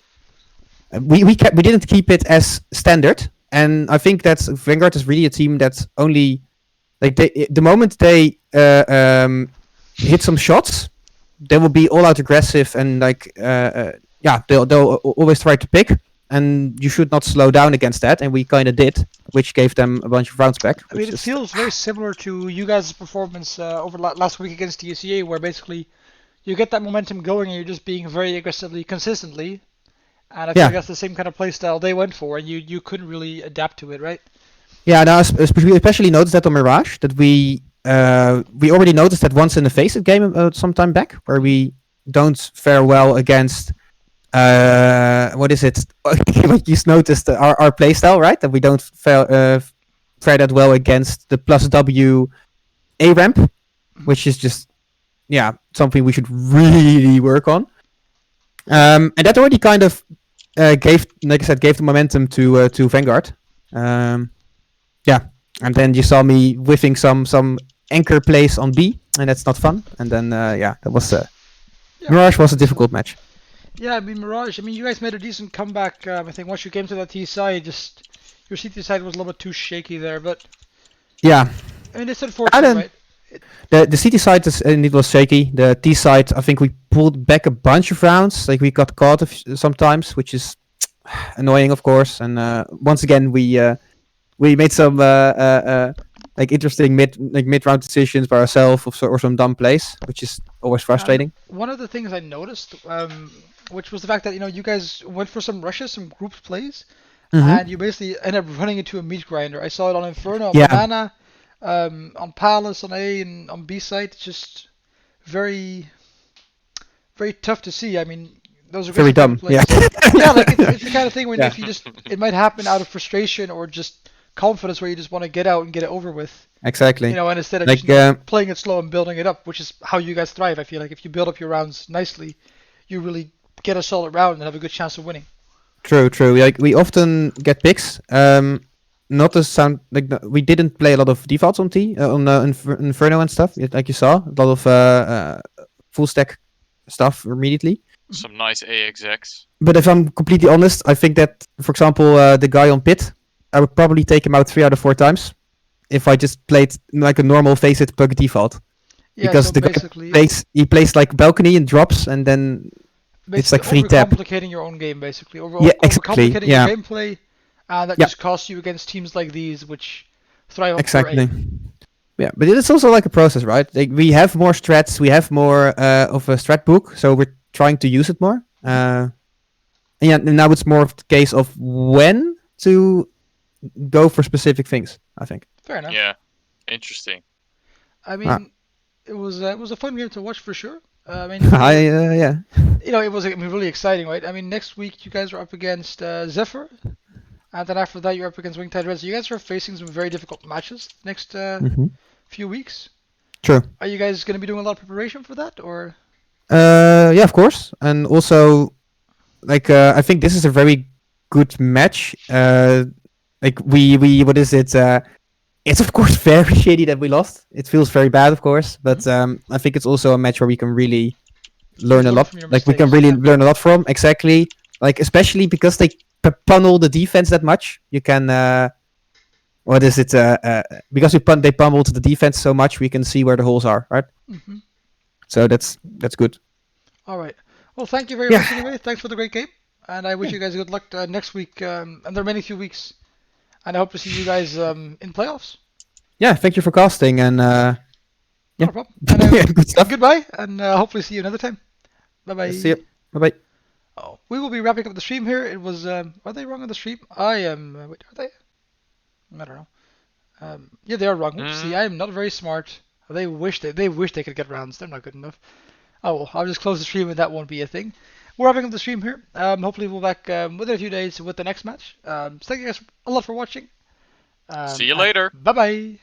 keep it as standard, and I think that Vanguard is really a team that's only, like, the moment they hit some shots, they will be all out aggressive, and like, yeah, they'll always try to pick. And you should not slow down against that, and we kind of did, which gave them a bunch of rounds back. I mean, it feels very similar to you guys' performance over last week against DCCS, where basically you get that momentum going and you're just being very aggressively consistently. And I think that's the same kind of playstyle they went for, and you couldn't really adapt to it, right? Yeah, now we especially noticed that on Mirage, that we already noticed that once in the Face-It game some time back, where we don't fare well against... what is it? You just noticed our playstyle, right? That we don't fare that well against the +W A ramp, which is just, yeah, something we should really work on. And that already kind of gave the momentum to Vanguard. Yeah, and then you saw me whiffing some anchor plays on B, and that's not fun. And then that was Mirage was a difficult match. Yeah, I mean, Mirage, you guys made a decent comeback. I think once you came to that T side, just your CT side was a little bit too shaky there, but... Yeah. I mean, it's unfortunate, right? The CT side is indeed was shaky. The T side, I think we pulled back a bunch of rounds. Like we got caught sometimes, which is annoying, of course. And once again, we made some like interesting mid round decisions by ourselves or some dumb plays, which is always frustrating. One of the things I noticed, which was the fact that you guys went for some rushes, some group plays, and you basically ended up running into a meat grinder. I saw it on Inferno, on Banana, on Palace, on A, and on B side. It's just very, very tough to see. I mean, those are very dumb. plays. Yeah. Yeah, like it's the kind of thing when if you just, it might happen out of frustration or just confidence where you just want to get out and get it over with. Exactly. And instead of like, just playing it slow and building it up, which is how you guys thrive. I feel like if you build up your rounds nicely, you really get a solid round and have a good chance of winning. True. Like we often get picks. Not to sound like we didn't play a lot of defaults on T on Inferno and stuff. Like you saw, a lot of full stack stuff immediately. Some nice A execs. But if I'm completely honest, I think that, for example, the guy on pit, I would probably take him out 3 out of 4 times if I just played like a normal face it bug default. Yeah, because so the basically guy plays like balcony and drops, and then it's like free tap. Overcomplicating your own game, basically. Exactly. Overcomplicating Yeah. your gameplay, and that just costs you against teams like these, which thrive on Exactly. Yeah, but it's also like a process, right? Like we have more strats, we have more of a strat book, so we're trying to use it more. And now it's more of the case of when to go for specific things, I think. Fair enough. Yeah, interesting. I mean, it was a fun game to watch for sure. I mean, yeah. it was really exciting, right? I mean, next week you guys are up against Zephyr, and then after that you're up against Wingtide Red. So you guys are facing some very difficult matches next few weeks. True. Are you guys going to be doing a lot of preparation for that, or? Yeah, of course. And also, like, I think this is a very good match. Like we what is it? It's of course very shitty that we lost. It feels very bad, of course. But I think it's also a match where we can really learn a lot. Like we can really learn a lot from. Exactly. Like especially because they pummel the defense that much. You can. What is it? Because they pummeled the defense so much, we can see where the holes are, right? Mm-hmm. So that's good. All right. Well, thank you very much anyway. Thanks for the great game, and I wish you guys good luck next week and the remaining few weeks. And I hope to see you guys in playoffs. Yeah, thank you for casting, and No problem. And, good stuff. Goodbye, and hopefully see you another time. Bye bye. See you. Bye bye. Oh, we will be wrapping up the stream here. It was are they wrong on the stream? I am. Wait, are they? I don't know. Yeah, they are wrong. Oopsie, I am not very smart. They wish they could get rounds. They're not good enough. Oh well, I'll just close the stream and that won't be a thing. We're wrapping up the stream here. Hopefully we'll be back within a few days with the next match. So thank you guys a lot for watching. See you later. Bye bye.